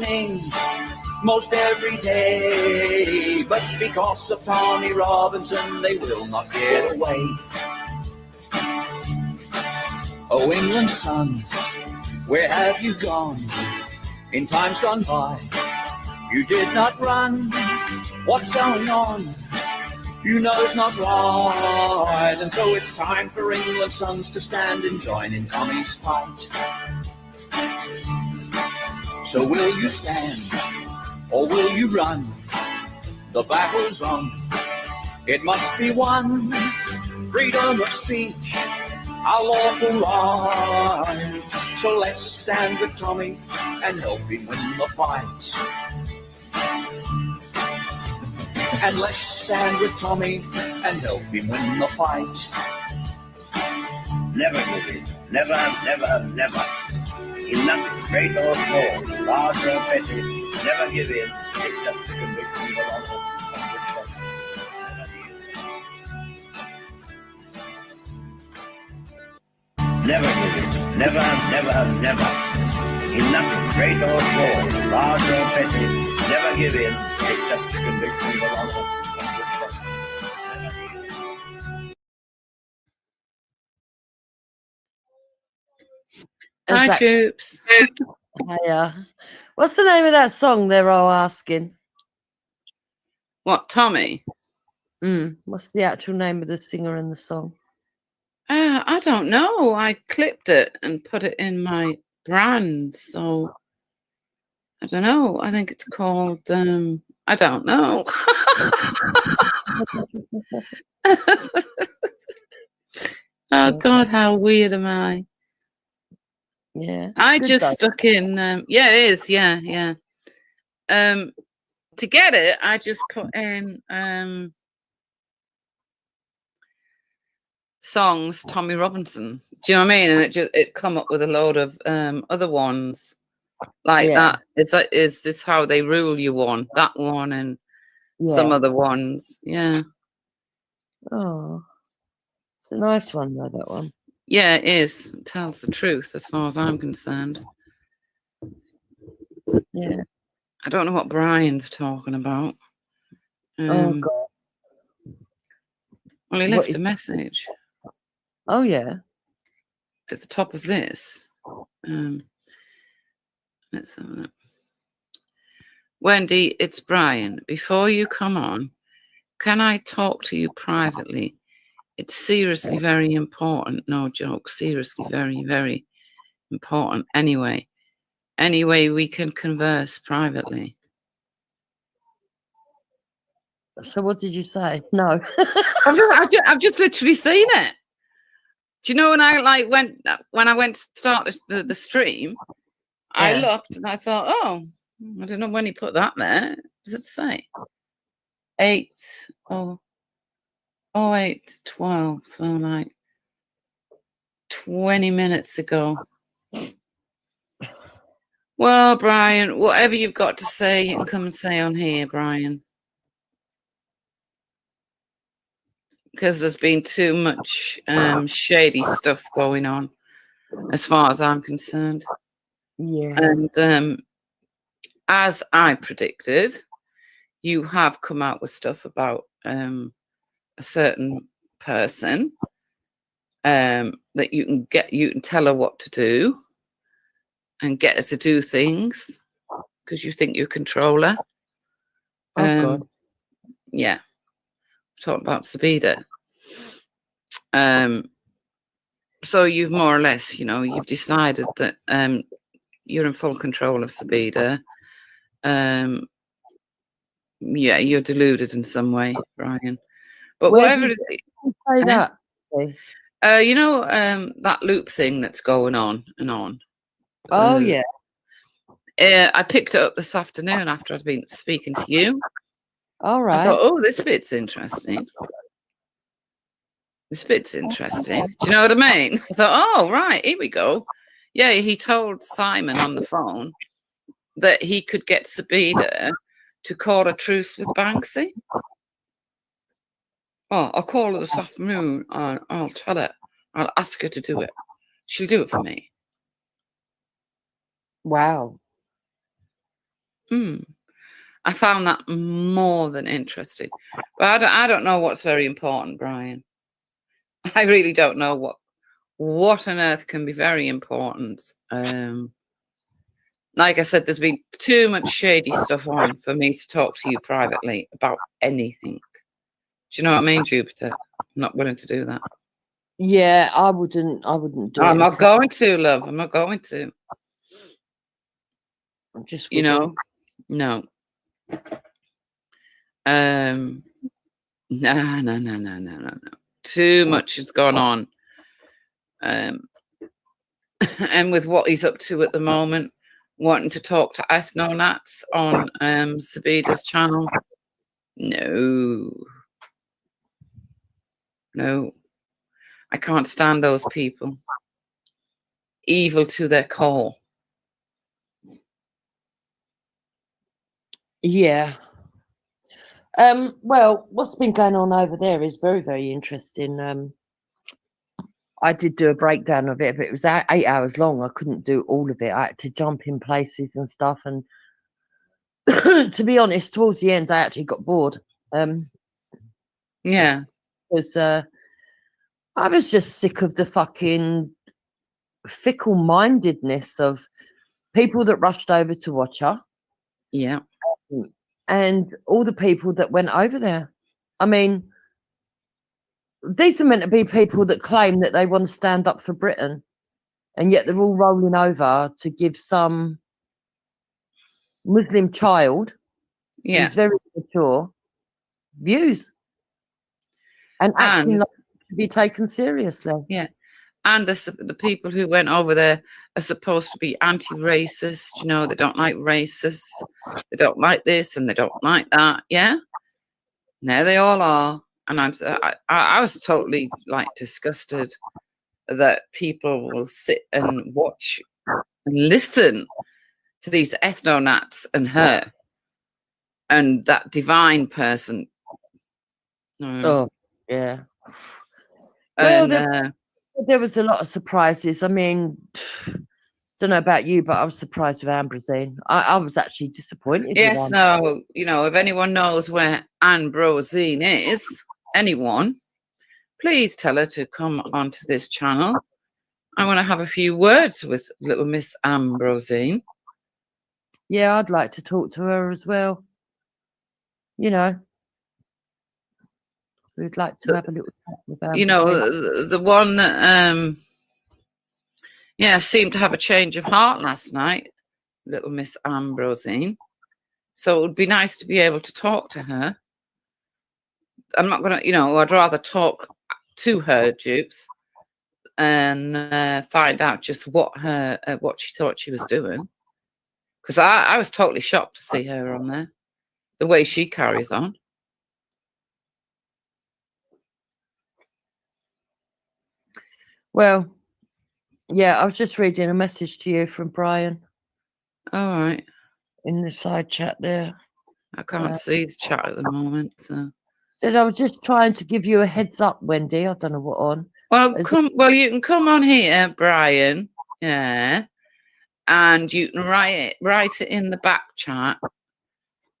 happening most every day. But because of Tommy Robinson, they will not get away. Oh, England sons, where have you gone? In times gone by, you did not run. What's going on? You know it's not right. And so it's time for England sons to stand and join in Tommy's fight. So will you stand, or will you run? The battle's on, it must be won. Freedom of speech, our lawful right. So let's stand with Tommy and help him win the fight. And let's stand with Tommy and help him win the fight. Never give in, never, never, never. In nothing, great or small, large or petty, never give in. It's just the conviction of honor. Never give in, never, never, never. In nothing, great or small, large or petty, never give in. It's just the conviction of honor. Hi, Troops. Hiya. What's the name of that song they're all asking? What, Tommy? What's the actual name of the singer and the song? I don't know. I clipped it and put it in my brand, so I don't know. I think it's called I don't know. Oh God, how weird am I? Yeah. I just stuck in yeah, it is, yeah. To get it, I just put in songs Tommy Robinson. Do you know what I mean? And it come up with a load of other ones like that. Is this how they rule you on? That one and some other ones. Yeah. Oh. It's a nice one though, that one. Yeah, it is. It tells the truth as far as I'm concerned. Yeah. I don't know what Brian's talking about. Oh God. Well, he left a message. Oh yeah. At the top of this. Let's have a look. Wendy, it's Brian. Before you come on, can I talk to you privately? It's seriously very important. No joke. Seriously very, very important. Anyway, we can converse privately. So what did you say? No. I've just literally seen it. Do you know when I went to start the stream, I looked and I thought, oh, I don't know when he put that there. What does it say? 8:12, so like 20 minutes ago. Well, Brian, whatever you've got to say, you can come and say on here, Brian. Because there's been too much shady stuff going on, as far as I'm concerned. Yeah. And as I predicted, you have come out with stuff about a certain person that you can tell her what to do and get her to do things because you think you control her. Oh God. Yeah. Talking about Sabida. So you've more or less, you've decided that you're in full control of Sabida. Yeah, you're deluded in some way, Brian. But whatever it is, say that. that loop thing that's going on and on. Oh yeah. I picked it up this afternoon after I'd been speaking to you. All right. I thought, oh, this bit's interesting. This bit's interesting. Do you know what I mean? I thought, oh, right, here we go. Yeah, he told Simon on the phone that he could get Sabida to call a truce with Banksy. Oh, I'll call her this afternoon and I'll tell her. I'll ask her to do it. She'll do it for me. Wow. I found that more than interesting. But I don't know what's very important, Brian. I really don't know what on earth can be very important. Like I said, there's been too much shady stuff on for me to talk to you privately about anything. Do you know what I mean, Jupiter? I'm not willing to do that. Yeah, I wouldn't do it. I'm not going to, love. I'm not going to. I'm just, you know, no. No. Too much has gone on. And with what he's up to at the moment, wanting to talk to Ethnonats on Sabida's channel. No. I can't stand those people. Evil to their core. Yeah. Well, what's been going on over there is very, very interesting. I did do a breakdown of it, but it was 8 hours long. I couldn't do all of it. I had to jump in places and stuff. And to be honest, towards the end, I actually got bored. Yeah. Because I was just sick of the fucking fickle-mindedness of people that rushed over to watch her. Yeah. And all the people that went over there. I mean, these are meant to be people that claim that they want to stand up for Britain, and yet they're all rolling over to give some Muslim child who's very mature views and acting like to be taken seriously. Yeah. And the people who went over there are supposed to be anti-racist. You know, they don't like racists. They don't like this and they don't like that. Yeah. There they all are. And I was totally like disgusted that people will sit and watch and listen to these Ethnonats and her and that divine person. Oh, yeah. And well, there was a lot of surprises. I mean, don't know about you, but I was surprised with Ambrosine. I was actually disappointed. Yes, no, you know, if anyone knows where Ambrosine is, anyone, please tell her to come onto this channel. I want to have a few words with little Miss Ambrosine. Yeah, I'd like to talk to her as well. You know, we'd like to have a little chat with her. You know, the one that seemed to have a change of heart last night, little Miss Ambrosine. So it would be nice to be able to talk to her. I'm not going to, you know, I'd rather talk to her, Dupes, and find out just what she thought she was doing. Because I was totally shocked to see her on there, the way she carries on. Well, yeah, I was just reading a message to you from Brian. All right. In the side chat there. I can't see the chat at the moment. So. Said I was just trying to give you a heads up, Wendy. I don't know what on. Well, you can come on here, Brian. Yeah. And you can write it in the back chat,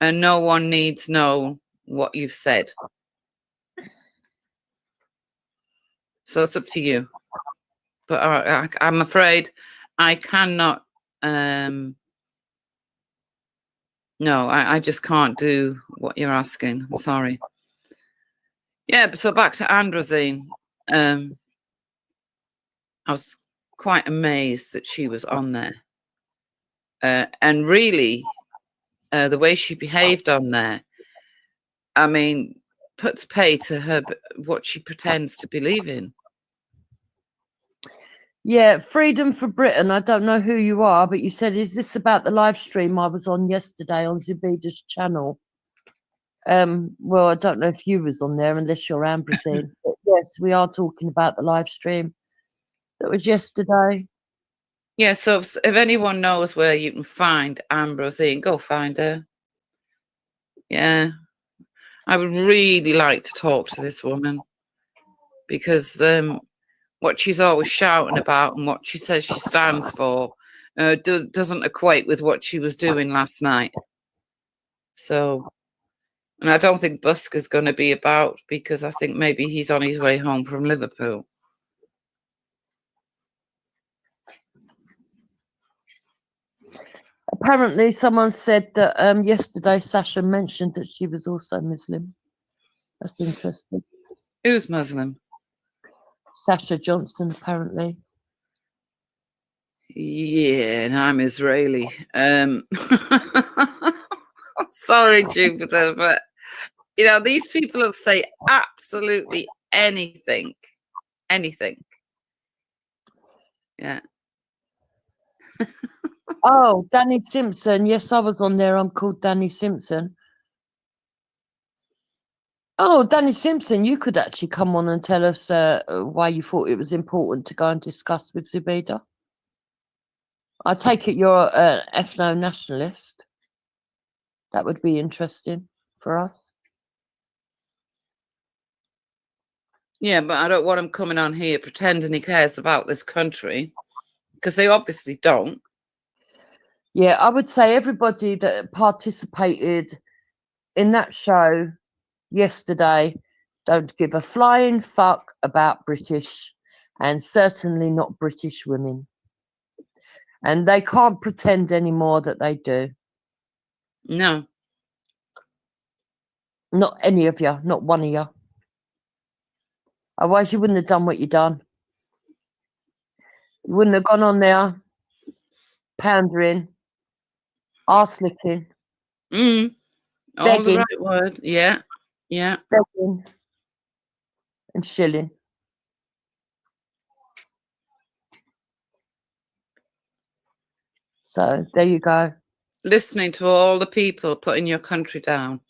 and no one needs to know what you've said. So it's up to you. But I'm afraid I cannot. No, I just can't do what you're asking. I'm sorry. Yeah, but so back to Ambrosine. I was quite amazed that she was on there. And really, the way she behaved on there, I mean, puts pay to her what she pretends to believe in. Yeah, Freedom for Britain. I don't know who you are, but you said, is this about the live stream I was on yesterday on Zubida's channel? Well, I don't know if you was on there unless you're Ambrosine. But yes, we are talking about the live stream that was yesterday. Yeah, so if anyone knows where you can find Ambrosine, go find her. Yeah. I would really like to talk to this woman because what she's always shouting about and what she says she stands for doesn't equate with what she was doing last night. So, and I don't think Busk is going to be about, because I think maybe he's on his way home from Liverpool. Apparently, someone said that yesterday Sasha mentioned that she was also Muslim. That's interesting. Who's Muslim? Sasha Johnson, apparently. Yeah, and I'm Israeli. Sorry, Jupiter, but you know, these people will say absolutely anything. Anything. Yeah. Oh, Danny Simpson. Yes, I was on there. I'm called Danny Simpson. Oh, Danny Simpson, you could actually come on and tell us why you thought it was important to go and discuss with Zubeda. I take it you're an ethno-nationalist. That would be interesting for us. Yeah, but I don't want him coming on here pretending he cares about this country, because they obviously don't. Yeah, I would say everybody that participated in that show yesterday don't give a flying fuck about British, and certainly not British women. And they can't pretend anymore that they do. No. Not any of you, not one of you. Otherwise, you wouldn't have done what you done. You wouldn't have gone on there pandering, arse licking, All the begging, right word. Yeah. Yeah. begging, and shilling. So there you go. Listening to all the people putting your country down,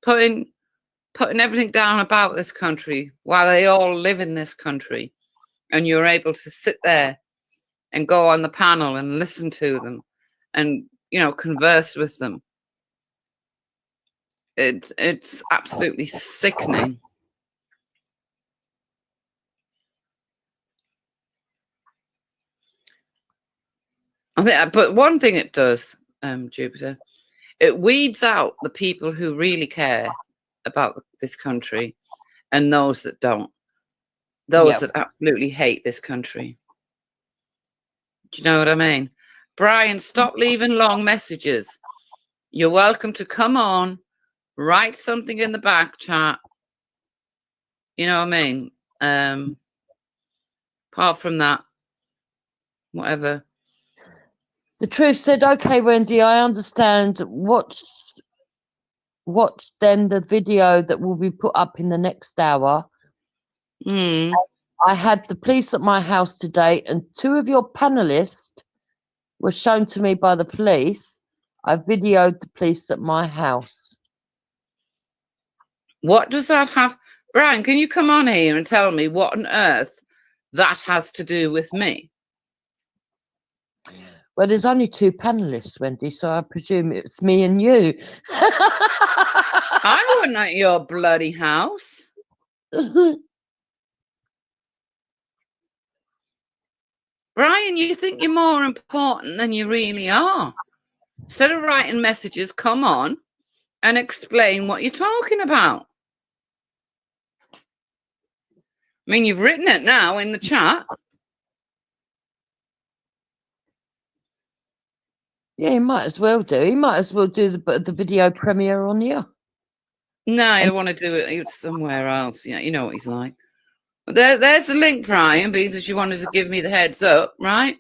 putting everything down about this country while they all live in this country, and you're able to sit there and go on the panel and listen to them and, you know, converse with them. It's absolutely sickening. I think, but one thing it does, Jupiter, it weeds out the people who really care about this country and those that don't. Those that absolutely hate this country. Do you know what I mean? Brian, stop leaving long messages. You're welcome to come on, write something in the back chat. You know what I mean? Apart from that, whatever. The Truth said, okay, Wendy, I understand. Watch then the video that will be put up in the next hour. I had the police at my house today, and 2 of your panelists were shown to me by the police. I videoed the police at my house. What does that have? Brian, can you come on here and tell me what on earth that has to do with me? Well, there's only 2 panelists, Wendy, so I presume it's me and you. I wasn't at your bloody house. Brian, you think you're more important than you really are. Instead of writing messages, come on and explain what you're talking about. I mean, you've written it now in the chat. Yeah, he might as well do. He might as well do the video premiere on here. No, I want to do it somewhere else. Yeah, you know what he's like. There's the link, Brian, because you wanted to give me the heads up, right?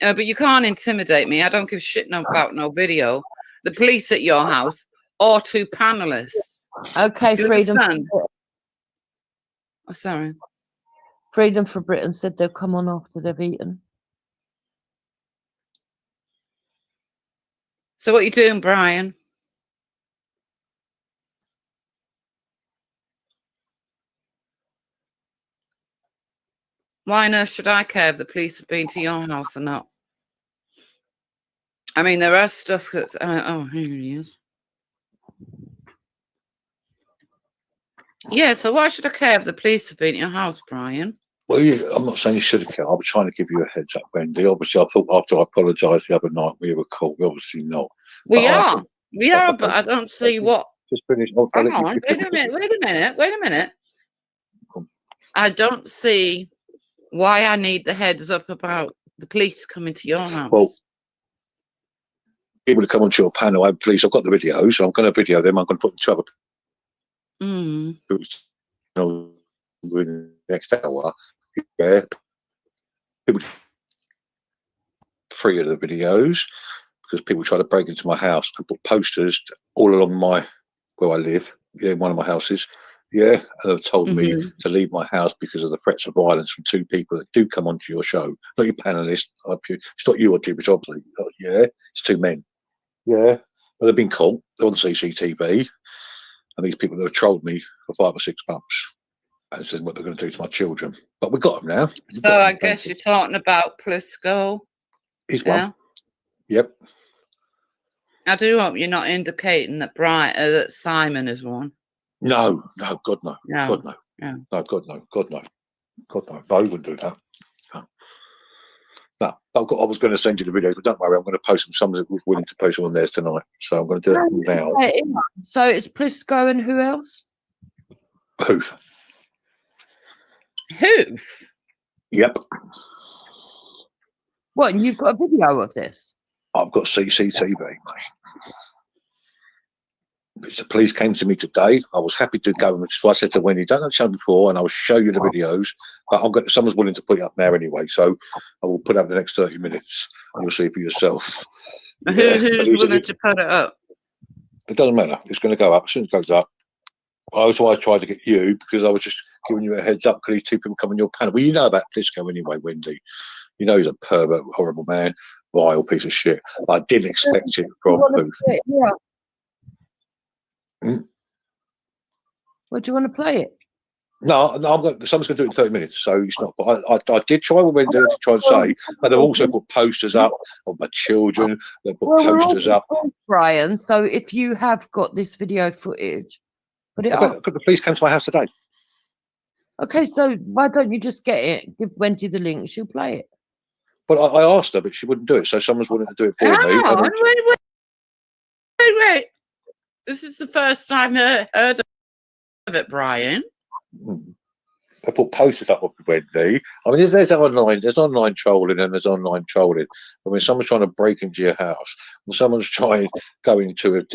But you can't intimidate me. I don't give shit about no video. The police at your house or 2 panelists. Okay, Freedom. Oh, sorry. Freedom for Britain said they'll come on after they've eaten. So what are you doing, Brian? Why on earth should I care if the police have been to your house or not? I mean, there are stuff that's... oh, here he is. Yeah, so why should I care if the police have been at your house, Brian? Well, yeah, I'm not saying you should have cared. I was trying to give you a heads up, Wendy. Obviously, I thought after I apologised the other night we were cool. We're obviously not. We are. Yeah, but I don't see what. Just finish. I'll Hang let you- on, wait a minute. I don't see why I need the heads up about the police coming to your house. Well, people to come onto your panel. Please, I've got the videos. So I'm going to video them. I'm going to put them to other Mm. people within the next hour. Yeah. People 3 of the videos because people try to break into my house and put posters all along where I live. Yeah, one of my houses. Yeah, and they've told me to leave my house because of the threats of violence from 2 people that do come onto your show. Not your panelists. It's not you or Jibbish, obviously. Yeah, it's 2 men. Yeah, but they've been caught. They're on CCTV, and these people that have trolled me for 5 or 6 months and said what they're going to do to my children. But we've got them now. So I guess you're talking about Plisco. He's one. Yeah. Yep. I do hope you're not indicating that that Simon is one. No, God no. No. God no. Yeah. No, God no. God no. God no. No, I wouldn't do that. No, I was going to send you the videos, but don't worry, I'm going to post them. Someone's willing to post them on theirs tonight, so I'm going to do that now. So it's Plisco and who else? Hoof. Hoof? Yep. What, and you've got a video of this? I've got CCTV, mate. The police came to me today. I was happy to go. So I said to Wendy, don't show before, and I'll show you the videos. But someone's willing to put it up there anyway, so I will put it up the next 30 minutes, and you'll see for yourself. Who's willing to put it up? It doesn't matter. It's going to go up as soon as it goes up. That's why I tried to get you, because I was just giving you a heads up because these 2 people come on your panel. Well, you know about Plisco anyway, Wendy. You know he's a pervert, horrible man, vile piece of shit. I didn't expect it from Hoof. Yeah. Hmm? What, do you want to play it? No, someone's going to do it in 30 minutes, so it's not. But I did try with Wendy to try and say, but they've also put posters up of my children. They've put posters up. Brian, so if you have got this video footage, put it up. The police came to my house today. Okay, so why don't you just get it? Give Wendy the link, she'll play it. But I asked her, but she wouldn't do it. So someone's willing to do it for me. Hang on, wait. This is the first time I heard of it, Brian. I put posters up with Wendy. I mean, there's online trolling and there's online trolling. I mean, someone's trying to break into your house, and someone's trying going to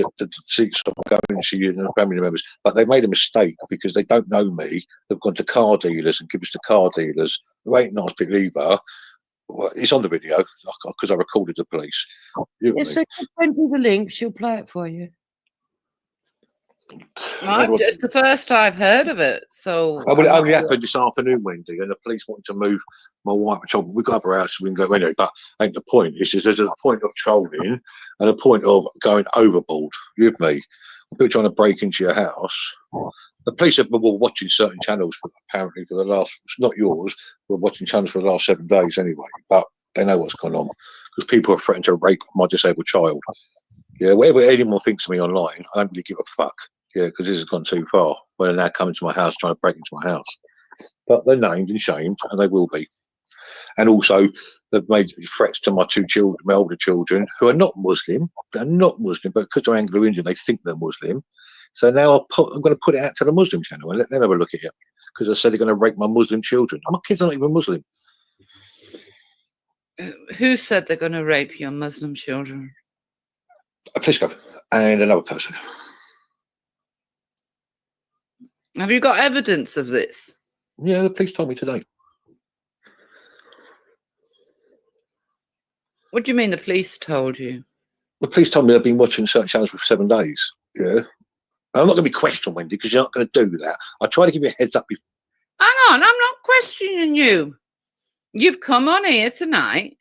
see someone going to see you and family members, but they made a mistake because they don't know me. They've gone to car dealers and given us to car dealers who ain't nice people either. Well, it's on the video because I recorded the police. Yes, so give Wendy the link, she'll play it for you. It's the first I've heard of it, so. Well, it only happened this afternoon, Wendy, and the police wanted to move my wife and child. We've got our house, so we can go anyway. But I think the point is there's a point of trolling and a point of going overboard. You with me? People trying to break into your house. The police have been watching certain channels apparently for the last, not yours, we're watching channels for the last 7 days anyway. But they know what's going on because people are threatening to rape my disabled child. Yeah, whatever anyone thinks of me online, I don't really give a fuck. Yeah, because this has gone too far. When they're now coming to my house, trying to break into my house. But they're named and shamed, and they will be. And also, they've made threats to my 2 children, my older children, who are not Muslim. They're not Muslim, but because they're Anglo-Indian, they think they're Muslim. So now I'm going to put it out to the Muslim channel and let them have a look at it. Because they said they're going to rape my Muslim children. My kids are not even Muslim. Who said they're going to rape your Muslim children? A Plisco and another person. Have you got evidence of this? Yeah, the police told me today. What do you mean the police told you? The police told me they've been watching certain channels for 7 days. Yeah. I'm not going to be questioned, Wendy, because you're not going to do that. I try to give you a heads up before. Hang on, I'm not questioning you. You've come on here tonight,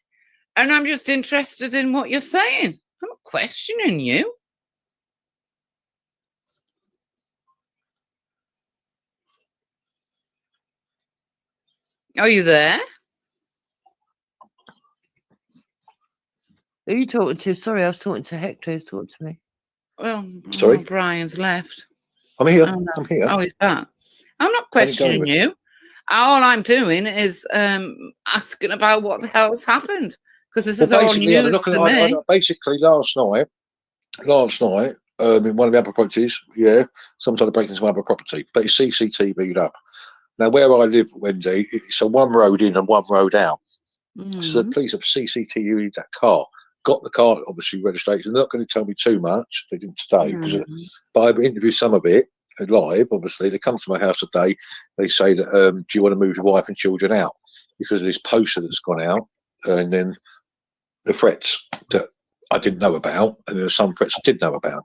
and I'm just interested in what you're saying. I'm not questioning you. Are you there? Who are you talking to? Sorry, I was talking to Hector. Who's talking to me? Well, Sorry? Brian's left. I'm here. Oh, no. I'm here. Oh, he's back. I'm not questioning you. All I'm doing is asking about what the hell's happened. Because this is all news to me. Basically, last night, last night in one of the other properties. Yeah, someone tried to break into my other property, but it's CCTV'd up. Now, where I live, Wendy, it's a one road in and one road out. So the police have CCTV'd that car. Got the car obviously registered. They're not going to tell me too much. They didn't today because, but I've interviewed some of it live. Obviously, they come to my house today. They say that do you want to move your wife and children out because of this poster that's gone out, and then the threats that I didn't know about, and there are some threats I did know about.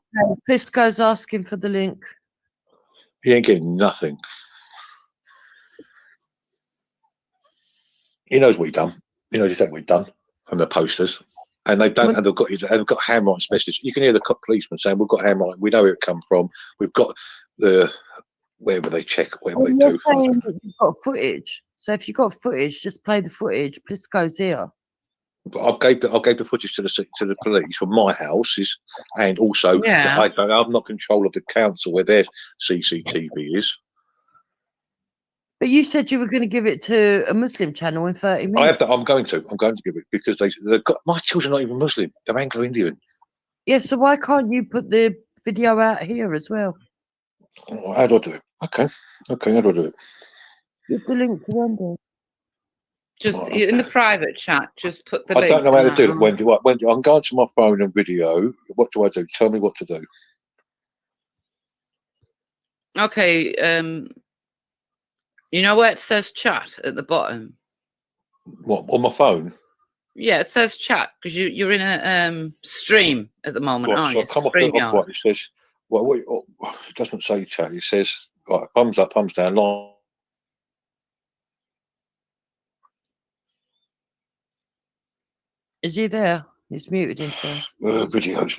Pisco's asking for the link. He ain't getting nothing. He knows what he's done. He knows exactly what he's done from the posters. And they don't, and they've got handwriting messages. You can hear the policeman saying, "We've got handwriting. We know where it come from. We've got the wherever they check, wherever they do." Saying that you've got footage. So if you've got footage, just play the footage. Pisco's here. But I gave the footage to the police from my houses, and also I'm not control of the council where their CCTV is. But you said you were going to give it to a Muslim channel in 30 minutes. I'm going to give it because they've got my children are not even Muslim. They're Anglo-Indian. Yeah, so why can't you put the video out here as well? Oh, how do I do it? Okay, how do I do it? Give the link to Wendy. Just in the private chat, just put the link. I don't know how to do it, Wendy. Wendy, I'm going to my phone and video. What do I do? Tell me what to do. Okay, you know where it says chat at the bottom? What, on my phone? Yeah, it says chat because you're in a stream at the moment, aren't you? Come off what it says. Well, it doesn't say chat. It says thumbs up, thumbs down. Line. Is he there? He's muted himself. Videos.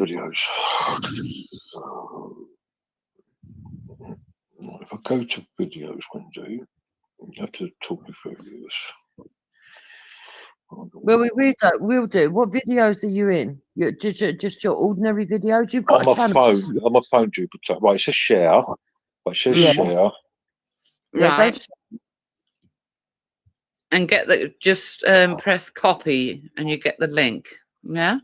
If I go to videos, Wendy, you have to talk me through this. Well, we'll do. What videos are you in? Just your ordinary videos? You've got a channel. On my phone, Jupiter. Right, it says share. Right, it says share. Right. And get the just press copy and you get the link. Yeah.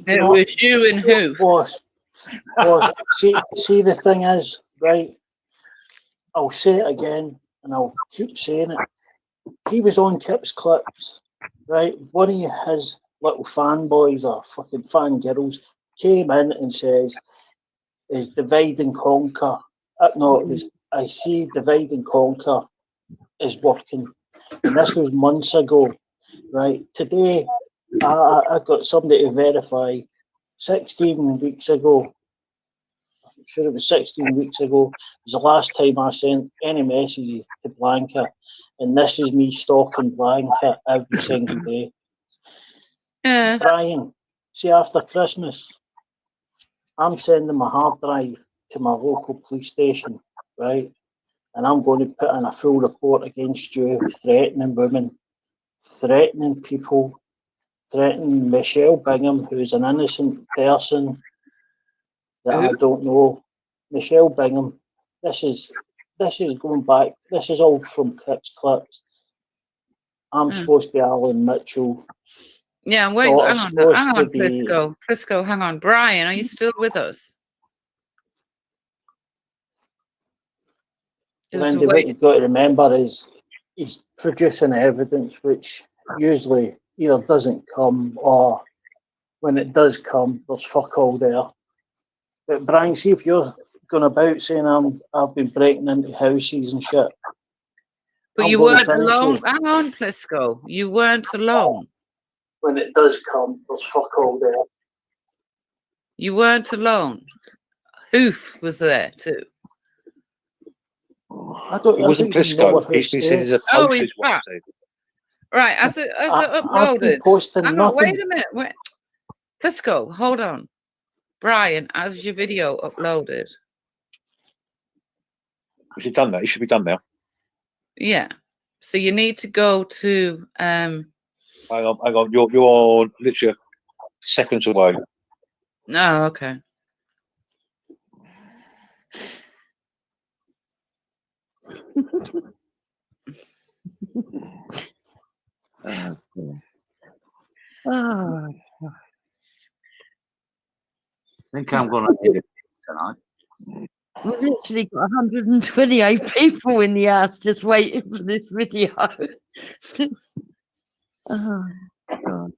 It was you and who? See, the thing is, right, I'll say it again, and I'll keep saying it. He was on Kip's clips, right? One of his little fanboys or fucking fangirls came in and says, is divide and conquer. No, it was, I see divide and conquer is working. And this was months ago, right? Today, I got somebody to verify 16 weeks ago. I'm sure it was 16 weeks ago. It was the last time I sent any messages to Blanca. And this is me stalking Blanca every single day. Brian, see, after Christmas, I'm sending my hard drive to my local police station, right? And I'm going to put in a full report against you, threatening women, threatening people, threatening Michelle Bingham, who's an innocent person that I don't know. Michelle Bingham, this is going back, this is all from Kip's clips. I'm supposed to be Alan Mitchell. Yeah, wait, hang on, Prisco, hang on. Brian, are you still with us? Wendy, what you've got to remember is he's producing evidence which usually either doesn't come or when it does come, there's fuck all there. But Brian, see if you're going about saying I've been breaking into houses and shit. But you weren't alone. Hang on, Plisco. You weren't alone. When it does come, there's fuck all there. You weren't alone. Hoof was there too. It wasn't Plisco. He's a post. Right, as it uploaded. Hang on, wait a minute. Wait. Plisco, hold on. Brian, as your video uploaded. Has he done that? It should be done now. Yeah. So you need to go to Hang on. You're literally seconds away. no, okay. Oh, dear. Oh, I think I'm going to need it tonight. we've literally got 128 people in the house just waiting for this video. Oh, God.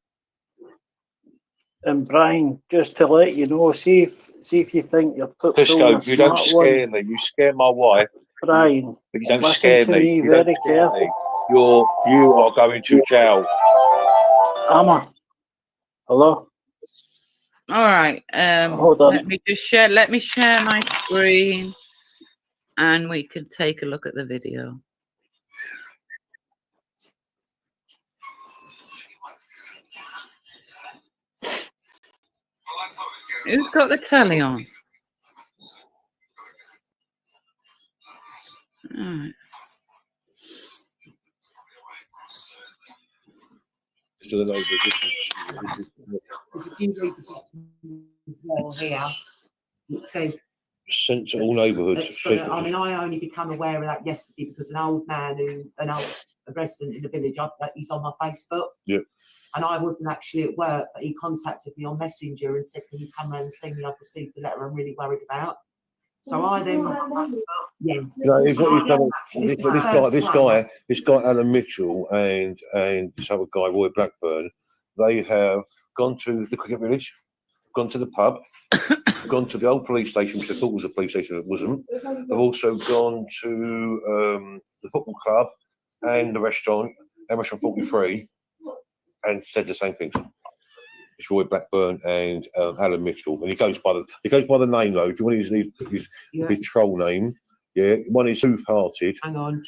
And Brian, just to let you know, see if you think you're pulling Crisco, a you don't smart scare one, me. You scare my wife, Brian. but you don't Listen scare to me. me You don't very scare careful. me. You are going to jail. Amma, hello. All right. Hold on. Let me share my screen and we can take a look at the video. Who's got the telly on? All right. There's a few people as well here. It says Sent to all neighbourhoods. I mean, I only became aware of that yesterday because an old resident in the village, he's on my Facebook. Yeah. And I wasn't actually at work, but he contacted me on Messenger and said, "Can you come round and see me? I've received the letter I'm really worried about." So I then, yeah. No, he's what he's done. This guy, Alan Mitchell, and this other guy, Roy Blackburn, they have gone to the cricket village, gone to the pub, gone to the old police station, which I thought was a police station, it wasn't. They've also gone to the football club and the restaurant, Restaurant 43, and said the same things. It's Roy Blackburn and Alan Mitchell, and he goes by the name though. If you want his troll name, yeah, one is Hoof-Hearted. Hang on,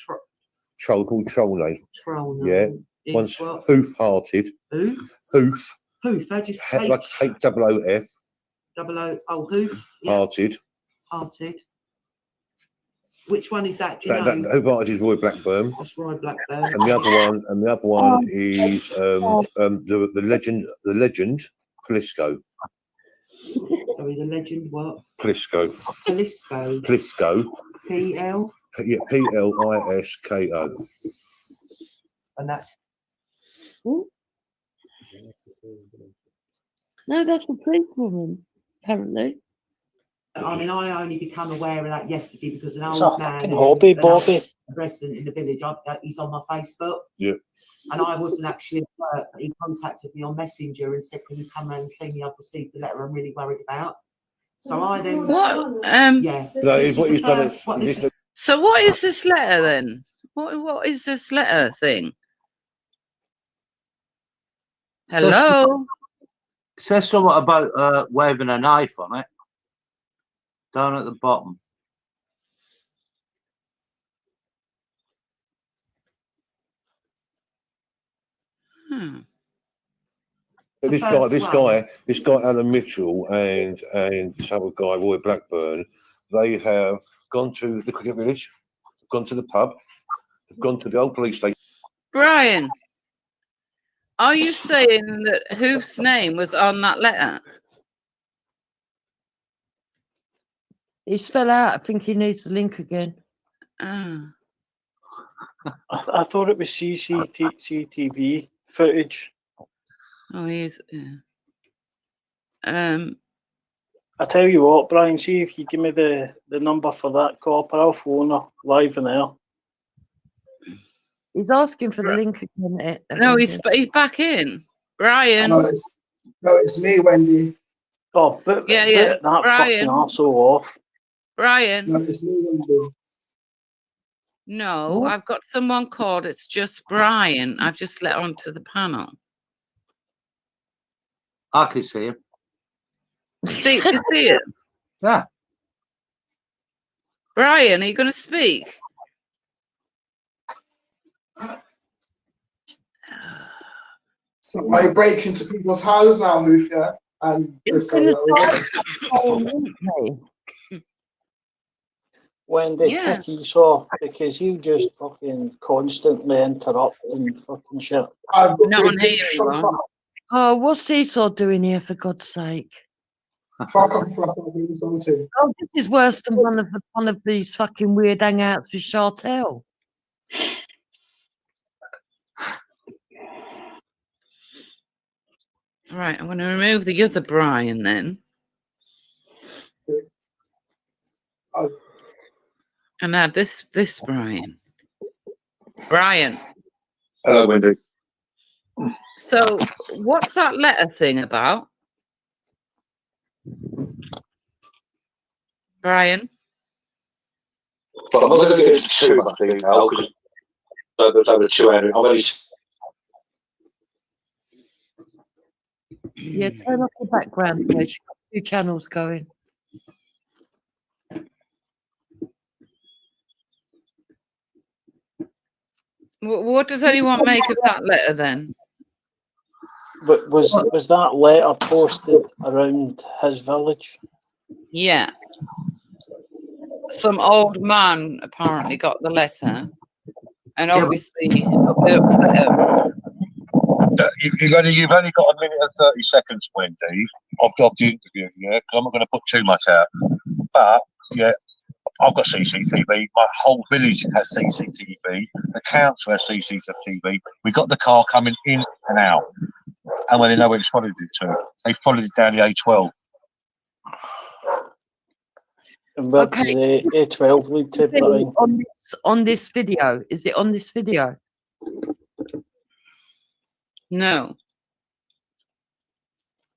Called troll name. troll. Yeah, one's Hoof-Hearted. Hoof. Hoof. Hoof. How do you say? Like H-O-O-F. Hoof. Yeah. Hearted. Hearted. Which one is that? Do you know? Hoof-Hearted is Roy Blackburn. That's Roy Blackburn. And the other one is the legend Plisco. Sorry, the legend what? Plisco. Plisco. Plisco. P-L. Yeah, P-L-I-S-K-O. And that's No, that's a policewoman, apparently. I mean, I only became aware of that yesterday because an It's old a man, fucking hobby, Bobby. a resident in the village, he's on my Facebook. Yeah. And I wasn't actually at work, but he contacted me on Messenger and said, "Can you come round and see me? I've received the letter I'm really worried about." So I then, What? yeah. No, what he's done is. So what is this letter then? What is this letter thing? Hello? It says something about waving a knife on it. Down at the bottom. This guy, Alan Mitchell, and this other guy, Roy Blackburn, they have gone to the cricket village, gone to the pub, they've gone to the old police station. Brian, are you saying that Hoof's name was on that letter? He's fell out. I think he needs the link again. Ah. I thought it was CCTV footage. Oh, he's. Yeah. I tell you what, Brian, see if you give me the number for that copper, I'll phone her live in there. He's asking for the link again. No, he's back in. Brian. No, it's me, Wendy. Oh, but Yeah, that Brian. fucking arsehole off. Brian. No, it's me, Wendy. No, I've got someone called. It's just Brian. I've just let onto the panel. I can see him. Do you see it? Yeah. Brian, are you going to speak? So I break into people's houses now, Mufia, and this guy. when they Yeah. kick Esau because you just fucking constantly interrupt and fucking shit. I've Not on been here, shut you are. up. Oh, what's Esau doing here, for God's sake? Fuck off for us not doing something. Oh, this is worse than one of these fucking weird hangouts with Chartel. All right, I'm going to remove the other Brian then. Oh. And add this Brian. Brian. Hello, Wendy. So what's that letter thing about? Brian? But I'm not going to get into too much detail because there's over 200. I'm only Yeah, turn off the background noise. You've got 2 channels going. What does anyone make of that letter then? But was that letter posted around his village? Yeah. Some old man apparently got the letter. And obviously it upset him. You've only got a minute and 30 seconds, Wendy, of the interview, yeah? 'Cause I'm not going to put too much out. But, yeah, I've got CCTV. My whole village has CCTV. The council has CCTV. We got the car coming in and out. And when they know where it's followed it to, they followed it down the A12. And where does Okay. the A12 lead to, Brian? On this video. Is it on this video? No.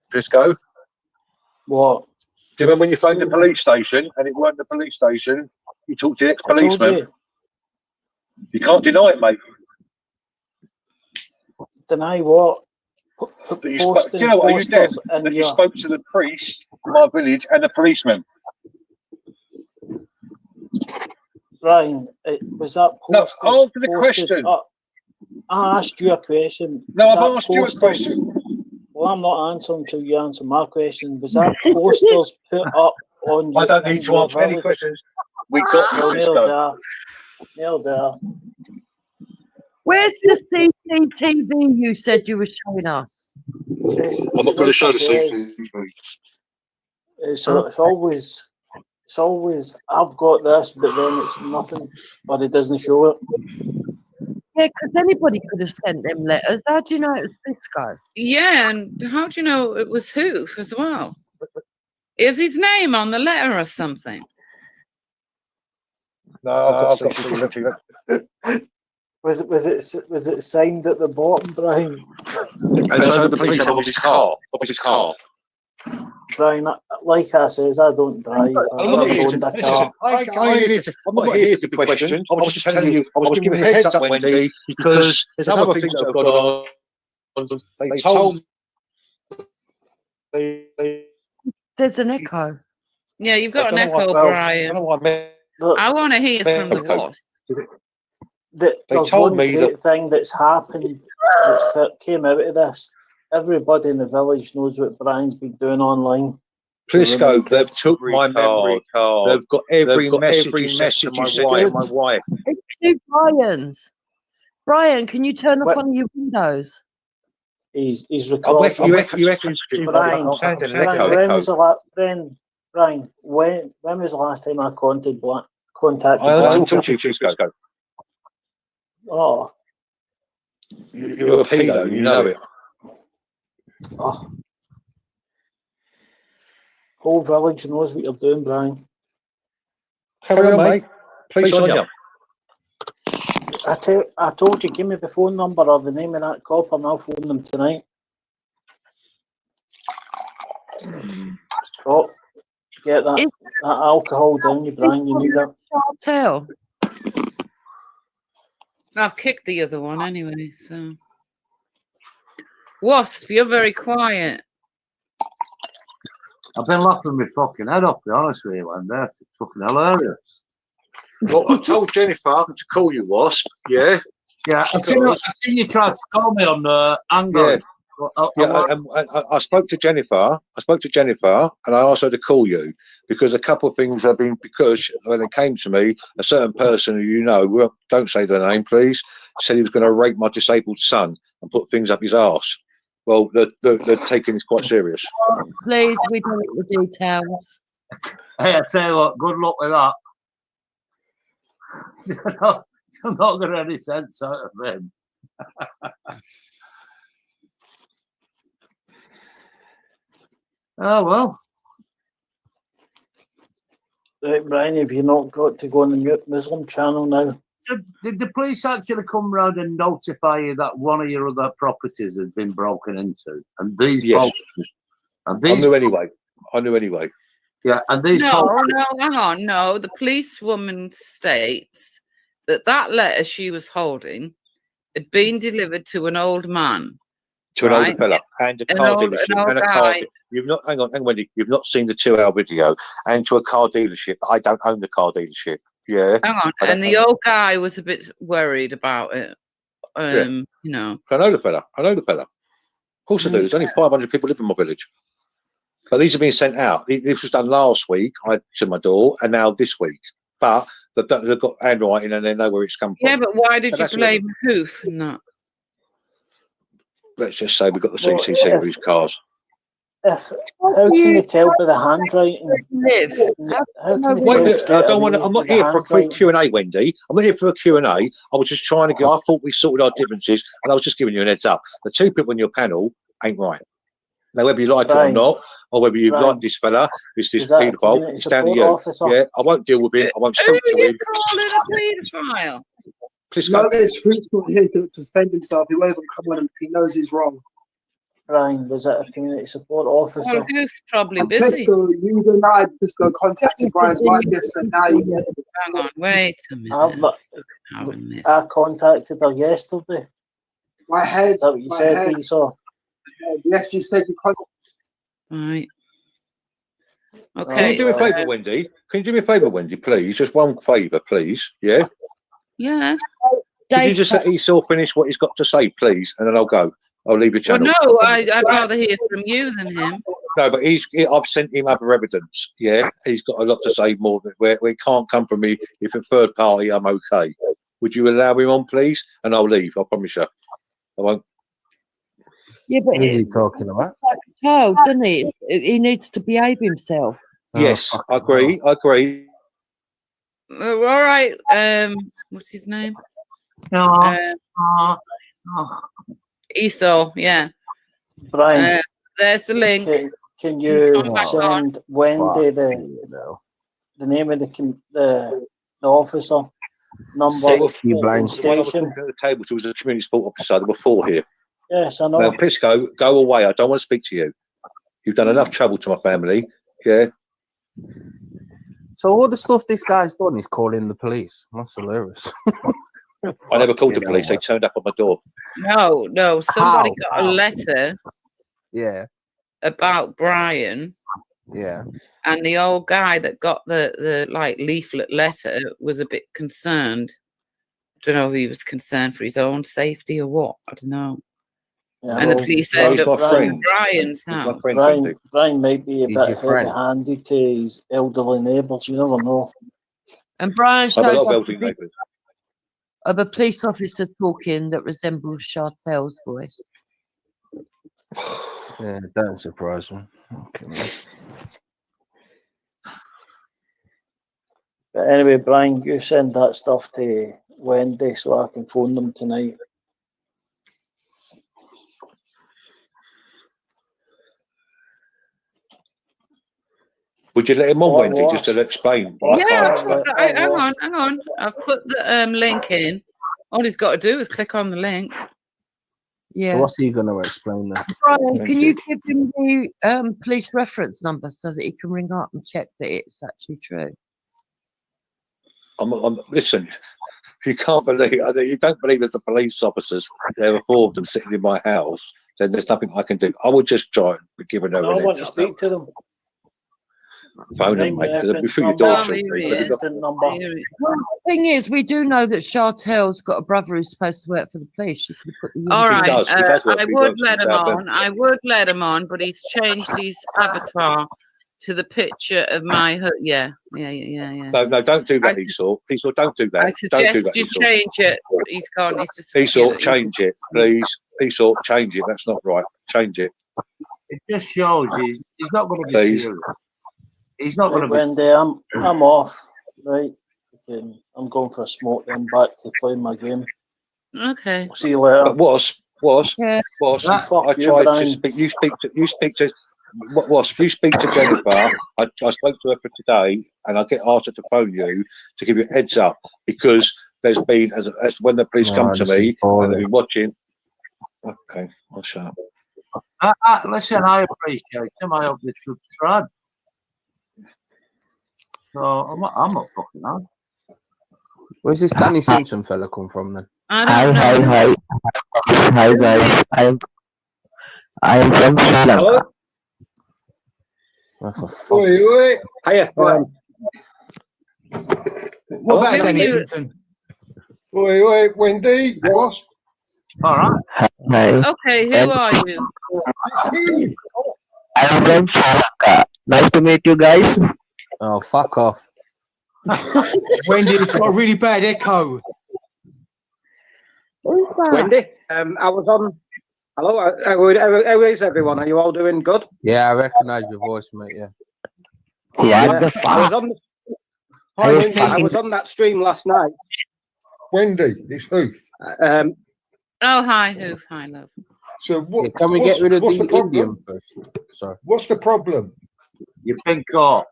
Briscoe? What? Do you remember when you phoned the police station and it weren't the police station? You talked to the I told ex-policeman. you. You can't deny it, mate. Deny what? But you do you know what? Are you deaf? That you spoke to the priest in my village and the policeman. Brian, was that No, posted? answer the posted question. up? I asked you a question. No, Was I've that asked you a posters- question. Well, I'm not answering until you answer my question. Was that posters put up on I don't in need to your answer any village? questions. We got Nailed Briscoe. there. Nailed there. Where's the CCTV you said you were showing us? I'm not going to show the CCTV. It's always I've got this, but then it's nothing, but it doesn't show it. Yeah, because anybody could have sent them letters. How do you know it was Briscoe? Yeah, and how do you know it was Hoof as well? Is his name on the letter or something? No, I've got CCTV. Was it signed at the bottom, Brian? And so the police had off his car. Brian, like I says, I don't drive. I'm not here owned a car. I'm not here to be questioned. I was just telling you, I was giving you a heads up, Wendy, because there's other things that have gone on. They told me. There's an echo. Yeah, you've got I an don't know echo, what- I Brian. don't know what I meant. Look, I want to hear from the Echo. boss. there's told one me great thing that's happened that came out of this. Everybody in the village knows what Brian's been doing online. Briscoe, they've took my memory card. They've got every message you sent to my wife. It's 2 Brians. Brian, can you turn off What? one of your windows? He's You recording. reckon Brian, when was the last Brian, when was the last time I contacted I Brian? told you, Briscoe. Oh, You're a pedo, you know it. oh. Whole village knows what you're doing, Brian. Carry on, mate. Please on you. I told you, give me the phone number or the name of that cop and I'll phone them tonight. Oh, get that alcohol down you, Brian, you need that. Chartel. I've kicked the other one anyway, so. Wasp, you're very quiet. I've been laughing my fucking head off, to be honest with you, and that's fucking hilarious. Well, I told Jennifer to call you Wasp, yeah? Yeah, I seen you tried to call me on Android. Yeah, I spoke to Jennifer. And I asked her to call you because a couple of things have been, because when it came to me, a certain person who you know, don't say their name, please, said he was going to rape my disabled son and put things up his arse. Well, they're taking this quite serious. Please, we don't want the details. Hey, I tell you what, good luck with that. You're not going to get any sense out of him. Oh, well. Right, Brian, have you not got to go on the Muslim channel now? So did the police actually come round and notify you that one of your other properties has been broken into? And these Yes. and these I knew anyway. Yeah, and these No, hang on. No, the policewoman states that that letter she was holding had been delivered to an old man. To an older fella and a car old dealership and a car. You've not, hang on, Wendy. You've not seen the 2-hour video, and to a car dealership. I don't own the car dealership. Yeah. Hang on, and the old guy was a bit worried about it. You know. I know the fella. Of course I do. There's only 500 people live in my village. But these are being sent out. This was done last week. To my door, and now this week. But they've got handwriting, and they know where it's come from. Yeah, but why did you blame Hoof and that? Let's just say we've got the CCC of these cars. How can you tell by the handwriting? I don't want to. I'm not here for a quick Q&A, Wendy. I'm not here for a Q&A. I was just trying to get. I thought we sorted our differences, and I was just giving you an heads up. The two people on your panel ain't right. Now, whether you like it or not, or whether you like this fella, this paedophile, it's down to you. Yeah, I won't deal with him. I won't speak to him. Calling a paedophile? Please no, it's Hoof's not here to defend himself. He won't even come on him if he knows he's wrong. Brian, was it a community support officer? Well, Hoof's probably busy. Pisco, you denied Pisco contacted Brian's wife yesterday. Now you get it. Hang on, wait a minute. I contacted her yesterday. My head. Is that what you said, Esau? Yes, you said you contacted. Right. Okay. Can you do me a favour, Wendy? Can you do me a favour, Wendy, please? Just one favour, please. Yeah? Yeah. Could you just let Esau finish what he's got to say, please? And then I'll go. I'll leave the channel. Well, no, I'd rather hear from you than him. No, but I've sent him other evidence. Yeah, he's got a lot to say more than where it can't come from me. If a third party, I'm okay. Would you allow him on, please? And I'll leave. I promise you. I won't. Yeah, but What are you talking about? like a child, doesn't he? He needs to behave himself. Yes, I agree. I agree. All right. What's his name? Esau. Yeah. Brian, there's the link. Can you send Wendy the name of the officer number? 60 blind station. At the table, she was a community support officer. There were 4 here. Yes, I know. Now, Pisco, go away. I don't want to speak to you. You've done enough trouble to my family. Yeah. So all the stuff this guy's done is calling the police. That's hilarious. I never called the police. They turned up at my door. No. Somebody got a letter. Yeah. About Brian. Yeah. And the old guy that got the like leaflet letter was a bit concerned. I don't know if he was concerned for his own safety or what. I don't know. Yeah, and the police ended up at Brian's house. Brian might be a bit heavy-handed to his elderly neighbours. You never know. And Brian showed of a police officer talking that resembles Chantel's voice. Yeah, that don't surprise me. Okay. But anyway, Brian, you send that stuff to Wendy so I can phone them tonight. Would you let him on, Wendy, just to explain? Yeah, hang on. I've put the link in. All he's got to do is click on the link. Yeah. So what's he going to explain then? Brian, can you give him the police reference number so that he can ring up and check that it's actually true? Listen, you can't believe, you don't believe there's the police officers, there are 4 of them sitting in my house, then there's nothing I can do. I would just try and give an I want to speak to them. Phone him, mate, because they'll be through your Oh, door here shortly. he is. Number. Here he- Well, the thing is, we do know that Chantel's got a brother who's supposed to work for the police. She could have put the All uniform- right, does, he does work I for- he would works let for him South on. End. I would let him on, but he's changed his avatar to the picture of my. Yeah. No, don't do that, Esau. Esau, don't do that. I Don't suggest do that, you Esau. change it. He's gone. He's just. Esau, change it, please. Esau, change it. That's not right. Change it. It just shows he's not going to be Please. serious. He's not going Right, to be. Wendy, I'm off. Right. I'm going for a smoke. Then back to playing my game. Okay. See you later. But was, Yeah. Fuck I you, tried to Brian. speak. You speak to. You speak to Jennifer. I spoke to her for today, and I get asked her to phone you to give you a heads up because there's been as when the police come to this me is boring. and they've been watching. Okay, I'll shut up. Listen, I appreciate him. I hope they subscribe. So I'm not fucking on. Where's this Danny Simpson fella come from then? I Hi, don't hi, know. hi. Hi, guys. I am from Sri Lanka. Hello? Oh, for fuck's Oi, sake. oi. Hiya. What about Who Danny you- Simpson? Oi, oi, Wendy, boss. All right. Hi. Okay, who are you? I am from Sri Lanka. Nice to meet you guys. Oh, fuck off. Wendy, it's got a really bad echo. Wendy, I was on. Hello, how is everyone? Are you all doing good? Yeah, I recognise your voice, mate. Yeah. What the I was fuck? on. Are you I fucking- was on that stream last night. Wendy, it's Hoof. Um, Oh, hi, Hoof. Hi, love. So what? Yeah, can we get rid of what's the problem? Indian first? Sorry. What's the problem? You've been caught.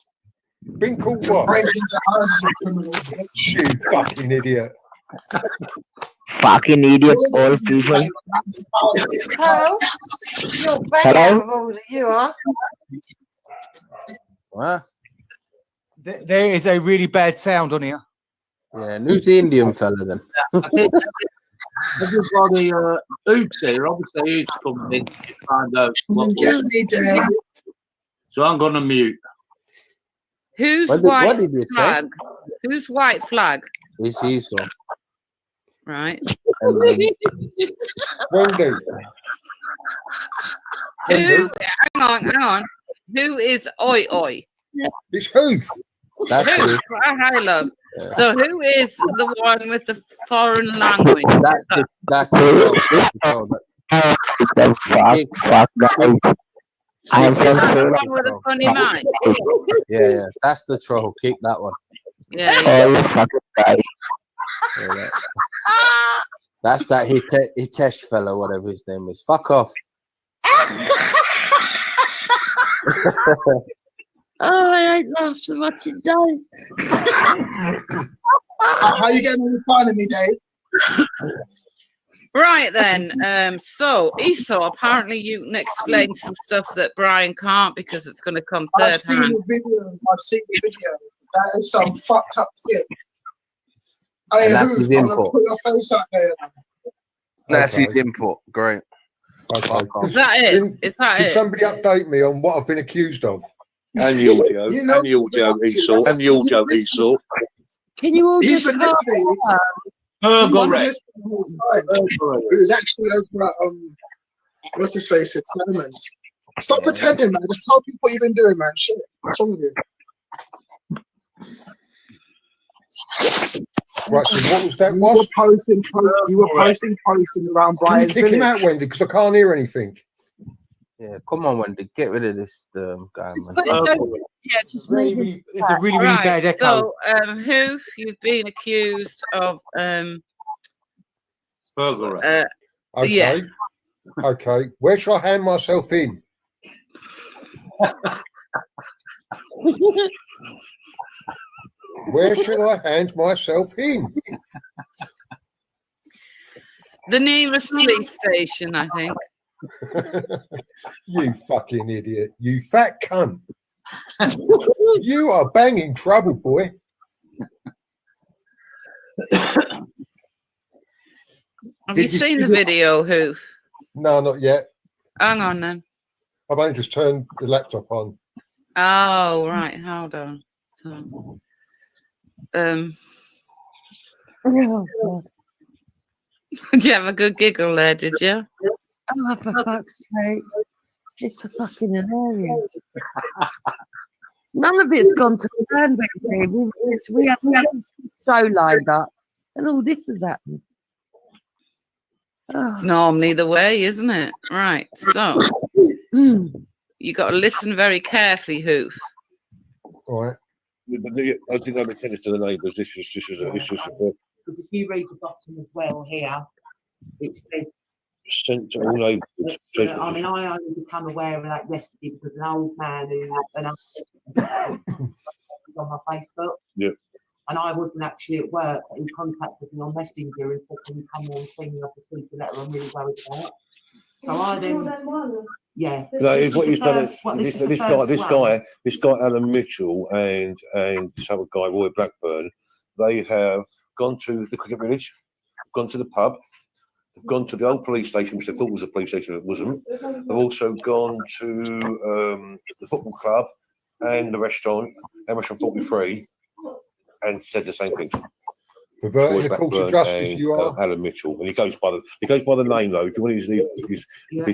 Been caught what? You fucking idiot. Fucking idiot, all people. Hello? You're Hello? with all of you are. What? There is a really bad sound on here. Yeah, and who's the Indian fella then? I think everybody, Oops here, obviously Oops coming in to find out what. So I'm going to mute. Whose What white did you say? flag? Whose white flag? It's Esau. Right. And then, Wendy. Who? Hang on. Who is Oi Oi? It's Hoof. that's Who? it. Hi, love. Yeah. So who is the one with the foreign language? That's the troll. The fuck, guys. I am from Is that Sri the one Lanka. with a funny mic? Yeah, that's the troll. Kick that one. Yeah. All the fucking guys. Yeah, that's that Hitesh fella, whatever his name is. Fuck off. Oh, I ain't laughed so much it does. How you getting on with finding me, Dave? Right then. So Esau, apparently you can explain some stuff that Brian can't because it's going to come I've third seen hand. the video. I've seen the video. That is some fucked up shit. Hey, And that's Hoof, his I'm gonna input. put your face out there. That's Okay. his input. Great. Okay. Fuck off. Is that it? Can- Is that Can it? somebody update me on what I've been accused of? And the audio, You know- and the audio, Esau, and the audio, Esau. Can you all He's just been calm listening. down? He's been Burglary. listening the whole time. It was actually over at what's his face at Simon's. Stop pretending, man. Just tell people what you've been doing, man. Shit. What's wrong with you? Right, so what was that? You were Was? posting postings around Can you Brian's kick him out, village. Wendy? Because I can't hear anything. Yeah, come on, Wendy. Get rid of this guy, man. But don't, yeah, just Really, move really, it's a really, really Right. bad echo. So Hoof, you've been accused of Burglary. Okay. yeah. Okay. Where should I hand myself in? Where should I hand myself in? The nearest police station, I think. You fucking idiot. You fat cunt. You are banging trouble, boy. Have Did you you seen see the the- video, Hoof? No, not yet. Hang on then. I've only just turned the laptop on. Oh, right. Hold on. So, Oh, God. did you have a good giggle there, did you? Oh, for fuck's sake. It's so fucking hilarious. None of it's gone to plan, Betsy. We had the show lined up, and all this has happened. It's Oh. normally the way, isn't it? Right. So you got to listen very carefully, Hoof. All right. Yeah, but I think I've sent this to the neighbours. This is Because if you read the bottom as well here, it says. sent to all neighbours. I mean, I only become aware of that yesterday because an old man was on my Facebook. Yeah. And I wasn't actually at work, but he contacted me on Messenger and said, "Can you come and see me? I've received the letter I'm really worried about." So I then, yeah. No, it's what he's done. This guy, Alan Mitchell, and this other guy, Roy Blackburn, they have gone to the cricket village, gone to the pub, they've gone to the old police station, which they thought was a police station, it wasn't. They've also gone to the football club and the restaurant, Emerson 43, and said the same thing. Perverting the course of justice, you are. Alan Mitchell, and he goes by the name though. If you want his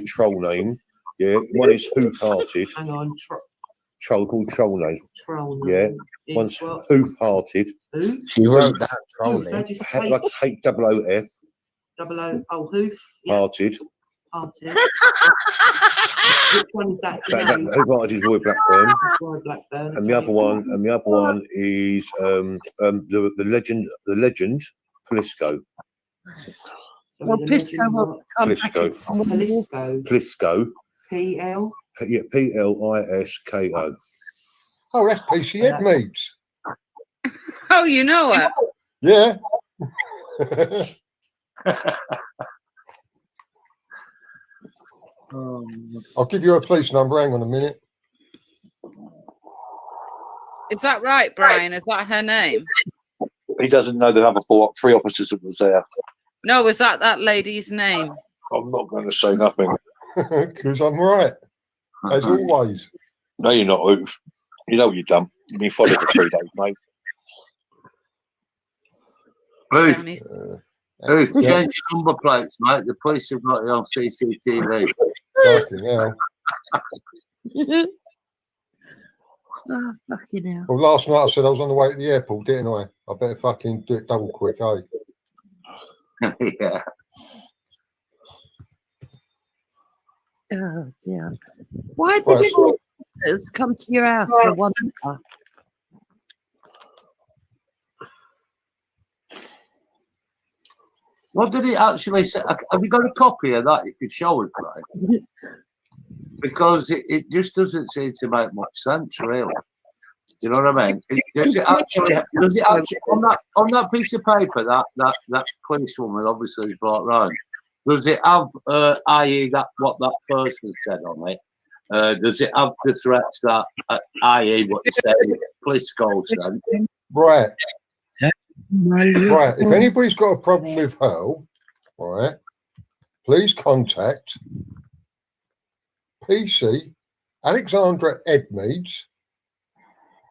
troll name, yeah. One is Hoof-Hearted. Hang on, Troll name. Troll name. Yeah. One's Hoof-Hearted. Who? She wrote that troll name. Like H-O-O-F. Hoof. Yeah. Hearted. Hearted. Which one is that? Hoof-Hearted is Roy Blackburn. Roy Blackburn. And the other one is the legend Plisco. Well, Plisco wants to come back. Plisco. P-L? Yeah, P-L-I-S-K-O. Oh, that's PC Edmeads. Oh, you know it? Yeah. I'll give you a police number. Hang on a minute. Is that right, Brian? Is that her name? He doesn't know the other three officers that was there. No, is that lady's name? I'm not going to say nothing. Because I'm right, as always. No, you're not, Hoof. You know what you've done. You've been followed for 3 days, mate. Hoof, change your number plates, mate. The police have got it on CCTV. Fucking hell. Oh, fucking hell. Well, last night I said I was on the way to the airport, didn't I? I better fucking do it double quick, eh? Yeah. Oh, dear. Why did the officers come to your house for 1 hour? What did it actually say? Have you got a copy of that you could show us, right? Because it just doesn't seem to make much sense, really. Do you know what I mean? Does it actually on that piece of paper that policewoman obviously has brought round? Does it have i.e. what that person said on it? Does it have the threats that i.e. what you said Plisco said? Right. Right. If anybody's got a problem with her, right, please contact PC Alexandra Edmeads,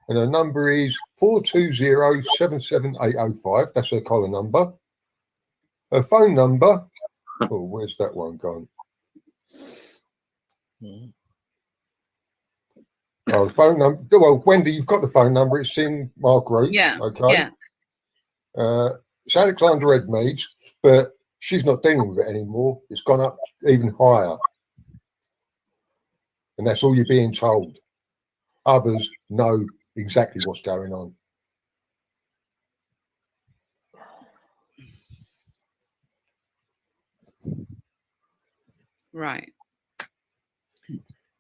and her number is 420-77805. That's her collar number. Her phone number. Oh, where's that one gone? Oh, phone number. Well, Wendy, you've got the phone number. It's in my group. Yeah. Okay. Yeah. It's Alexandra Edmeads, but she's not dealing with it anymore. It's gone up even higher. And that's all you're being told. Others know exactly what's going on. Right.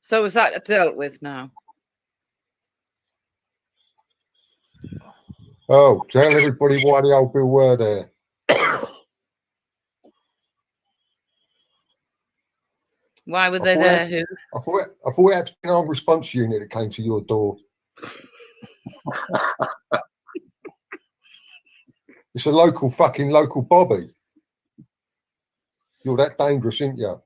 So is that dealt with now? Oh, tell everybody why the old Bill were there. Why were they there? Who? I thought it had to be an armed response unit that came to your door. It's a local Bobby. You're that dangerous, ain't you?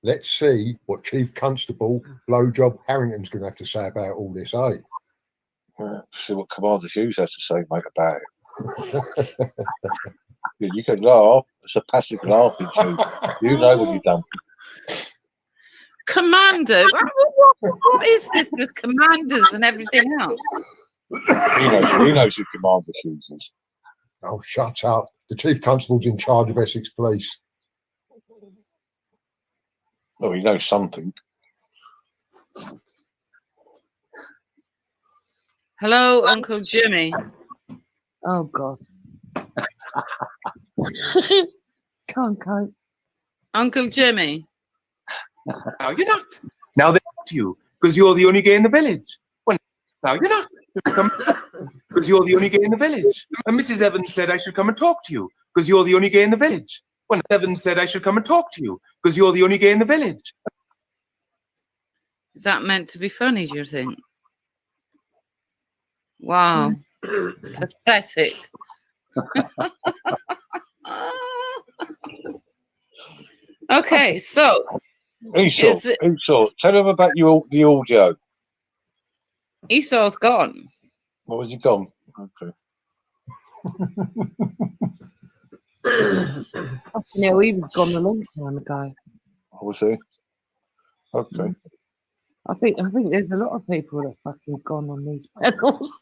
Let's see what Chief Constable Blowjob Harrington's going to have to say about all this, eh? See what Commander Hughes has to say, mate, about it. You can laugh. It's a passive laughing, Hughes. You know what you've done. Commander? What is this with commanders and everything else? He knows who Commander Hughes is. Oh, shut up. The Chief Constable's in charge of Essex Police. Oh, he knows something. Hello, Uncle Jimmy. Oh, God. Can't cope. Uncle Jimmy. Now you're not. Now they're to you because you're the only gay in the village. Well, now you're not. Because you're the only gay in the village. And Mrs. Evans said I should come and talk to you because you're the only gay in the village. When Evans said I should come and talk to you because you're the only gay in the village. Is that meant to be funny, do you think? Wow. Pathetic. Okay, so Esau, tell him about the audio. Esau's gone. What was he gone? Okay. No, he was gone a long time ago. What was he? Okay. I think there's a lot of people that fucking gone on these panels.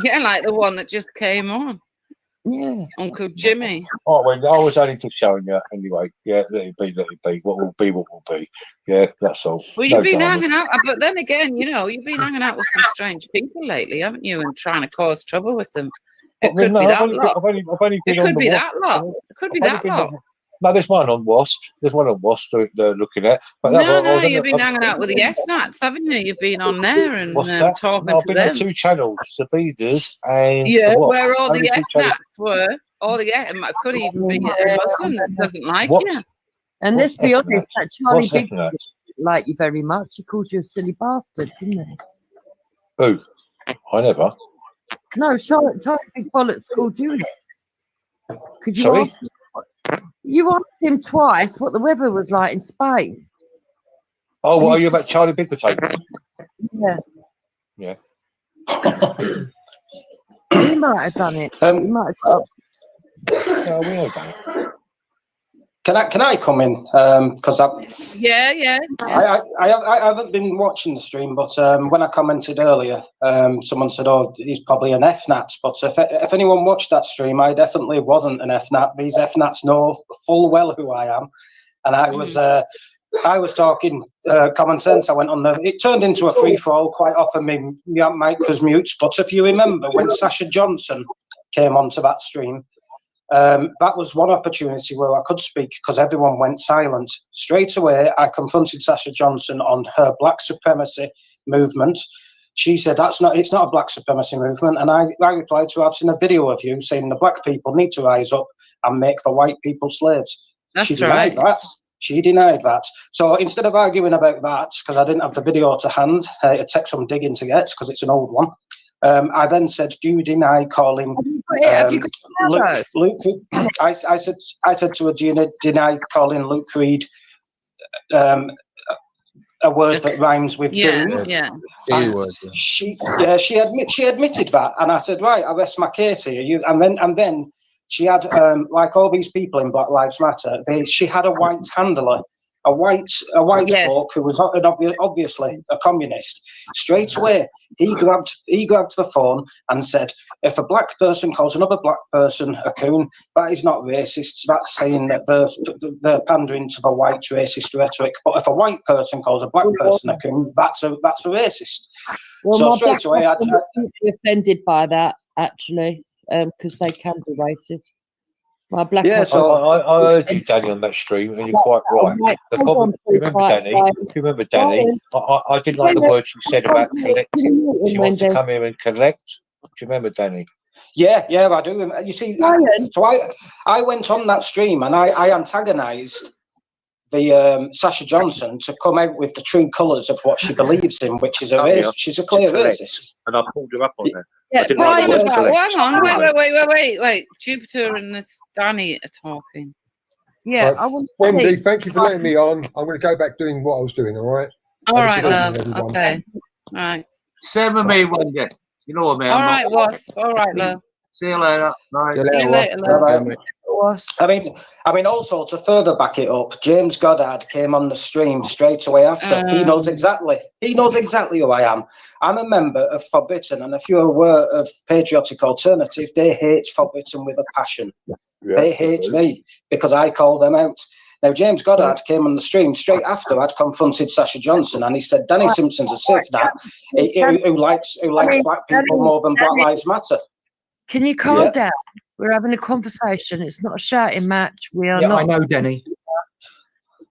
Yeah, like the one that just came on. Yeah. Uncle Jimmy. Oh, well, I was only just showing you anyway. Yeah, let it be. What will be, what will be. Yeah, that's all. Well, you've been hanging out, but then again, you've been hanging out with some strange people lately, haven't you? And trying to cause trouble with them. It could be that lot. It could be that lot. It could be that lot. No, there's one on Wasp. There's one on Wasp they're looking at. But no, you've been hanging out with the S-Nats, haven't you? You've been on there and talking I've to been them. on 2 channels, the Beaters and yeah, the Wasp. where all the Only 2 S-Nats channels. were. All the it could even be a Muslim that doesn't like you. And let's be honest, that Charlie What's Big S-Nats? didn't like you very much. He called you a silly bastard, didn't he? Who? I never. No, Charlie Big Bollocks called you. Because Sorry? you asked him twice what the weather was like in Spain. Oh, what are you about Charlie Big Potato? Yeah. Yeah. He might have done it. He might have done No, we know done it. Can I come in? Because Yeah. I haven't been watching the stream, but when I commented earlier, someone said, "Oh, he's probably an FNAT." But if anyone watched that stream, I definitely wasn't an FNAT. These FNATs know full well who I am, and I was talking common sense. I went on there. It turned into a free for all. Quite often, my mic was mute. But if you remember when Sasha Johnson came onto that stream. That was one opportunity where I could speak because everyone went silent. Straight away, I confronted Sasha Johnson on her black supremacy movement. She said, it's not a black supremacy movement. And I replied to her, I've seen a video of you saying the black people need to rise up and make the white people slaves. That's she denied that. She denied that. So instead of arguing about that, because I didn't have the video to hand, it takes some digging to get because it's an old one. I then said, "Do you deny calling Luke?" I said to her, "Do you deny calling Luke Reed a word that rhymes with doom?" Yeah. She admitted that, and I said, "Right, I rest my case here." And then she had like all these people in Black Lives Matter. She had a white handler. A white bloke who was obviously a communist. Straight away, he grabbed the phone and said, "If a black person calls another black person a coon, that is not racist. That's saying that they're pandering to the white racist rhetoric. But if a white person calls a black person a coon, that's a racist." Well, so straight away, I offended by that actually, because they can be racist. My black I heard you, Danny, on that stream, and you're quite right. The problem, remember, Danny? I didn't like the word she said about collect. She wants to come here and collect. Do you remember, Danny? Yeah, I do. You see, so I went on that stream and I antagonised the Sasha Johnson to come out with the true colours of what she believes in, which is a racist. She's a clear racist. And I pulled her up on that. Yeah, hang on, wait. Jupiter and this Danny are talking. Yeah, I want to Wendy, see. thank you for letting me on. I'm going to go back doing what I was doing. All right. All Have a right, good evening, love. everyone. Okay. All right. Same with me, Wendy. You know what, man? All right, Wasp. All right, love. See you later. Bye. See you See later, you Wasp. later, Take love. care, Bye-bye. mate. I mean, also to further back it up, James Goddard came on the stream straight away after. He knows exactly who I am. I'm a member of Forbidden, and if you're aware of Patriotic Alternative, they hate Forbidden with a passion. They hate me because I call them out. Now, James Goddard came on the stream straight after I'd confronted Sasha Johnson, and he said Danny Simpson's a sif that who likes black people more than Black Lives Matter. Can you calm down? We're having a conversation. It's not a shouting match. We are not. I know, Danny.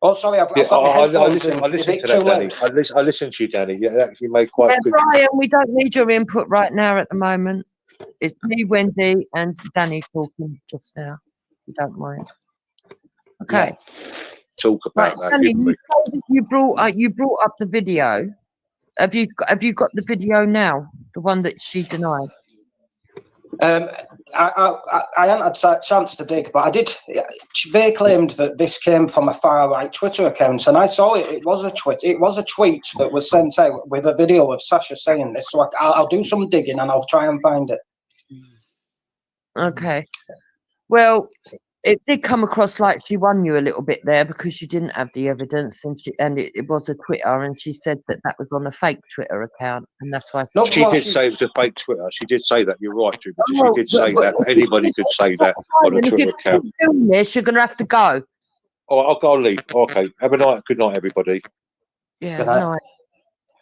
Oh, sorry, I've got my I headphones listen, in. I Is listen it to too that, Danny. late? I listen to you, Danny. Yeah, that you made quite Yeah, good. Brian, we don't need your input right now at the moment. It's me, Wendy, and Danny talking just now. If you don't mind. Okay. Talk Right, about that. Danny, give me. you brought up the video. Have you got the video now? The one that she denied. I hadn't had a chance to dig, but I did. They claimed that this came from a far right Twitter account, and I saw it. It was a tweet that was sent out with a video of Sasha saying this. So I'll do some digging and I'll try and find it. Okay. Well, it did come across like she won you a little bit there because she didn't have the evidence, and it was a Twitter, and she said that was on a fake Twitter account, and that's why. She did say it was a fake Twitter. She did say that. You're right, Jupiter. She did say that. Anybody could say that on a If Twitter you're account. doing this, you're going to have to go. Oh, I'll go and leave. Okay. Have a night. Good night, everybody. Yeah. Good night.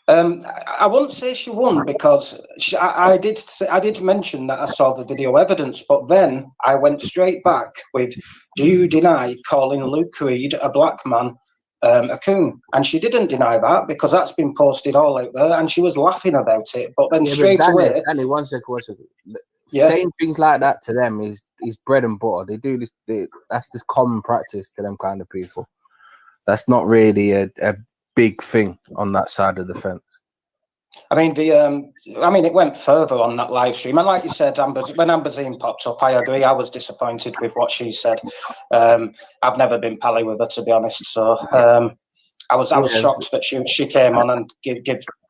I wouldn't say she won because I did mention that I saw the video evidence, but then I went straight back with, do you deny calling Luke Reed, a black man, a coon? And she didn't deny that because that's been posted all out there, and she was laughing about it. But then straight away, Danny, one second. Saying things like that to them is bread and butter. They do this. That's just common practice to them kind of people. That's not really a big thing on that side of the fence. I mean, it went further on that live stream, and like you said, when Amberzine popped up, I agree. I was disappointed with what she said. I've never been pally with her, to be honest. So I was shocked that she came on and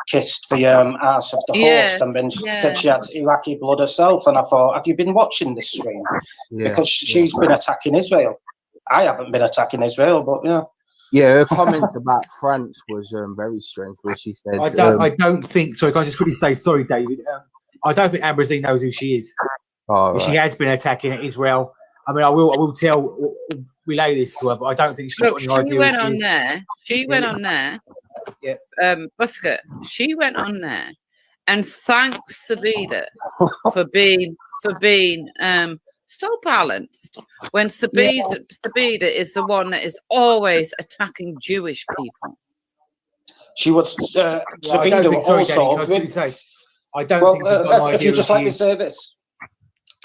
kissed the ass of the host, and then said she had Iraqi blood herself. And I thought, have you been watching this stream? Because she's been attacking Israel. I haven't been attacking Israel, but yeah. Yeah, her comment about France was very strange, where she said, I don't think. Sorry, can I just quickly say sorry, David? I don't think Amberzine knows who she is. Oh, she has been attacking Israel. I mean, I will relay this to her, but I don't think she's got any idea. She went on there. She went on there. Yeah. Busker. She went on there and thanked Sabida for being so balanced when Sabida is the one that is always attacking Jewish people. She was Sabida also. I don't think she's got an idea. If you just let me say this,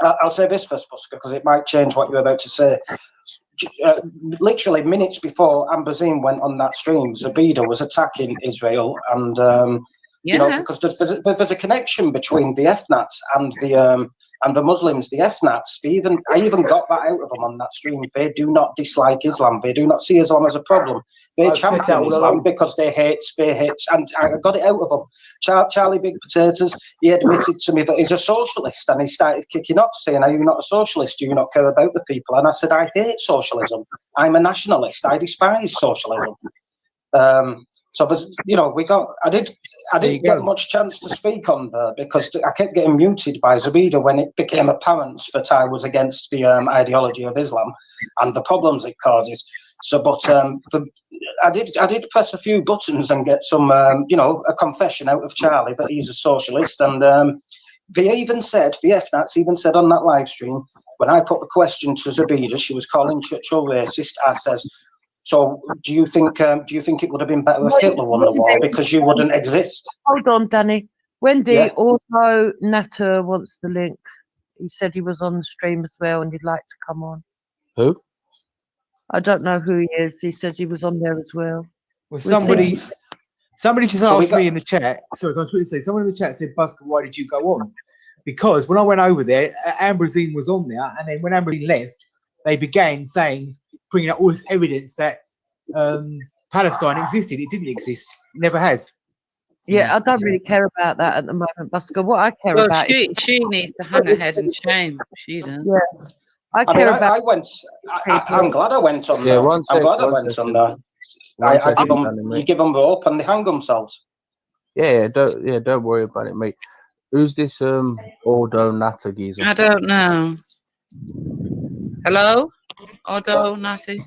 I'll say this first, Busker, because it might change what you're about to say. Literally minutes before Amberzine went on that stream, Zabida was attacking Israel, and you know, because there's a connection between the FNATs and the Muslims, the FNATs. I even got that out of them on that stream. They do not dislike Islam. They do not see Islam as a problem. They champion Islam because they hate, and I got it out of them. Charlie Big Potatoes, he admitted to me that he's a socialist, and he started kicking off, saying, "Are you not a socialist? Do you not care about the people?" And I said, "I hate socialism. I'm a nationalist. I despise socialism." So there's, you know, I didn't get much chance to speak on there because I kept getting muted by Zabida when it became apparent that I was against the ideology of Islam and the problems it causes. So, but I did press a few buttons and get some, you know, a confession out of Charlie that he's a socialist. And they even said, the FNATs even said on that live stream, when I put the question to Zabida, she was calling Churchill racist. I says, so do you think it would have been better if Hitler won the war because you wouldn't exist? Hold on, Danny. Wendy, although Natter wants the link, he said he was on the stream as well and he'd like to come on. Who? I don't know who he is. He said he was on there as well. Well, somebody just asked me in the chat. Sorry, I was going to say, someone in the chat said, "Busker, why did you go on?" Because when I went over there, Amberzine was on there, and then when Amberzine left, they began saying bringing out all this evidence that Palestine existed. It didn't exist. It never has. Yeah, I don't really care about that at the moment, Busker. What I care Well, about she needs to hang her head in shame. She does. Yeah. I I care mean, about I went. I'm glad I went on Yeah, there. one I'm sec, glad I one went second. on there. One I give second, them. Danny, You mate. give them rope and they hang themselves. Yeah, don't worry about it, mate. Who's this Ordo Nata geezer? I don't know. Hello? Odo, Natty?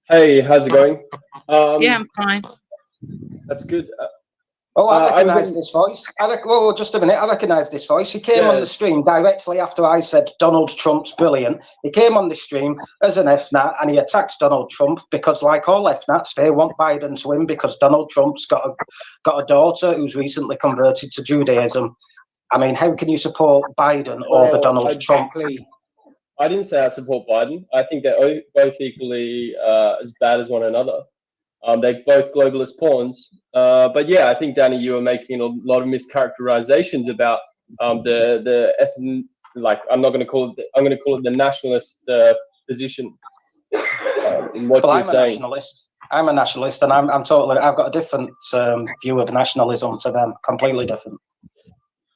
Hey, how's it going? Yeah, I'm fine. That's good. Oh, I I was recognise in- this voice. Whoa, just a minute. I recognise this voice. He came on Yeah. the stream directly after I said Donald Trump's brilliant. He came on the stream as an FNAT and he attacks Donald Trump because, like all FNATs, they want Biden to win because Donald Trump's got a daughter who's recently converted to Judaism. I mean, how can you support Biden over Well, Donald Trump? I didn't say I support Biden. I think they're both equally as bad as one another. They're both globalist pawns. But yeah, I think, Danny, you were making a lot of mischaracterizations about the like, I'm going to call it the nationalist position in what Well, you're I'm a saying. nationalist. I'm a nationalist, and I've got a different view of nationalism to them. Completely different.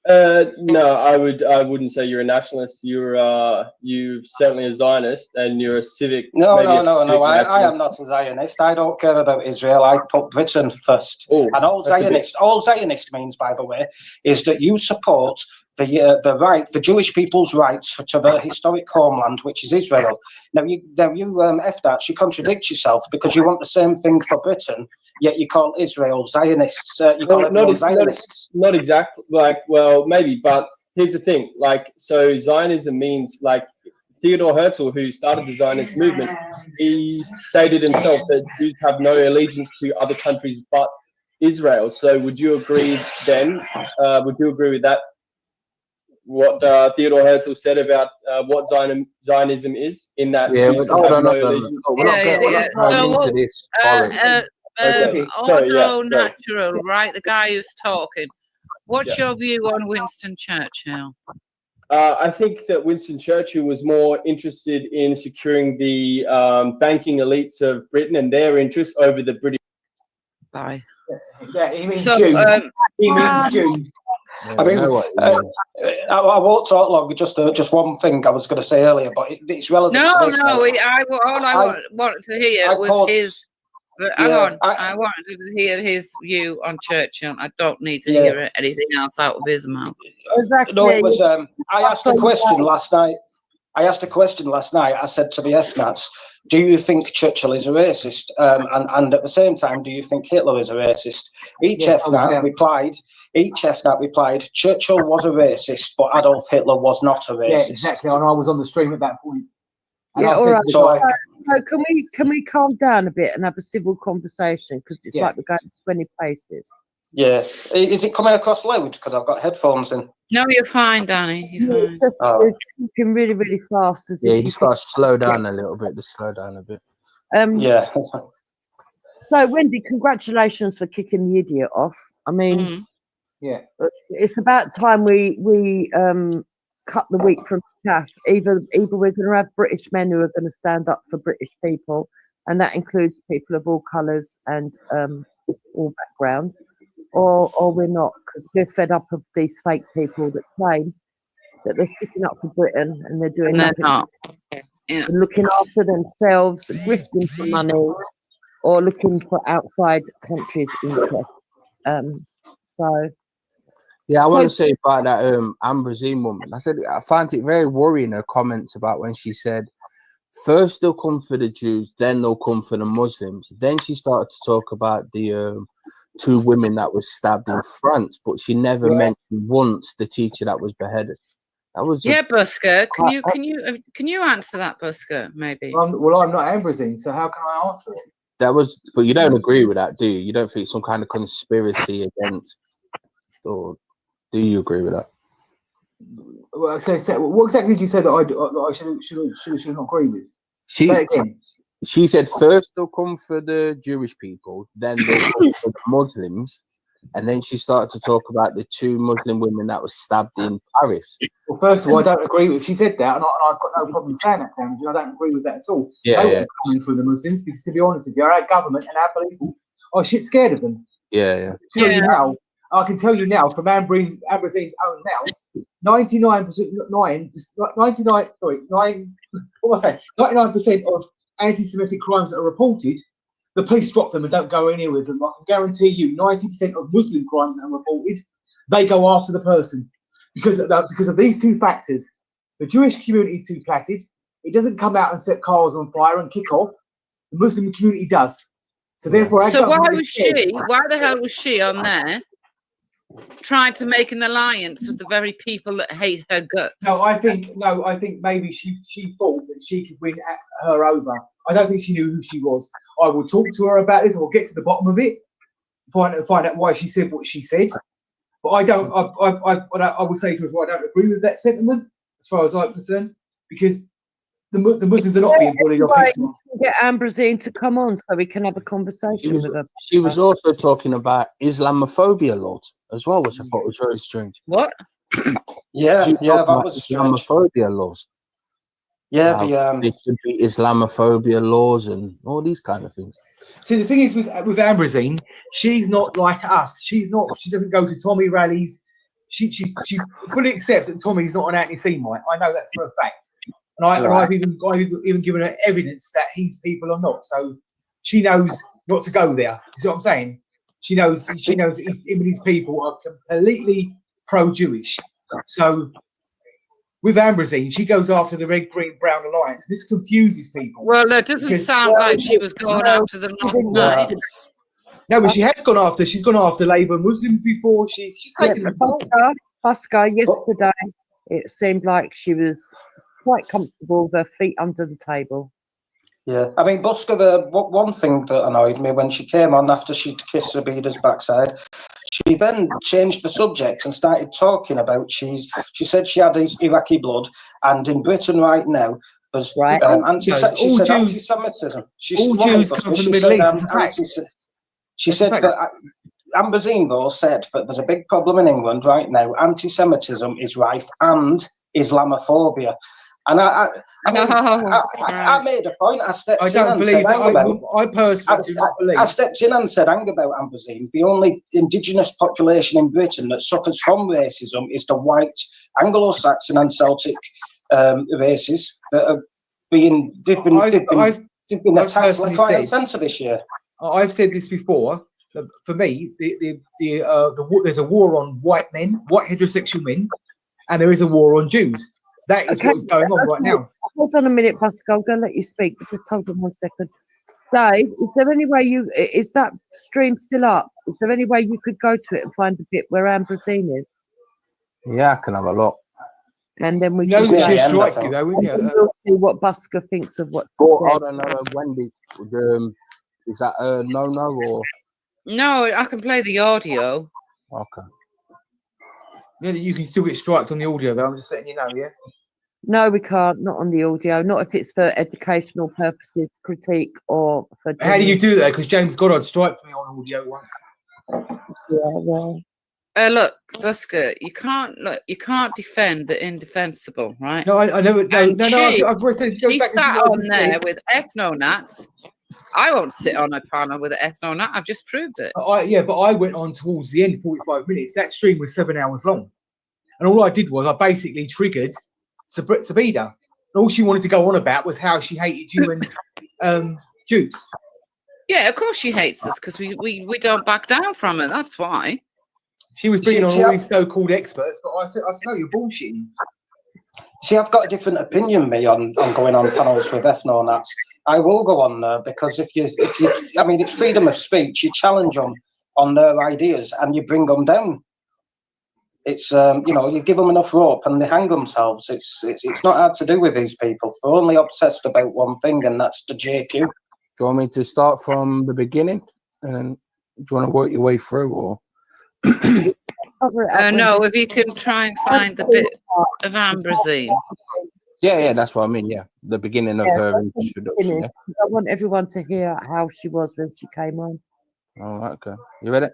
No, I wouldn't say you're a nationalist. You certainly a Zionist, and you're a civic. No. I nationalist. am not a Zionist. I don't care about Israel. I put Britain first. Oh, and all Zionist means, by the way, is that you support the Jewish people's rights to their historic homeland, which is Israel. Now you FDATs, you contradict yourself because you want the same thing for Britain, yet you call Israel Zionists. You call everyone Zionists. Not exactly. Like, well, maybe, but here's the thing. Like, so Zionism means, like, Theodor Herzl, who started the Zionist movement, he stated himself that Jews have no allegiance to other countries but Israel. So would you agree then? Would you agree with that? What Theodor Herzl said about what Zionism is, in that Yeah, Jews hold have on, no hold on. allegiance. We're not going into this. bollocks. Okay. Sorry, yeah, Odo go. Natural, right? The guy who's talking. What's Yeah. your view on Winston Churchill? I think that Winston Churchill was more interested in securing the banking elites of Britain and their interests over the British. Bye. Yeah, he means So, Jews. He means um, Jews. I mean, I won't talk long. Just one thing I was going to say earlier, but it's relevant No, to this. no. All I wanted to hear was paused. his. Hang Yeah, on. I wanted to hear his view on Churchill. I don't need to Yeah. hear anything else out of his mouth. Exactly. No, it was. I asked a question last night. I said to the FNATs, "Do you think Churchill is a racist?" And at the same time, do you think Hitler is a racist? Each Yes, FNAT replied, "Churchill was a racist, but Adolf Hitler was not a racist." Yeah, exactly. And I was on the stream at that point. And Yeah, I all said right. to the So guy, So can we calm down a bit and have a civil conversation because it's Yeah. like we're going 20 paces. yeah, is it coming across loud because I've got headphones in? No, you're fine, Danny. You're It's fine. just Oh. you're talking really, really fast. As Yeah, if you just think- got to slow down a little bit. Just slow down a bit. Yeah. So Wendy, congratulations for kicking the idiot off. I mean, Mm. yeah. it's about time we cut the wheat from the chaff. Either we're going to have British men who are going to stand up for British people, and that includes people of all colours and all backgrounds, or we're not, because we're fed up of these fake people that claim that they're sticking up for Britain and they're doing And they're nothing, not. Yeah. They're looking after themselves, grifting for money, or looking for outside countries' interests. So. Yeah, I want to say about that Ambrosine woman. I found it very worrying, her comments about when she said, first they'll come for the Jews, then they'll come for the Muslims. Then she started to talk about the two women that was stabbed in France, but she never mentioned once the teacher that was beheaded. That was Yeah, Busker. Can you answer that, Busker? Maybe. Well, I'm not Ambrosine, so how can I answer it? that was, but you don't agree with that, do you? You don't think some kind of conspiracy against, or do you agree with that? Well, so what exactly did you say that I should not agree with? Say it again. She said first they'll come for the Jewish people, then they'll come for the Muslims, and then she started to talk about the 2 Muslim women that were stabbed in Paris. Well, first of all, I don't agree with. She said that, and I've got no problem saying that, James. I don't agree with that at all. Yeah, no yeah. one's coming for the Muslims because, to be honest with you, our government and our police are shit scared of them. Yeah. I can tell you now from Ambrine's own mouth, 99% of anti-Semitic crimes that are reported, the police drop them and don't go anywhere with them. I can guarantee you, 90% of Muslim crimes that are reported, they go after the person because of these 2 factors. The Jewish community is too placid. It doesn't come out and set cars on fire and kick off. The Muslim community does. So therefore, So why the hell was she on there trying to make an alliance with the very people that hate her guts? No, I think maybe she thought that she could win her over. I don't think she knew who she was. I will talk to her about this. I'll get to the bottom of it, find out why she said what she said. But I don't. I would say to her, I don't agree with that sentiment as far as I'm concerned, because the Muslims are not being bullied. Get Ambrosine to come on so we can have a conversation with her. She was also talking about Islamophobia laws as well, which I thought was very strange. What? Yeah, that was strange. Islamophobia laws. Yeah, there should be Islamophobia laws and all these kind of things. See, the thing is with Ambrosine, she's not like us. She doesn't go to Tommy rallies. She fully accepts that Tommy's not an anti-Semite. I know that for a fact. And I've even given her evidence that his people are not. So she knows not to go there. You see what I'm saying? She knows that him and his people are completely pro-Jewish. So with Ambrosine, she goes after the red, green, brown alliance. This confuses people. Well, that doesn't sound like she was going after them last night. No, but she has gone after. She's gone after Labour Muslims before. She's taken them on. Busker, yesterday, it seemed like she was quite comfortable with her feet under the table. Yeah, I mean, Busker, one thing that annoyed me when she came on after she'd kissed Sabida's backside, she then changed the subject and started talking about she said she had Iraqi blood, and in Britain right now there's anti-Semitism. All Jews come from the Middle East. She said that Ambrosine though said that there's a big problem in England right now. Anti-Semitism is rife and Islamophobia. And I made a point. I stepped in and said, I stepped in and said, hang about Ambrosine. The only indigenous population in Britain that suffers from racism is the white Anglo-Saxon and Celtic races that are being they've been attacked left, right, and centre this year. I've said this before. For me, there's a war on white men, white heterosexual men, and there is a war on Jews. That is what's going on right now. Hold on a minute, Pascal. I'm going to let you speak. Just hold on 1 second. Dave, is there any way is that stream still up? Is there any way you could go to it and find the bit where Ambrosine is? Yeah, I can have a look. And then we can see what Busker thinks of what. I don't know, Wendy. Is that a no or? No, I can play the audio. Okay. Yeah, you can still get striked on the audio, though. I'm just letting you know, yeah? No, we can't. Not on the audio. Not if it's for educational purposes, critique, or for. How do you do that? Because James Goddard striked me on audio once. Yeah, well. Look, Busker, you can't defend the indefensible, right? No, I never. She sat on there with ethno-nats. I won't sit on a panel with an ethno-nat. I've just proved it. But I went on towards the end, 45 minutes. That stream was 7 hours long, and all I did was I basically triggered Sabida. And all she wanted to go on about was how she hated you and Jews. Yeah, of course she hates us because we don't back down from it. That's why. She was bringing on all these so-called experts, but I said, no, you're bullshitting. See, I've got a different opinion, me, on going on panels with ethno-nats. I will go on there because if you, I mean, it's freedom of speech. You challenge them on their ideas and you bring them down. It's you give them enough rope and they hang themselves. It's not hard to do with these people. They're only obsessed about one thing, and that's the JQ. Do you want me to start from the beginning, and then do you want to work your way through, or? No, if you can try and find the bit of Ambrosine. Yeah, that's what I mean. Yeah, the beginning of her introduction. Yeah. I want everyone to hear how she was when she came on. Oh, okay. You ready?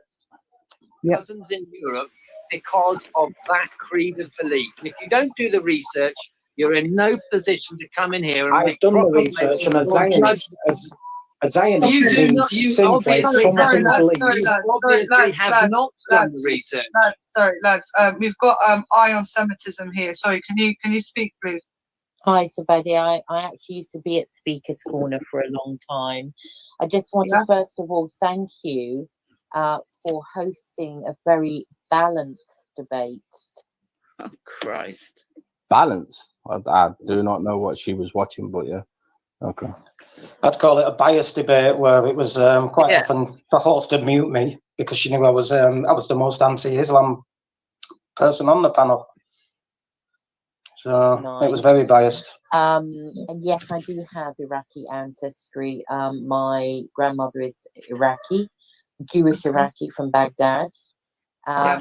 Yep. cousins in Europe because of that creed of belief. And if you don't do the research, you're in no position to come in here and I've make done the proclamations research, and a or Zionist, a Zionist You do means not. You simply obviously something have, believed. obviously have not done the research. Sorry, lads. We've got eye on Semitism here. Sorry, can you speak, please? Hi, Sabadi. I actually used to be at Speaker's Corner for a long time. I just want to first of all thank you for hosting a very balanced debate. Oh, Christ. Balanced. I do not know what she was watching, but yeah. Okay. I'd call it a biased debate where it was quite often the host would mute me because she knew I was the most anti-Islam person on the panel. So it was very biased. And yes, I do have Iraqi ancestry. My grandmother is Iraqi, Jewish Iraqi from Baghdad. My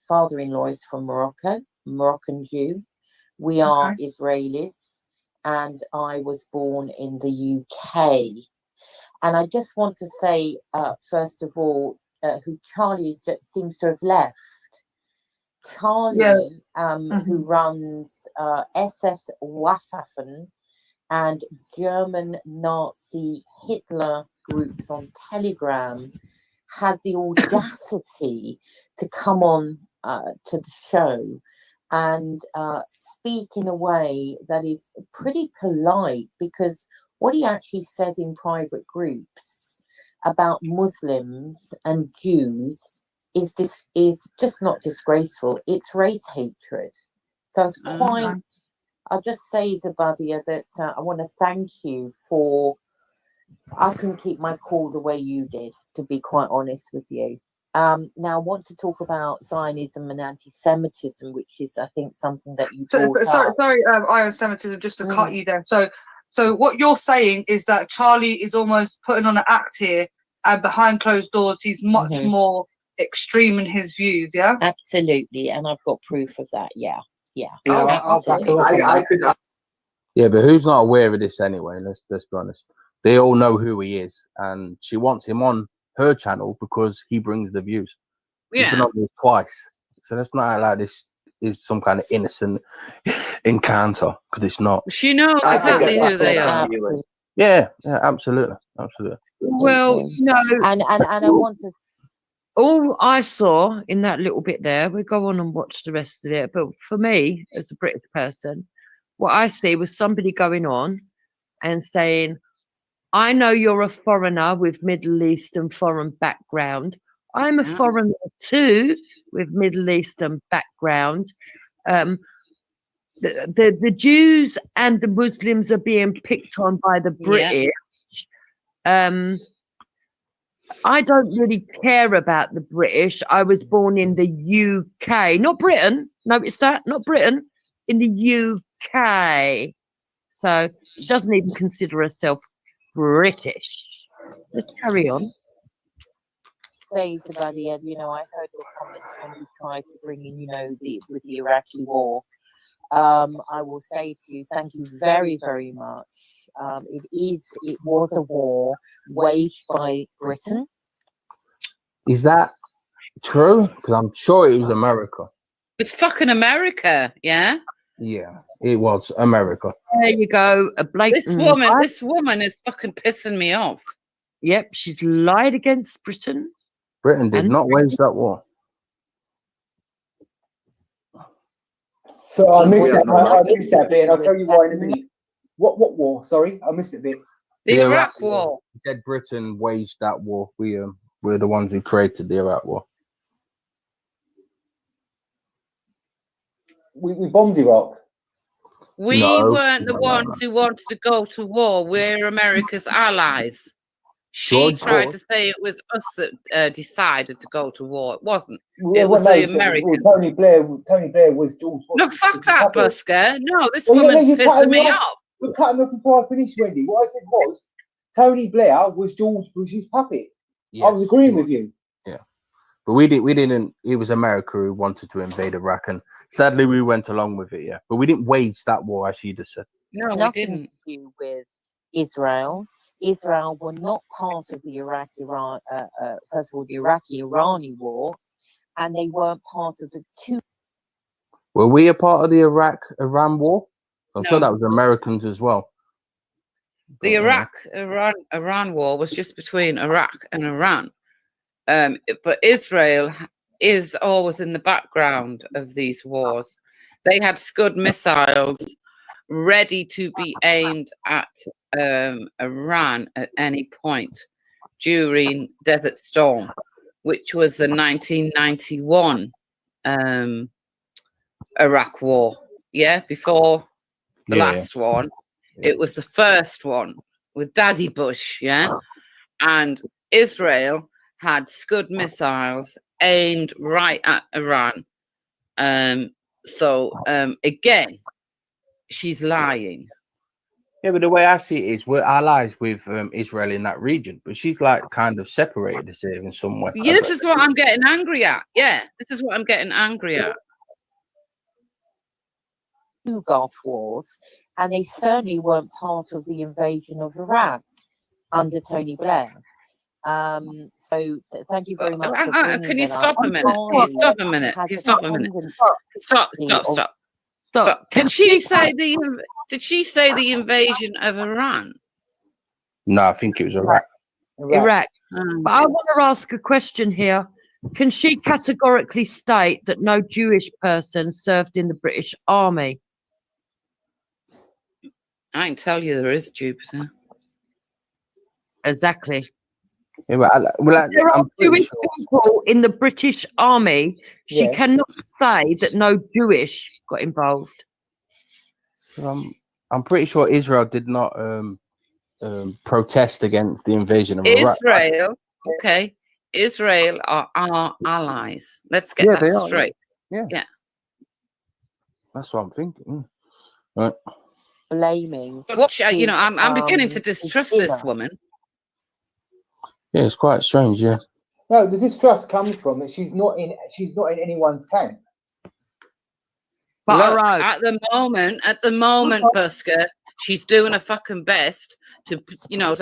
father-in-law is from Morocco, Moroccan Jew. We are Israelis, and I was born in the UK. And I just want to say, first of all, who Charlie seems to have left. Charlie, who runs SS Waffen and German Nazi Hitler groups on Telegram, had the audacity to come on to the show and speak in a way that is pretty polite, because what he actually says in private groups about Muslims and Jews is just not disgraceful. It's race hatred. So it's quite. I'll just say, Zabadia, that I want to thank you for. I couldn't keep my cool the way you did, to be quite honest with you. Now I want to talk about Zionism and anti-Semitism, which is, I think, something that you brought up. Sorry, eye on Semitism, just to cut you there. So what you're saying is that Charlie is almost putting on an act here, and behind closed doors, he's much more extreme in his views. Yeah, absolutely, and I've got proof of that. Yeah. Yeah, but who's not aware of this anyway? Let's be honest. They all know who he is, and she wants him on her channel because he brings the views. He's been on there twice, so let's not act like this is some kind of innocent encounter, because it's not. She knows exactly who they are. Yeah, absolutely. Well, no, and I want to. All I saw in that little bit there, we go on and watch the rest of it. But for me, as a British person, what I see was somebody going on and saying, I know you're a foreigner with Middle Eastern foreign background. I'm a foreigner too with Middle Eastern background. The Jews and the Muslims are being picked on by the British. I don't really care about the British. I was born in the UK, not Britain. Notice that, not Britain, in the UK. So she doesn't even consider herself British. Let's carry on. Say, Zabadia, I heard your comments when you tried to bring in, with the Iraqi war. I will say to you, thank you very, very much. It was a war waged by Britain. Is that true? Because I'm sure it was America. It's fucking America, yeah? Yeah, it was America. There you go. A blatant This woman is fucking pissing me off. Yep, she's lied against Britain. Britain did not wage that war. So I missed that bit, and I'll tell you why in a minute. What war? Sorry, I missed it bit. The Iraq War. He said Britain waged that war. We're the ones who created the Iraq War. We bombed Iraq. We weren't the ones who wanted to go to war. We're America's allies. She tried to say it was us that decided to go to war. It wasn't. It was the Americans. Tony Blair was George. No, fuck that, Busker. No, this woman's pissing me off. You're cutting me before I finish, Wendy. What I said was, Tony Blair was George Bush's puppet. Yes, I was agreeing with you. Yeah, but we didn't. It was America who wanted to invade Iraq, and sadly we went along with it. Yeah, but we didn't wage that war, as she just said. No, we Nothing didn't. to do with Israel. Israel were not part of the Iraq-Iran, first of all, the Iraqi-Irani war, and they weren't part of the two. Were we a part of the Iraq-Iran war? I'm sure No. that was Americans as well. The Iraq-Iran war was just between Iraq and Iran. But Israel is always in the background of these wars. They had Scud missiles ready to be aimed at Iran at any point during Desert Storm, which was the 1991 Iraq war. Yeah, before the last one. It was the first one with Daddy Bush, yeah? And Israel had Scud missiles aimed right at Iran. Again, she's lying. Yeah, but the way I see it is we're allies with Israel in that region, but she's like kind of separated us here in some way. Yeah, this is what I'm getting angry at. Yeah, this is what I'm getting angry at. Two Gulf wars, and they certainly weren't part of the invasion of Iraq under Tony Blair. Thank you very much. Can you stop a minute? Can you stop a minute? Can you stop a minute? Stop. Can she say did she say the invasion of Iran? No, I think it was Iraq. Iraq. But I want to ask a question here. Can she categorically state that no Jewish person served in the British Army? I can tell you there is, Jupiter. Exactly. Yeah, but there are Jewish people in the British Army. She cannot say that no Jewish got involved. I'm pretty sure Israel did not protest against the invasion of Iraq. Israel, okay. Israel are our allies. Let's get that straight. Yeah. That's what I'm thinking. Right. Blaming. I'm beginning to distrust this woman. Yeah, it's quite strange. Yeah. No, the distrust comes from that she's not in anyone's camp. But at the moment, Busker, she's doing her fucking best to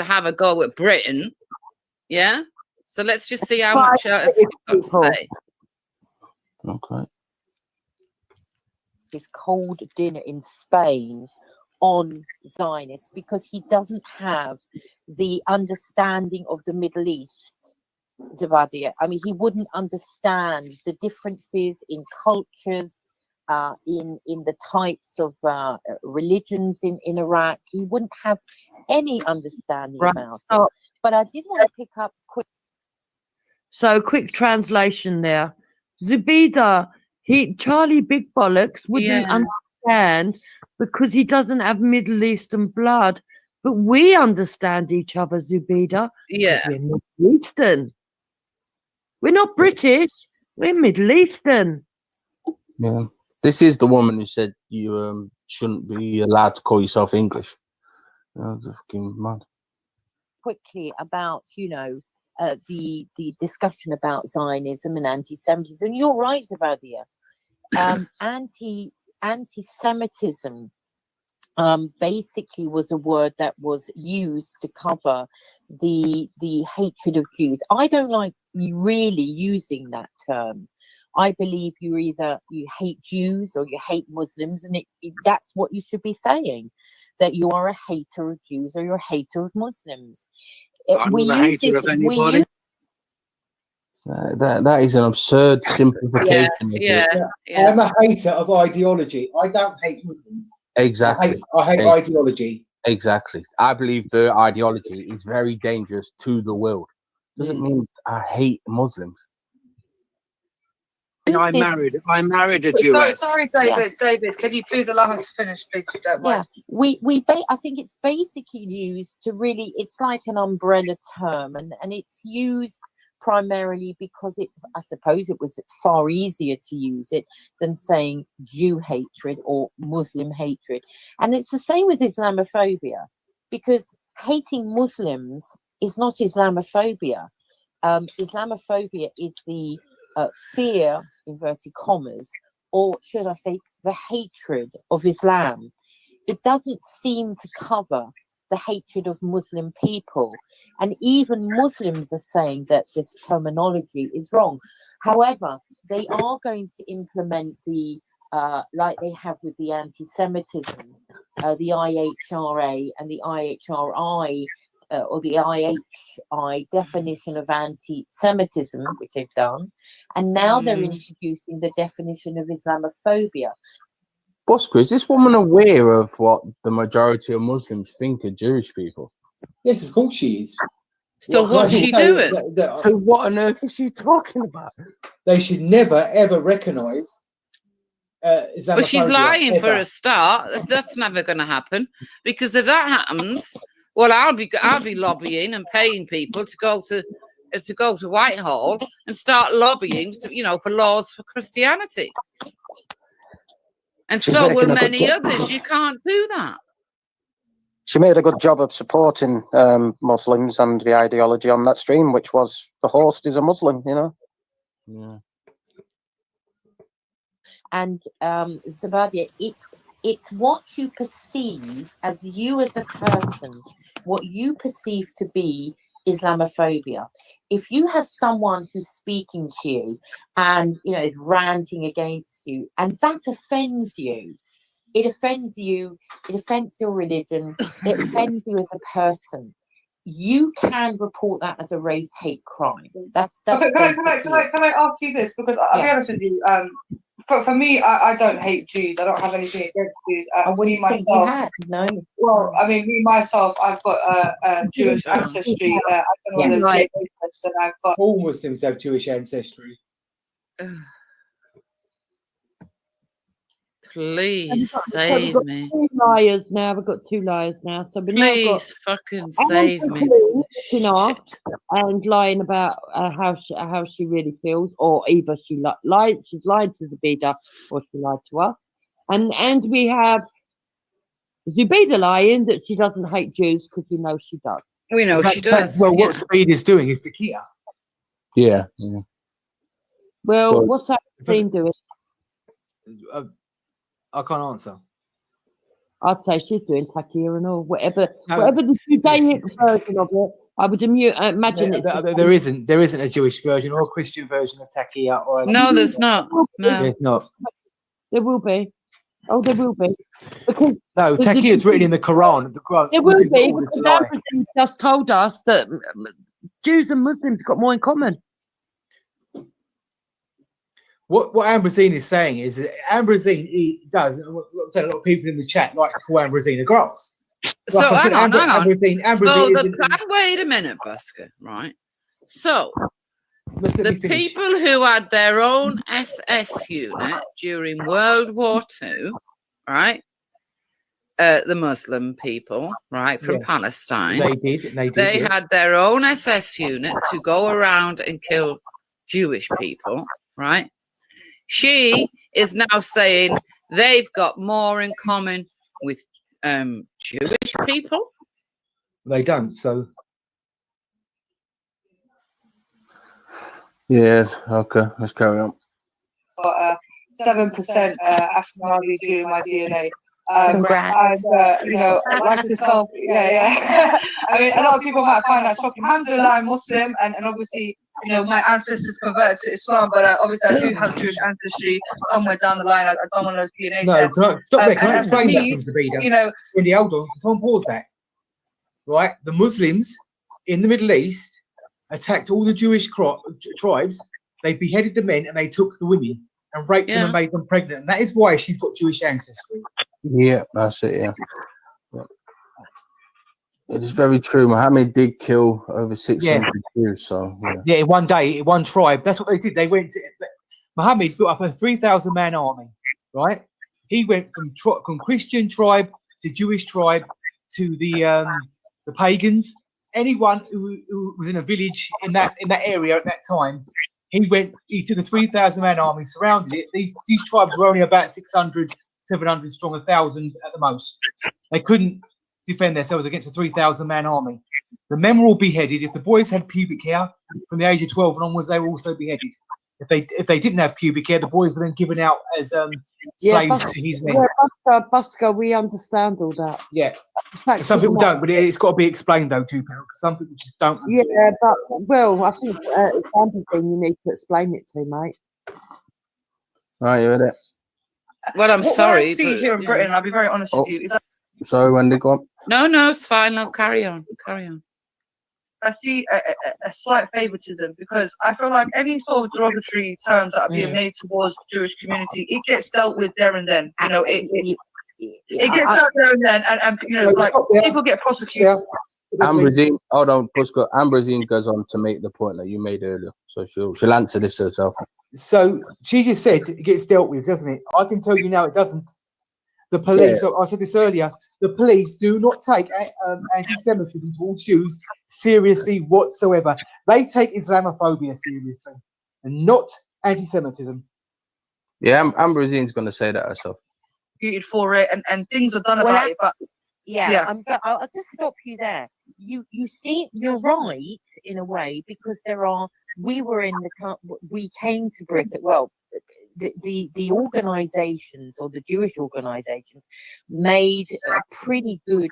have a go at Britain. Yeah. So let's just see how much else she's got to say. Okay. His cold dinner in Spain on Zionists because he doesn't have the understanding of the Middle East, Zevadia. I mean, he wouldn't understand the differences in cultures, in the types of religions in Iraq. He wouldn't have any understanding about it. But I did want to pick up quick. So, quick translation there. Zubida, Charlie Big Bollocks wouldn't understand because he doesn't have Middle Eastern blood. But we understand each other, Zubida. Yeah. We're Middle Eastern. We're not British. We're Middle Eastern. Yeah. This is the woman who said you shouldn't be allowed to call yourself English. That's fucking mad. Quickly about, the discussion about Zionism and anti-Semitism. You're right, Zevadia. Anti-Semitism basically was a word that was used to cover the hatred of Jews. I don't like you really using that term. I believe you hate Jews or you hate Muslims, and that's what you should be saying, that you are a hater of Jews or you're a hater of Muslims. I'm not a hater of anybody. That is an absurd simplification. Yeah. I'm a hater of ideology. I don't hate Muslims. Exactly. I hate ideology. Exactly. I believe the ideology is very dangerous to the world. Doesn't mean I hate Muslims. I married a Jewess. Sorry, David. David, can you please allow her to finish, please? If you don't mind. I think it's basically used to really. It's like an umbrella term, and it's used primarily because I suppose it was far easier to use it than saying Jew hatred or Muslim hatred. And it's the same with Islamophobia, because hating Muslims is not Islamophobia. Islamophobia is the fear, inverted commas, or should I say the hatred of Islam. It doesn't seem to cover the hatred of Muslim people. And even Muslims are saying that this terminology is wrong. However, they are going to implement the, like they have with the anti-Semitism, the IHRA and the IHRI, or the IHI definition of anti-Semitism, which they've done. And now they're introducing the definition of Islamophobia. Bosco, is this woman aware of what the majority of Muslims think of Jewish people? Yes, of course she is. So what's she doing? So what on earth is she talking about? They should never ever recognise Islamophobia. Well, she's lying for ever. a start. That's never going to happen, because if that happens, well, I'll be lobbying and paying people to go to Whitehall and start lobbying, for laws for Christianity. And She's so will making a good many job. others. You can't do that. She made a good job of supporting Muslims and the ideology on that stream, which was the host is a Muslim, Yeah. And Zabadia, it's what you perceive as you as a person, what you perceive to be Islamophobia. If you have someone who's speaking to you and is ranting against you, and that offends you, it offends you, it offends your religion, it offends you as a person, you can report that as a race hate crime. That's Okay, can I ask you this? Because I'll be honest with you, for me, I don't hate Jews. I don't have anything against Jews. Me myself, well, I mean, me myself, I've got Jewish ancestry. I've done all those papers, and I've got all Muslims have Jewish ancestry. Please So save we've got me. two liars now. We've got two liars now. So we now got Please fucking save me. looking off and lying about how she really feels, or either she's lied to Zubeda, or she lied to us. And we have Zubeda lying that she doesn't hate Jews, because we know she does. We know she does. Well, what Speed is doing is the Kia. Yeah. Well, what's that scene doing? I can't answer. I'd say she's doing Takia and all, whatever the Judaic version of it. I would imagine There isn't a Jewish version or a Christian version of Takia. Or No, there's not. No. There's not. There will be. Oh, there will be. Because No, Takia is written in the Quran. There will be, because Ambrosine just told us that Jews and Muslims got more in common. What Ambrosine is saying is that Ambrosine does. A lot of people in the chat like to call Ambrosine a grass. So hang on. Ambrosine So is the plan. Wait a minute, Busker. Right. So the people who had their own SS unit during World War II, right? The Muslim people, right, from Palestine. They did. They had their own SS unit to go around and kill Jewish people, right? She is now saying they've got more in common with Jewish people. They don't. So Yes. Okay. Let's carry on. got 7% Ashkenazi Jew in my DNA. Congrats. And, like yourself, I mean, a lot of people might find that shocking. Alhamdulillah, I'm Muslim, and obviously, my ancestors converted to Islam, but obviously I do have Jewish ancestry somewhere down the line. I don't want those DNA tests. Stop there. Can I explain that, Zabida? Wendy, hold on. Someone pause that. Right, the Muslims in the Middle East attacked all the Jewish tribes. They beheaded the men and they took the women and raped them and made them pregnant. And that is why she's got Jewish ancestry. Yeah, that's it. Yeah. It is very true. Muhammad did kill over 600 Jews. So in one day, in one tribe. That's what they did. They went. Muhammad built up a 3,000-man army. Right. He went from Christian tribe to Jewish tribe to the pagans. Anyone who was in a village in that area at that time, he took a 3,000-man army, surrounded it. These tribes were only about 600, 700 strong, 1,000 at the most. They couldn't defend themselves against a 3,000-man army. The men were all beheaded. If the boys had pubic hair from the age of 12 and onwards, they were also beheaded. If they didn't have pubic hair, the boys were then given out as slaves to his men. Yeah, Busker, we understand all that. Yeah. In fact, Some people we don't, but it's got to be explained though to people. Because some people just don't. Yeah, but well, I think it's something you need to explain it to, mate. Right, you with it? Well, I'm What sorry. I see but, here in you Britain, know. I'll be very honest with Oh. you, is that Sorry, Wendy, go on. No, it's fine. Love, carry on. Carry on. I see a slight favoritism because I feel like any sort of derogatory terms that are being made towards the Jewish community, it gets dealt with there and then. You know, it gets dealt there and then, and you know, like people get prosecuted. Ambrosine, hold on, Busker. Ambrosine goes on to make the point that you made earlier, so she'll answer this herself. So she just said it gets dealt with, doesn't it? I can tell you now it doesn't. The police, I said this earlier, the police do not take anti-Semitism towards Jews seriously whatsoever. They take Islamophobia seriously and not anti-Semitism. Yeah, Ambrosine's going to say that herself. For it, and things are done about it, but I'll just stop you there. You see, you're right in a way, because we came to Britain. Well, the organizations, or the Jewish organizations, made pretty good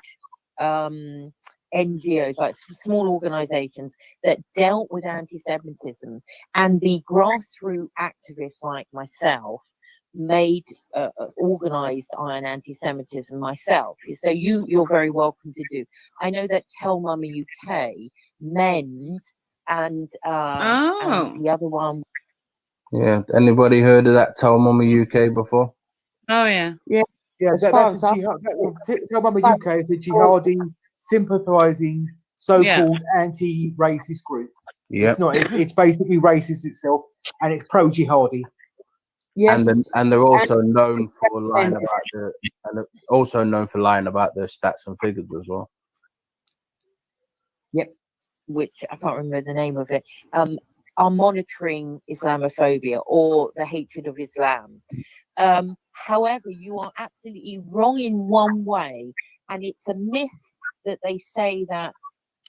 NGOs, like small organizations that dealt with anti-Semitism, and the grassroots activists like myself made organized on anti-Semitism myself. So you're very welcome to do. I know that Tell Mummy UK, MEND, and the other one. Yeah, anybody heard of that Tell Mummy UK before? Oh yeah. Yeah, that's a jihad. Tell Mummy UK is a jihadi, sympathising, so-called anti-racist group. Yep. It's not. It's basically racist itself, and it's pro-jihadi. Yes. And they're also known for lying about the stats and figures as well. Yep, which I can't remember the name of it. Are monitoring Islamophobia or the hatred of Islam. However, you are absolutely wrong in one way, and it's a myth that they say that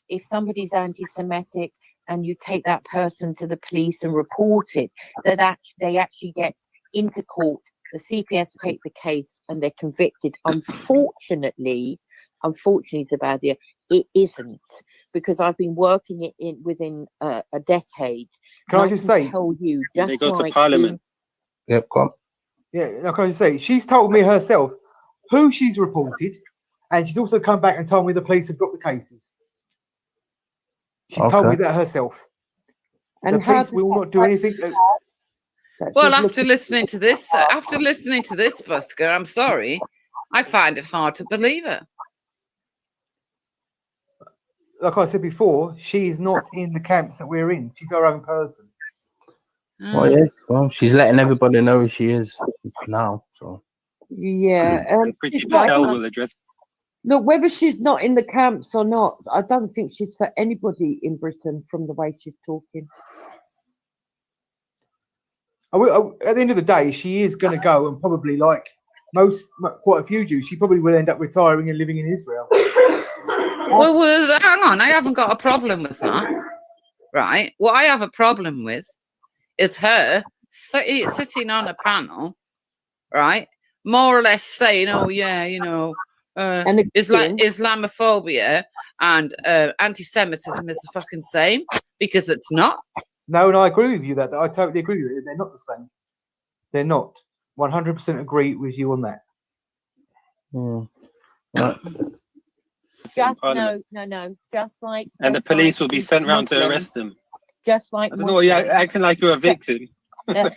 if somebody's anti-Semitic and you take that person to the police and report it, that they actually get into court, the CPS take the case and they're convicted. Unfortunately, Zabadia, it isn't, because I've been working it within a decade. Can I just say, tell you, just they go like to Parliament. Yep, come on. Yeah, can I just say, she's told me herself who she's reported, and she's also come back and told me the police have dropped the cases. She's told me that herself. And the police will not do anything. Well, after listening to this, Busker, I'm sorry, I find it hard to believe it. Like I said before, she's not in the camps that we're in. She's her own person. Well, yes. Well, she's letting everybody know who she is now. So Yeah. Pretty Patel will address. Look, whether she's not in the camps or not, I don't think she's for anybody in Britain from the way she's talking. At the end of the day, she is going to go, and probably, like quite a few Jews, she probably will end up retiring and living in Israel. Well, hang on, I haven't got a problem with that, right? What I have a problem with is her sitting on a panel, right? More or less saying, "Oh yeah, you know, Islamophobia and anti-Semitism is the fucking same," because it's not. No, and I agree with you that I totally agree with you. They're not the same. They're not. 100% agree with you on that. Just no. Just like. And the police will be sent round to arrest them. Just like. I don't know. You're acting like you're a victim. Please,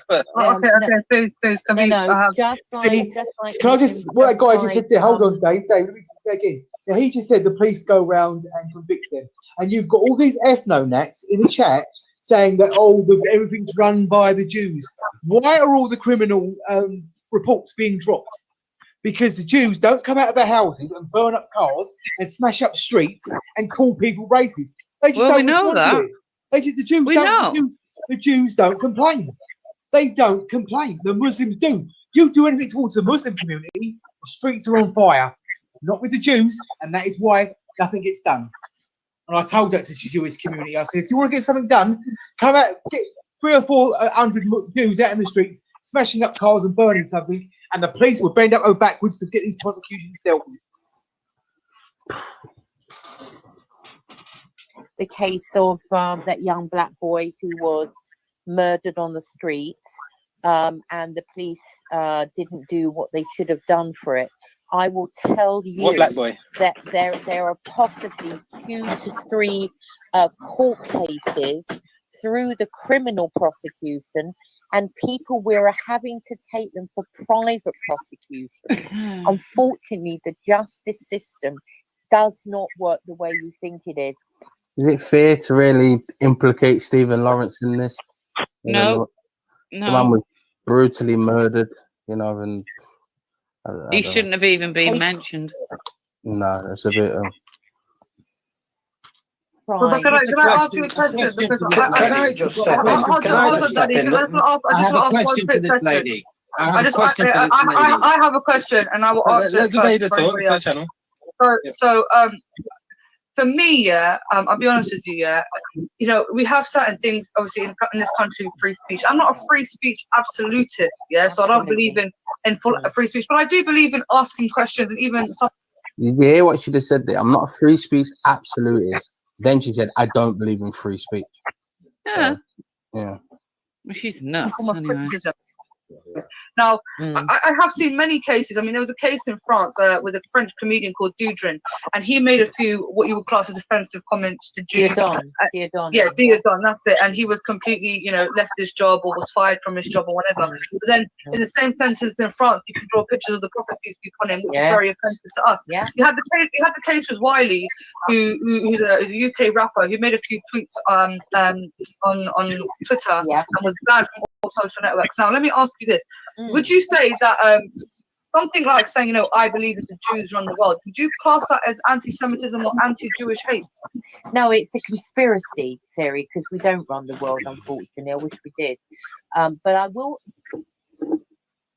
can we just like can I just, what that guy just said there, hold on, Dave, let me say again. Now, he just said the police go round and convict them. And you've got all these ethno-nats in the chat saying that, everything's run by the Jews. Why are all the criminal reports being dropped? Because the Jews don't come out of their houses and burn up cars and smash up streets and call people racist. They just don't respond to it. The Jews don't complain. They don't complain. The Muslims do. You do anything towards the Muslim community, the streets are on fire. Not with the Jews, and that is why nothing gets done. And I told that to the Jewish community. I said, if you want to get something done, come out, 300 or 400 Jews out in the streets, smashing up cars and burning something, and the police would bend over backwards to get these prosecutions dealt with. The case of that young black boy who was murdered on the streets, and the police didn't do what they should have done for it. I will tell you What black boy? that there are possibly 2 to 3 court cases through the criminal prosecution, and people were having to take them for private prosecution. Unfortunately, the justice system does not work the way you think it is. Is it fair to really implicate Stephen Lawrence in this? No, The man was brutally murdered, and he shouldn't have even been mentioned. No, it's a bit. But can I ask you a question? Can I just step in? I have a question for this lady. I have a question, and I will answer it first. So, for me, I'll be honest with you, we have certain things, obviously, in this country, free speech. I'm not a free speech absolutist, so I don't believe in full free speech, but I do believe in asking questions and even some. You hear what she just said there? I'm not a free speech absolutist. Then she said, I don't believe in free speech. Yeah. Yeah. Well, she's nuts. form of Anyway. criticism. Now, I have seen many cases. I mean, there was a case in France with a French comedian called Dudrin, and he made a few what you would class as offensive comments to Jews. Dieudonne, that's it. And he was completely, left his job or was fired from his job or whatever. But then, in the same sentence in France, you can draw pictures of the prophet peace be upon him, which is very offensive to us. Yeah. You had the case with Wiley, who's a UK rapper who made a few tweets on Twitter and was banned from all social networks. Now, let me ask you this. Would you say that something like saying, I believe that the Jews run the world, would you class that as anti-Semitism or anti-Jewish hate? No, it's a conspiracy theory because we don't run the world, unfortunately. I wish we did. But I will.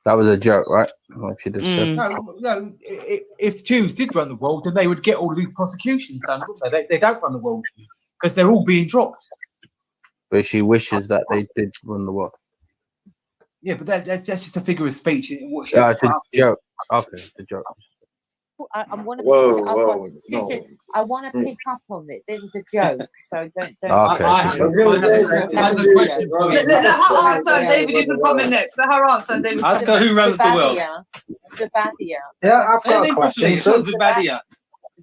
That was a joke, right? What she just said. No, if Jews did run the world, then they would get all of these prosecutions done, wouldn't they? They don't run the world because they're all being dropped. But she wishes that they did run the world. Yeah, but that's just a figure of speech. It's a joke. Okay, it's a joke. I want No. I want to pick up on it. It was a joke, so don't. Okay, I have a question for you. Let her answer, David. You can come in next. Let her answer, David. Ask her who runs the world. Zubadia. Yeah, I've got a question. Zubadia.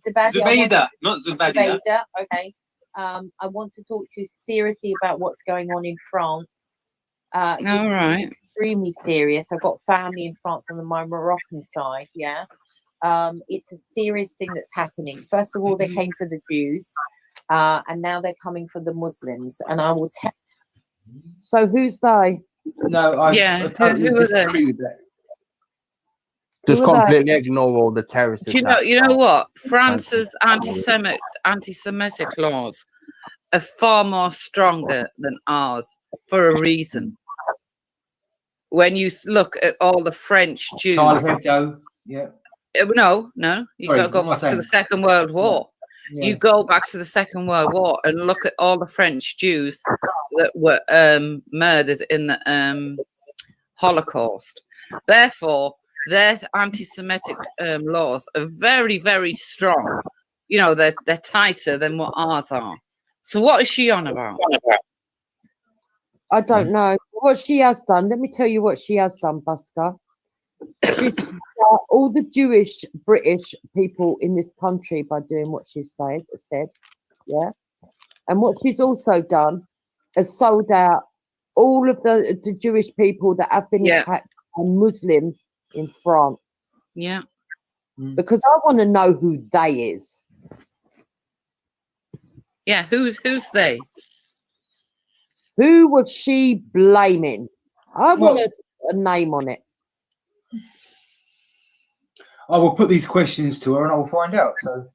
Zubaida, not Zubadia. Okay. I want to talk to you seriously about what's going on in France. All right. Extremely serious. I've got family in France on my Moroccan side. Yeah. It's a serious thing that's happening. First of all, they came for the Jews, and now they're coming for the Muslims. And I will tell. So who's they? No, I totally disagree with that. Just completely ignore all the terrorist Do you know what? France's anti-Semitic laws are far more stronger than ours for a reason. When you look at all the French Jews, yeah. No, you got to go back to the Second World War. Yeah. You go back to the Second World War and look at all the French Jews that were murdered in the Holocaust. Therefore, their anti-Semitic laws are very, very strong. They're tighter than what ours are. So what is she on about? I don't know what she has done. Let me tell you what she has done, Buster. She's all the Jewish British people in this country by doing what she said, yeah. And what she's also done is sold out all of the Jewish people that have been attacked by Muslims in France. Yeah. Because I want to know who they is. Yeah, who's they? Who was she blaming? I want to put a name on it. I will put these questions to her and I will find out. So,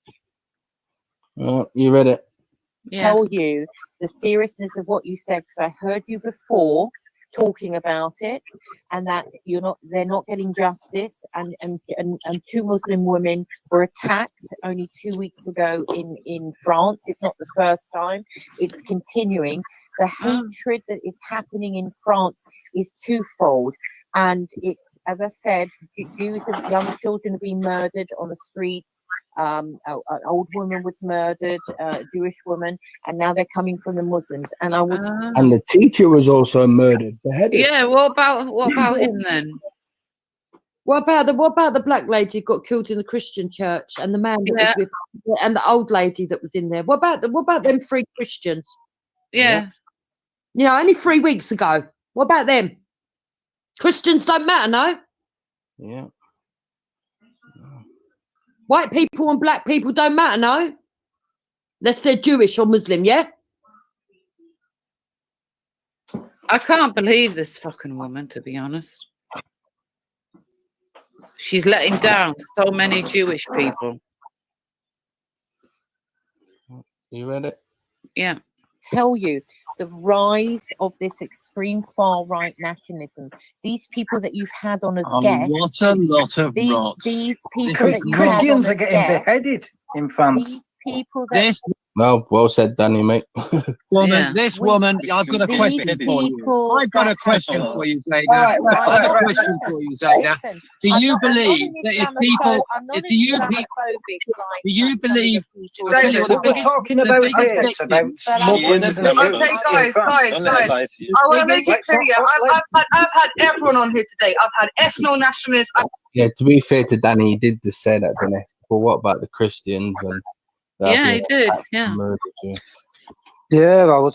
you read it? Tell you the seriousness of what you said because I heard you before talking about it, and that they're not getting justice, and 2 Muslim women were attacked only 2 weeks ago in France. It's not the first time; it's continuing. The hatred that is happening in France is twofold. And it's, as I said, Jews and young children have been murdered on the streets. An old woman was murdered, a Jewish woman, and now they're coming from the Muslims. And I would. And the teacher was also murdered, beheaded. Yeah, what about him then? What about the black lady who got killed in the Christian church, and the man that was with, and the old lady that was in there? What about them 3 Christians? Yeah. You know, only 3 weeks ago. What about them? Christians don't matter, no? Yeah. White people and black people don't matter, no? Unless they're Jewish or Muslim, yeah? I can't believe this fucking woman, to be honest. She's letting down so many Jewish people. You read it? Yeah. Tell you the rise of this extreme far right nationalism. These people that you've had on as guests. What a lot of rot. These people that you Christians had are getting beheaded in France. These people that This No, well said, Danny, mate. woman, this woman, I've got a question for you. I've got a question for you, Zayda. I've got a question for you, Zayda. Do you believe that if people, do you believe, I'll tell you what, We're talking about this, about Muslims and Okay, guys. I want to make it clear. I've had everyone on here today. I've had ethno-nationalists. Yeah, to be fair to Danny, he did just say that, didn't he? But what about the Christians and Yeah, he did. Yeah. Yeah,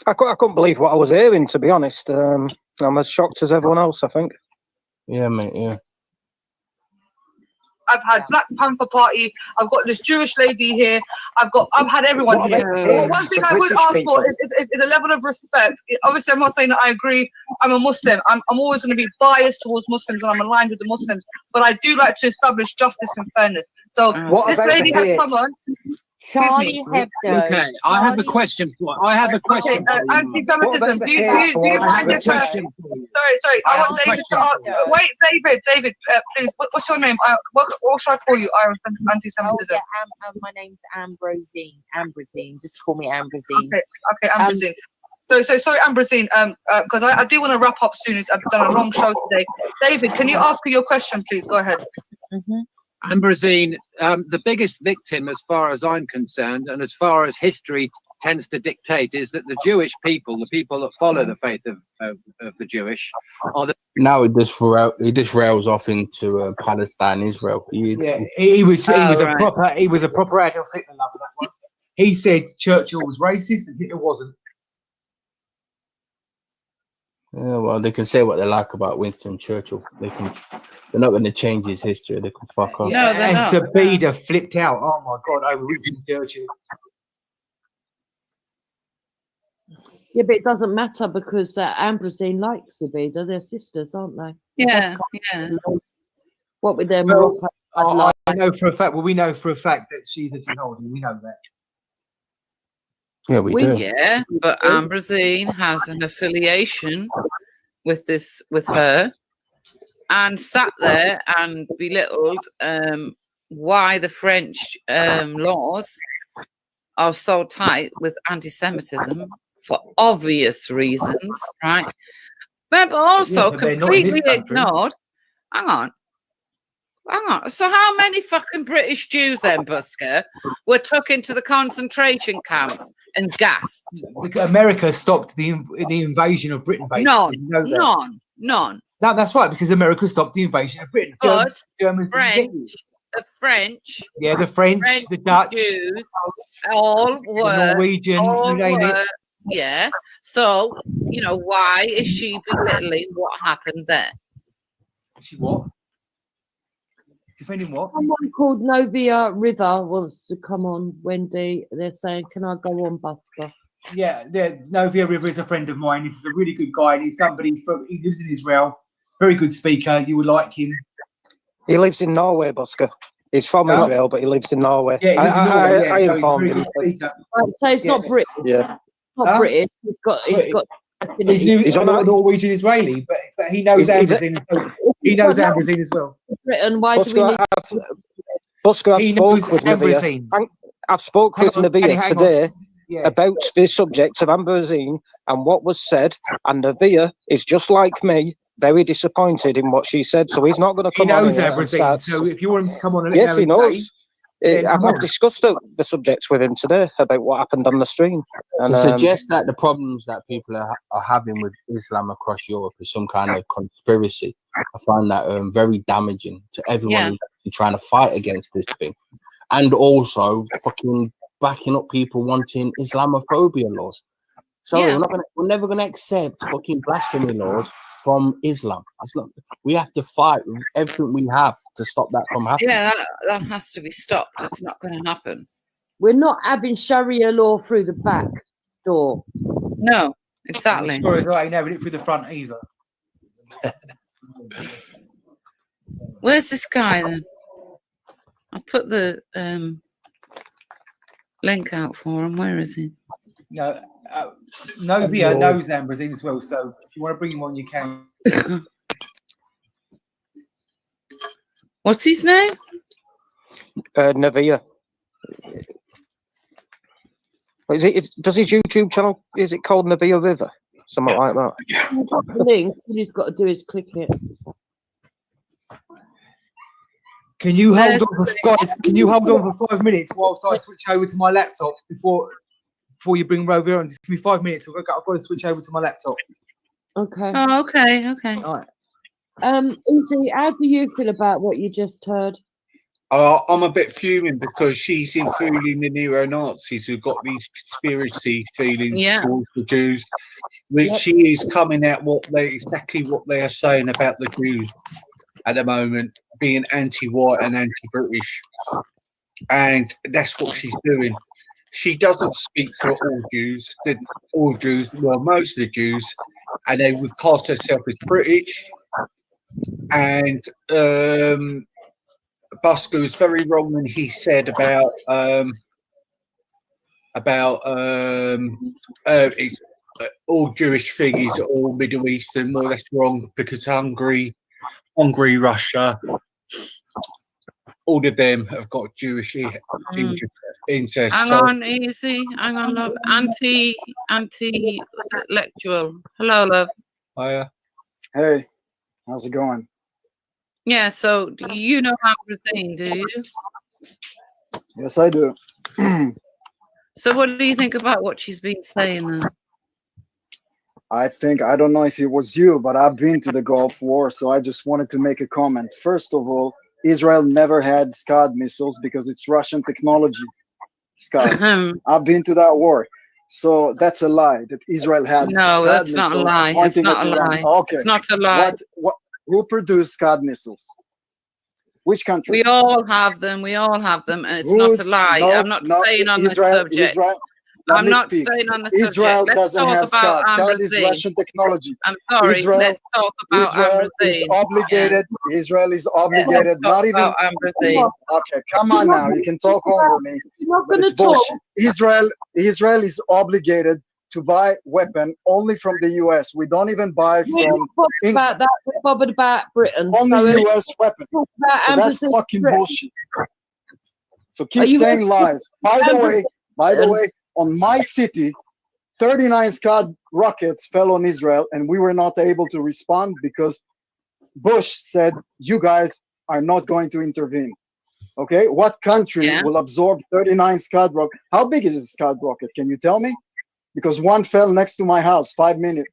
I couldn't believe what I was hearing, to be honest. I'm as shocked as everyone else, I think. Yeah, mate, yeah. I've had Black Panther Party. I've got this Jewish lady here. I've had everyone here. But one thing I would ask for is a level of respect. Obviously, I'm not saying that I agree. I'm a Muslim. I'm always going to be biased towards Muslims, and I'm aligned with the Muslims. But I do like to establish justice and fairness. So this lady has come on. Charlie Hebdo. Okay, I have a question for you. Anti-Semitism. Do you find it? Sorry. I want David to answer. Wait, David, please. What's your name? What should I call you? Anti-Semitism. My name's Ambrosine. Ambrosine. Just call me Ambrosine. Okay, Ambrosine. So sorry, Ambrosine. Because I do want to wrap up soon. I've done a long show today. David, can you ask her your question, please? Go ahead. Ambrosine, the biggest victim, as far as I'm concerned, and as far as history tends to dictate, is that the Jewish people, the people that follow the faith of the Jewish, are the. Now he just rails off into Palestine, Israel. He was a proper Adolf Hitler lover, that one. He said Churchill was racist and Hitler wasn't. Yeah, well, they can say what they like about Winston Churchill. They're not going to change his history. They can fuck off. No, and Sabida flipped out. Oh my God, over Winston Churchill. Yeah, but it doesn't matter because Ambrosine likes Sabida. They're sisters, aren't they? Yeah. What with them? Well, I know for a fact. Well, we know for a fact that she's a jihadi. We know that. Yeah, we do. Yeah, but Ambrosine has an affiliation with her, and sat there and belittled why the French laws are so tight with anti-Semitism for obvious reasons, right? But also completely ignored. Hang on. So how many fucking British Jews then, Busker, were took into the concentration camps and gassed? America stopped the invasion of Britain, basically. None. No, that's right, because America stopped the invasion of Britain. But Germans, the French, the Dutch, Jews, all were the Norwegian, you name it. Yeah. So, why is she belittling what happened there? She what? Defending what? Someone called Novia River wants to come on, Wendy. They're saying, can I go on, Buster? Yeah, Novia River is a friend of mine. He's a really good guy. And he's somebody he lives in Israel. Very good speaker. You would like him. He lives in Norway, Busker. He's from Israel, but he lives in Norway. Yeah, he lives in Norway. I informed him. So it's not British. Yeah. Not British. He's not Norwegian Israeli, but he knows Ambrosine. He knows Ambrosine as well. Britain, why do we need? Busker, I've spoke with Navia today. about the subject of Ambrosine and what was said, and Navia is just like me, very disappointed in what she said, so he's not going to He come on knows here and everything. start. So if you want him to come on and Yes, he let him know knows. his day, then I've come on. discussed the subjects with him today about what happened on the stream. And, To suggest that the problems that people are having with Islam across Europe is some kind of conspiracy, I find that very damaging to everyone who's actually trying to fight against this thing, and also fucking backing up people wanting Islamophobia laws. Sorry, we're never gonna accept fucking blasphemy laws from Islam. It's not. We have to fight with everything we have to stop that from happening. Yeah, that has to be stopped. It's not going to happen. We're not having Sharia law through the back door. No, exactly. As far as I ain't having it through the front either. Where's this guy then? I'll put the link out for him. Where is he? No, Novia knows Ambrosine as well, so if you want to bring him on, you can. What's his name? Navia. Does his YouTube channel, is it called Navia River? Something like that. The link, all he's got to do is click it. Can you hold on for guys? Can you hold on for 5 minutes whilst I switch over to my laptop before you bring Rovia on? Just give me 5 minutes. I've got to switch over to my laptop. Okay. Oh, okay. All right. Uzi, how do you feel about what you just heard? I'm a bit fuming because she's in fooling the neo-Nazis who've got these conspiracy feelings towards the Jews, which she is coming out exactly what they are saying about the Jews at the moment, being anti-white and anti-British, and that's what she's doing. She doesn't speak for all Jews, well, most of the Jews, and they would class herself as British. And Busker was very wrong when he said about all Jewish thing is all Middle Eastern. Well, that's wrong because Hungary, Russia, all of them have got Jewish incest. Hang on, easy. Hang on, love. Anti-intellectual. Hello, love. Hiya. Hey, how's it going? Yeah, so do you know Ambrosine, do you? Yes, I do. So what do you think about what she's been saying then? I don't know if it was you, but I've been to the Gulf War, so I just wanted to make a comment. First of all, Israel never had Scud missiles because it's Russian technology. Scud. I've been to that war. So that's a lie that Israel had. No, Scud that's not a missiles lie. It's pointing not at a Iran. lie. Okay. It's not a lie. Who produced Scud missiles? Which country? We all have them. And it's not a lie. No, I'm not no, staying on Israel, the subject. Israel, let I'm me not speak. staying on the Israel subject. Let's doesn't talk have about Scud. Scud is Ambrosine. Russian technology. I'm sorry. Israel, Let's talk about Israel is Ambrosine. obligated. Israel is obligated. Let's Not talk even. about Ambrosine. Okay, come on now. You can talk over me. You're not But going it's to talk. bullshit. Israel is obligated to buy weapon only from the U.S. We don't even buy We're from not bothered about that. We're bothered about Britain. only So, U.S. weapon. talk about So that's Ambrosine fucking Britain. bullshit. So Are keep you saying gonna- lies. By the way, on my city, 39 Scud rockets fell on Israel, and we were not able to respond because Bush said, "You guys are not going to intervene." Okay, what country will absorb 39 Scud rockets? How big is a Scud rocket? Can you tell me? Because one fell next to my house, 5 minutes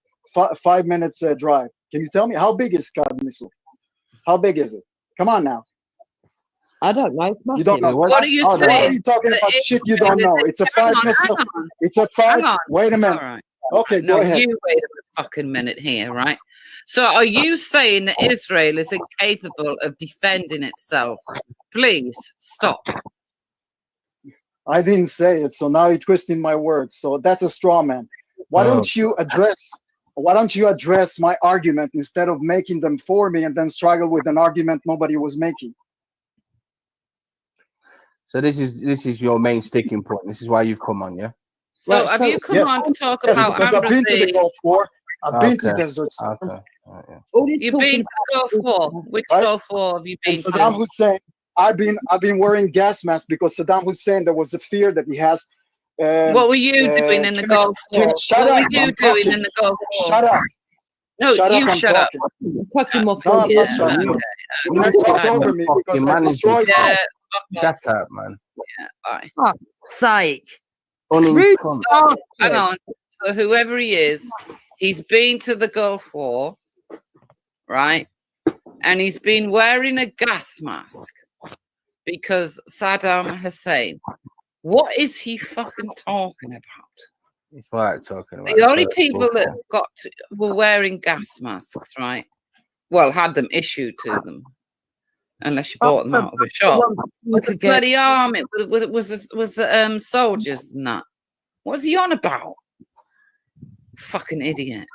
drive. Can you tell me how big is Scud missile? How big is it? Come on now. I don't know. You don't know. What are you Why are saying? you talking about shit you don't know? It's a Hang 5 on, missile. hang on. It's a 5. Hang on. Wait a minute. All right. Okay, No, go ahead. you wait a fucking minute here, right? So are you saying that Israel is incapable of defending itself? Please stop. I didn't say it, so now you're twisting my words. So that's a straw man. Why don't you address my argument instead of making them for me and then struggle with an argument nobody was making? So this is your main sticking point. This is why you've come on, yeah? So Right, have you come yes, on to talk yes, about because I've been to the Ambrosine? Gulf War. I've been to Okay. Desert Storm. Okay. You've been to the Gulf War. Which Right? Gulf War have you And been Saddam to? Hussein, I've been wearing gas masks because Saddam Hussein, there was a fear that he has What were you doing in the Gulf War? Shut What up, were you I'm doing talking. in the Gulf War? Shut up. No, Shut you up, I'm shut up. talking. Cut him off. No, I'm Yeah, not shutting up. okay. You talked over me because I destroyed you. Yeah, Shut up, man. yeah, bye. Fuck's sake. Rude So, hang on. So whoever he is, he's been to the Gulf War, right? And he's been wearing a gas mask because Saddam Hussein. What is he fucking talking about? It's like talking about The only people that were wearing gas masks, right? Well, had them issued to them, unless you bought them out of a shop. Was the bloody army? Was soldiers and that? What's he on about? Fucking idiot.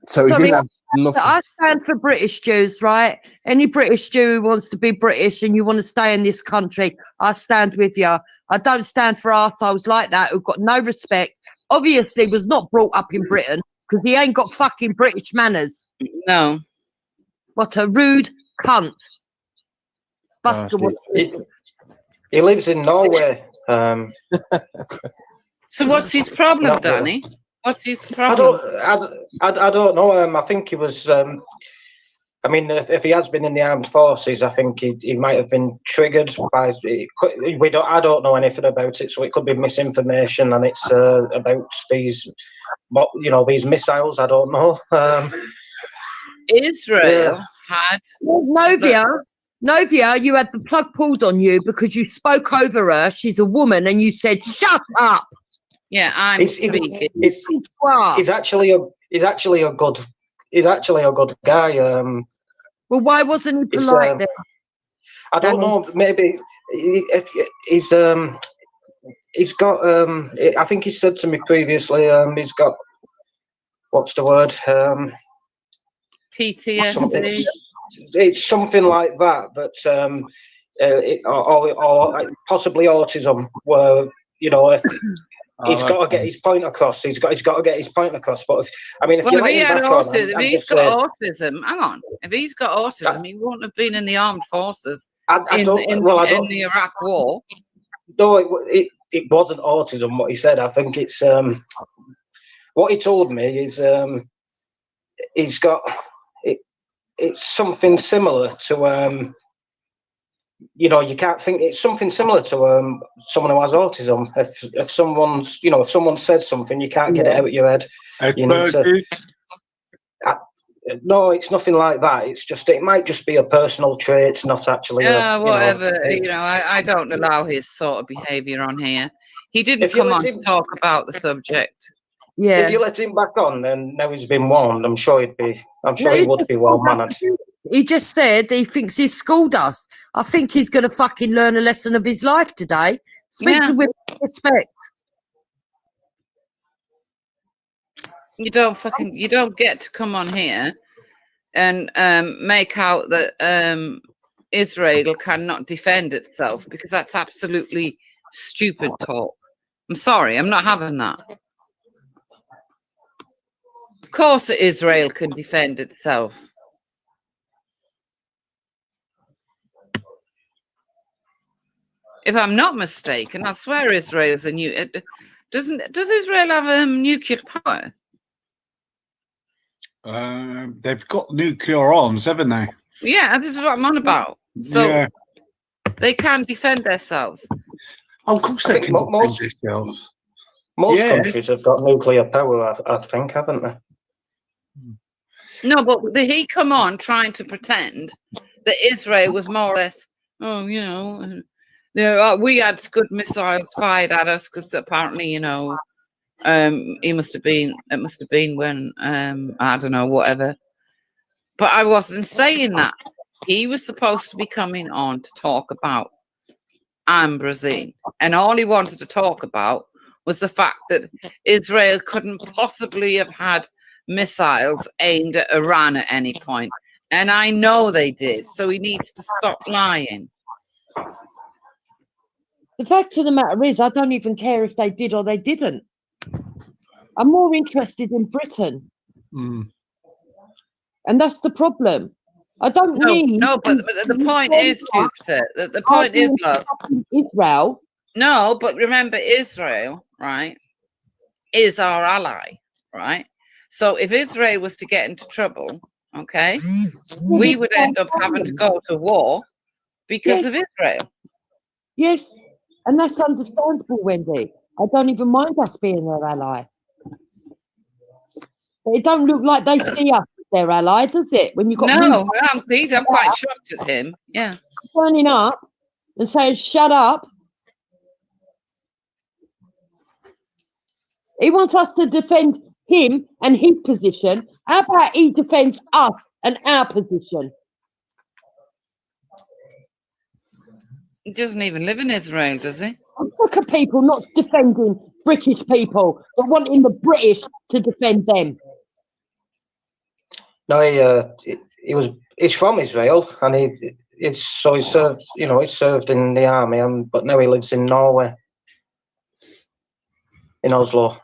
So Sorry, I stand for British Jews, right? Any British Jew who wants to be British and you want to stay in this country, I stand with you. I don't stand for arseholes like that who've got no respect. Obviously was not brought up in Britain because he ain't got fucking British manners. No. What a rude cunt. Buster He lives in Norway. So what's his problem, Not really. Danny? What's his problem? I don't know. I think he was. I mean, if he has been in the armed forces, I think he might have been triggered by. I don't know anything about it, so it could be misinformation, and it's about these, these missiles. I don't know. Israel had Novia, you had the plug pulled on you because you spoke over her. She's a woman, and you said, "Shut up." Yeah, I'm speaking. He's actually a good guy. Well, why wasn't he polite then? I don't know. Maybe if he's got. I think he said to me previously. He's got. What's the word? PTSD. It's something like that. But or possibly autism. Where if he's got to get his point across. He's got to get his point across. But if you If he had autism, if he's got autism. Hang on. If he's got autism, he wouldn't have been in the armed forces in the Iraq War. No, it wasn't autism. What he said, I think it's what he told me is he's got it. It's something similar to you can't think it's something similar to someone who has autism. If someone's if someone says something, you can't get it out of your head. You need to, no, it's nothing like that. It's just it might just be a personal trait. It's not actually. Whatever. I don't allow his sort of behaviour on here. He didn't come on to talk about the subject. Yeah. If you let him back on, then now he's been warned. I'm sure he would be well mannered. He just said he thinks he's schooled us. I think he's going to fucking learn a lesson of his life today. Speak to him with respect. You don't get to come on here and make out that Israel cannot defend itself, because that's absolutely stupid talk. I'm sorry, I'm not having that. Of course Israel can defend itself. If I'm not mistaken, I swear Israel's does Israel have nuclear power? They've got nuclear arms, haven't they? Yeah, this is what I'm on about. So Yeah. they can defend themselves. Of course they can defend themselves. Most Yeah. countries have got nuclear power, I think, haven't they? No, but he come on trying to pretend that Israel was more or less, we had good missiles fired at us because apparently, it must have been when, I don't know, whatever. But I wasn't saying that. He was supposed to be coming on to talk about Ambrosine. And all he wanted to talk about was the fact that Israel couldn't possibly have had missiles aimed at Iran at any point. And I know they did. So he needs to stop lying. The fact of the matter is, I don't even care if they did or they didn't. I'm more interested in Britain. Mm. And that's the problem. I don't need... No, but the point is, Jupiter, the point is, love. Israel. No, but remember, Israel right, is our ally, right? So if Israel was to get into trouble, okay, we would end up having to go to war because of Israel. Yes, and that's understandable, Wendy. I don't even mind us being their ally. But it don't look like they see us as their ally, does it? When you got No, I'm quite shocked at him. Yeah. turning up and saying, shut up. He wants us to defend him and his position. How about he defends us and our position? He doesn't even live in Israel, does he? Look at people not defending British people, but wanting the British to defend them. No, he's from Israel, and he served, he served in the army, but now he lives in Norway, in Oslo.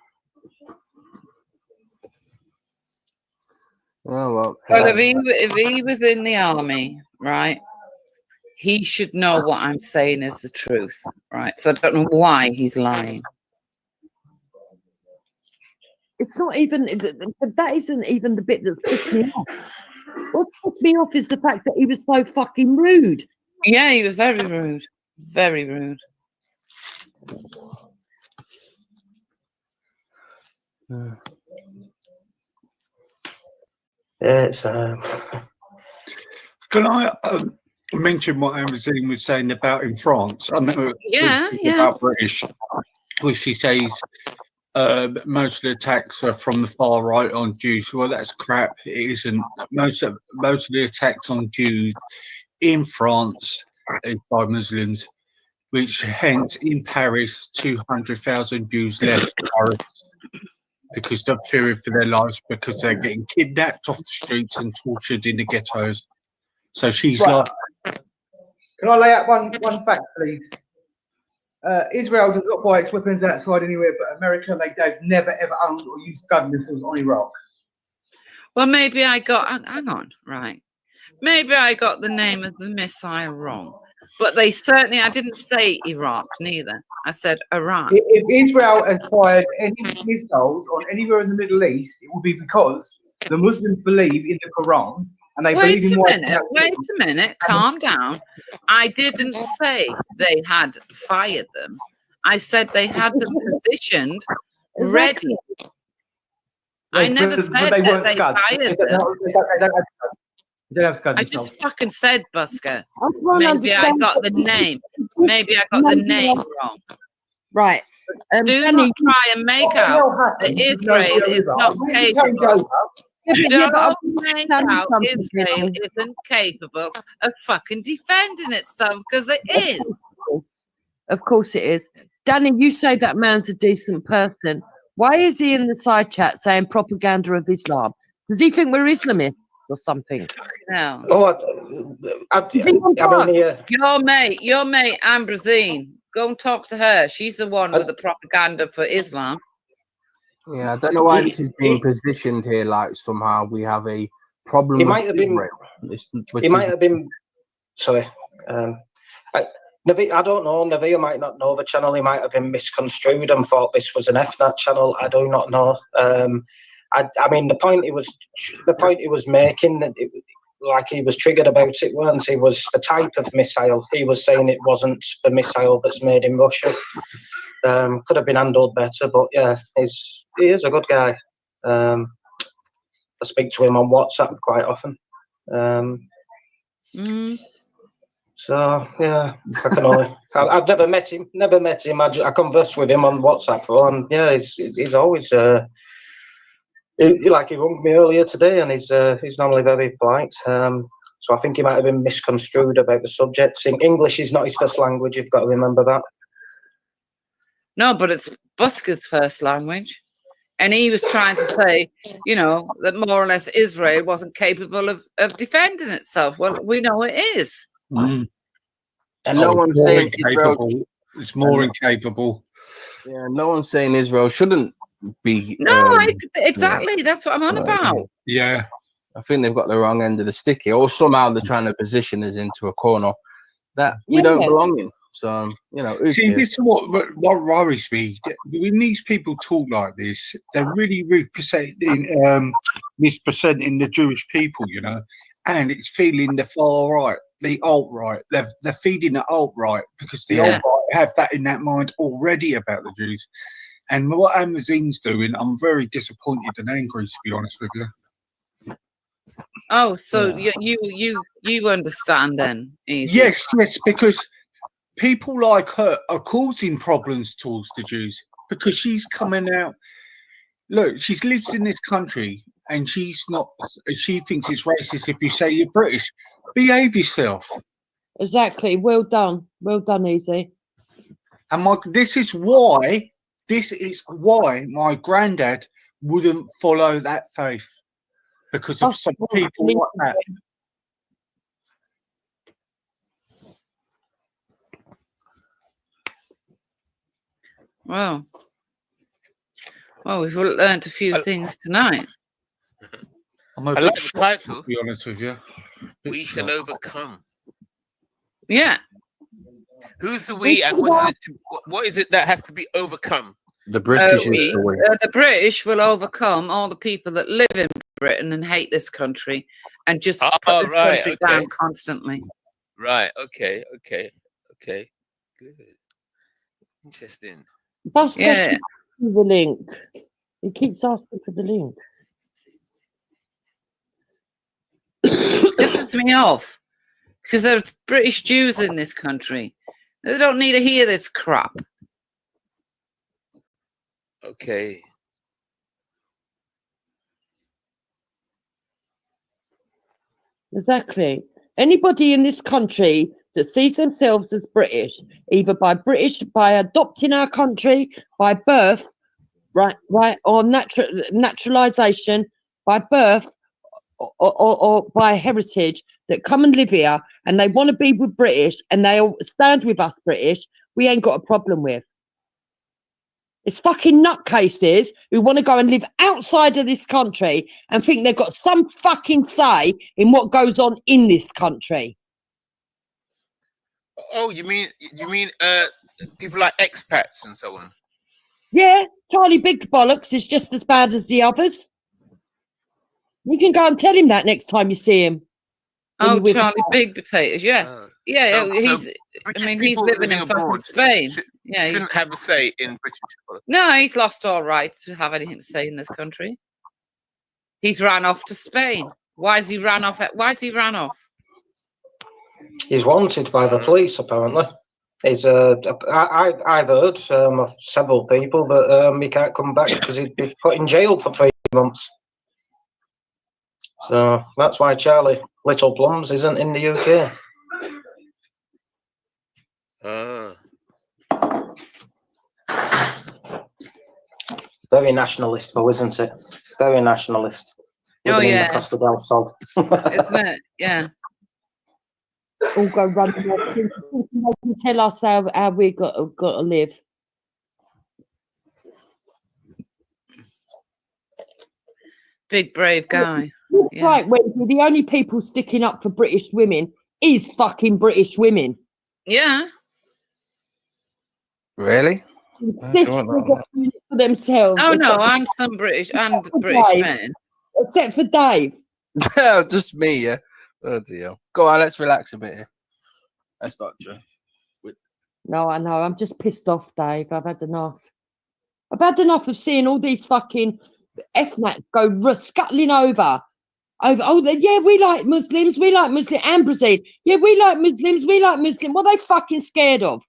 Oh, well, if he was in the army, right, he should know what I'm saying is the truth, right? So I don't know why he's lying. It's not even, that isn't even the bit that pissed me off. What pissed me off is the fact that he was so fucking rude. Yeah, he was very rude. Very rude. It's Can I mention what Amazine was saying about in France? I know yeah. about British, where she says most of the attacks are from the far right on Jews. Well, that's crap. It isn't. Most of the attacks on Jews in France is by Muslims, which hence in Paris 200,000 Jews left Paris because they're fearing for their lives because they're getting kidnapped off the streets and tortured in the ghettos. So she's Right. like, Can I lay out one fact, please? Israel does not buy its weapons outside anywhere but America. They've never ever owned or used Scud missiles on Iraq. Well, maybe I got, hang on, right. Maybe I got the name of the missile wrong. But they certainly, I didn't say Iraq neither. I said Iran. If Israel has fired any missiles on anywhere in the Middle East, it will be because the Muslims believe in the Quran and they Wait believe in a minute, calm down. I didn't say they had fired them. I said they had them positioned, ready. I never said that they fired them. I just fucking said, Busker. Maybe I got the name. Maybe I got the name wrong. Right. Do not try and make out that Israel is not capable. Don't make out Israel isn't capable of fucking defending itself, because it is. Of course it is. Danny, you say that man's a decent person. Why is he in the side chat saying propaganda of Islam? Does he think we're Islamists or something? No. Your mate Ambrosine. Go and talk to her. She's the one with the propaganda for Islam. Yeah, I don't know why this is being positioned here like somehow we have a problem. He might have been. He might have been. Sorry. I don't know. Navia might not know the channel. He might have been misconstrued and thought this was an FNAT channel. I do not know. I mean, the point he was making, like he was triggered about it once. It was the type of missile. He was saying it wasn't the missile that's made in Russia. Could have been handled better, but yeah, he is a good guy. I speak to him on WhatsApp quite often. So yeah, I can only. I've never met him. I converse with him on WhatsApp, and yeah, he's always. He rang me earlier today, and he's normally very polite. So I think he might have been misconstrued about the subject. English is not his first language. You've got to remember that. No, but it's Busker's first language. And he was trying to say, that more or less Israel wasn't capable of defending itself. Well, we know it is. Mm. And no one's saying Israel. It's more incapable. Yeah, no one's saying Israel shouldn't be. No, exactly. Yeah. That's what I'm on about. Yeah. I think they've got the wrong end of the stick here, or somehow they're trying to position us into a corner that we don't belong in. So you know, who See, cares? this is what worries me. When these people talk like this, they're really mispresenting the Jewish people, you know, and it's feeling the far right, the alt right. They're feeding the alt right because the alt right have that in that mind already about the Jews. And what Amazon's doing, I'm very disappointed and angry, to be honest with you. Oh, so you understand then? Easy. Yes, because people like her are causing problems towards the Jews because she's coming out. Look, she's lived in this country and she's not. She thinks it's racist if you say you're British. Behave yourself. Exactly. Well done. Well done, Easy. And this is why my granddad wouldn't follow that faith because of some people like that. Well, we've learned a few things tonight. I'm a I bit like the shocked, title. to be honest with you. We shall overcome. Yeah. Who's the we, and what is it that has to be overcome? The British is the we. The British will overcome all the people that live in Britain and hate this country and just put this country down constantly. Right. Okay. Good. Interesting. That's the link. He keeps asking for the link. Pisses me off because there's British Jews in this country. They don't need to hear this crap. Okay. Exactly. Anybody in this country that sees themselves as British, either by adopting our country, by birth, right, or naturalization, by birth, or by heritage, that come and live here and they want to be with British and they all stand with us British, we ain't got a problem with. It's fucking nutcases who want to go and live outside of this country and think they've got some fucking say in what goes on in this country. Oh, you mean people like expats and so on? Yeah, Charlie Big Bollocks is just as bad as the others. You can go and tell him that next time you see him. Oh, Charlie Big Potatoes, yeah. He's living in fucking Spain. Shouldn't have a say in British politics. No, he's lost all rights to have anything to say in this country. He's ran off to Spain. Why's he ran off? He's wanted by the police, apparently. He's I've heard of several people that he can't come back because he'd be put in jail for 3 months. So that's why Charlie Little Plums isn't in the UK. Very nationalist, though, isn't it? Very nationalist. Oh, yeah. In the Costa del Sol. Isn't it? Yeah. All go run. They can tell us how we got to live. Big brave guy. Yeah. Right, Wendy. The only people sticking up for British women is fucking British women. Yeah. Really? For themselves. Oh no, I'm some British and British men. Except for Dave. Just me, yeah. Oh dear. Go on, let's relax a bit here. That's not true. No, I know. I'm just pissed off, Dave. I've had enough. I've had enough of seeing all these fucking FNATs go scuttling over. Yeah, we like Muslims. We like Muslim and Brazil. Yeah, we like Muslims. We like Muslim. What are they fucking scared of?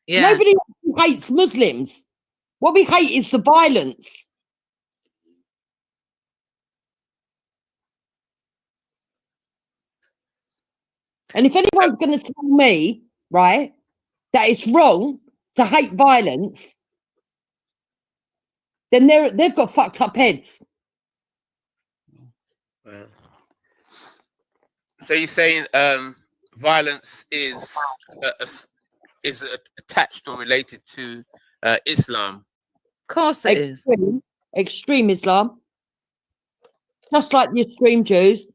Yeah. Nobody hates Muslims. What we hate is the violence. And if anyone's going to tell me, right, that it's wrong to hate violence, then they've got fucked up heads. Well, so you're saying violence is attached or related to Islam? Of course it is. Extreme Islam. Just like the extreme Jews,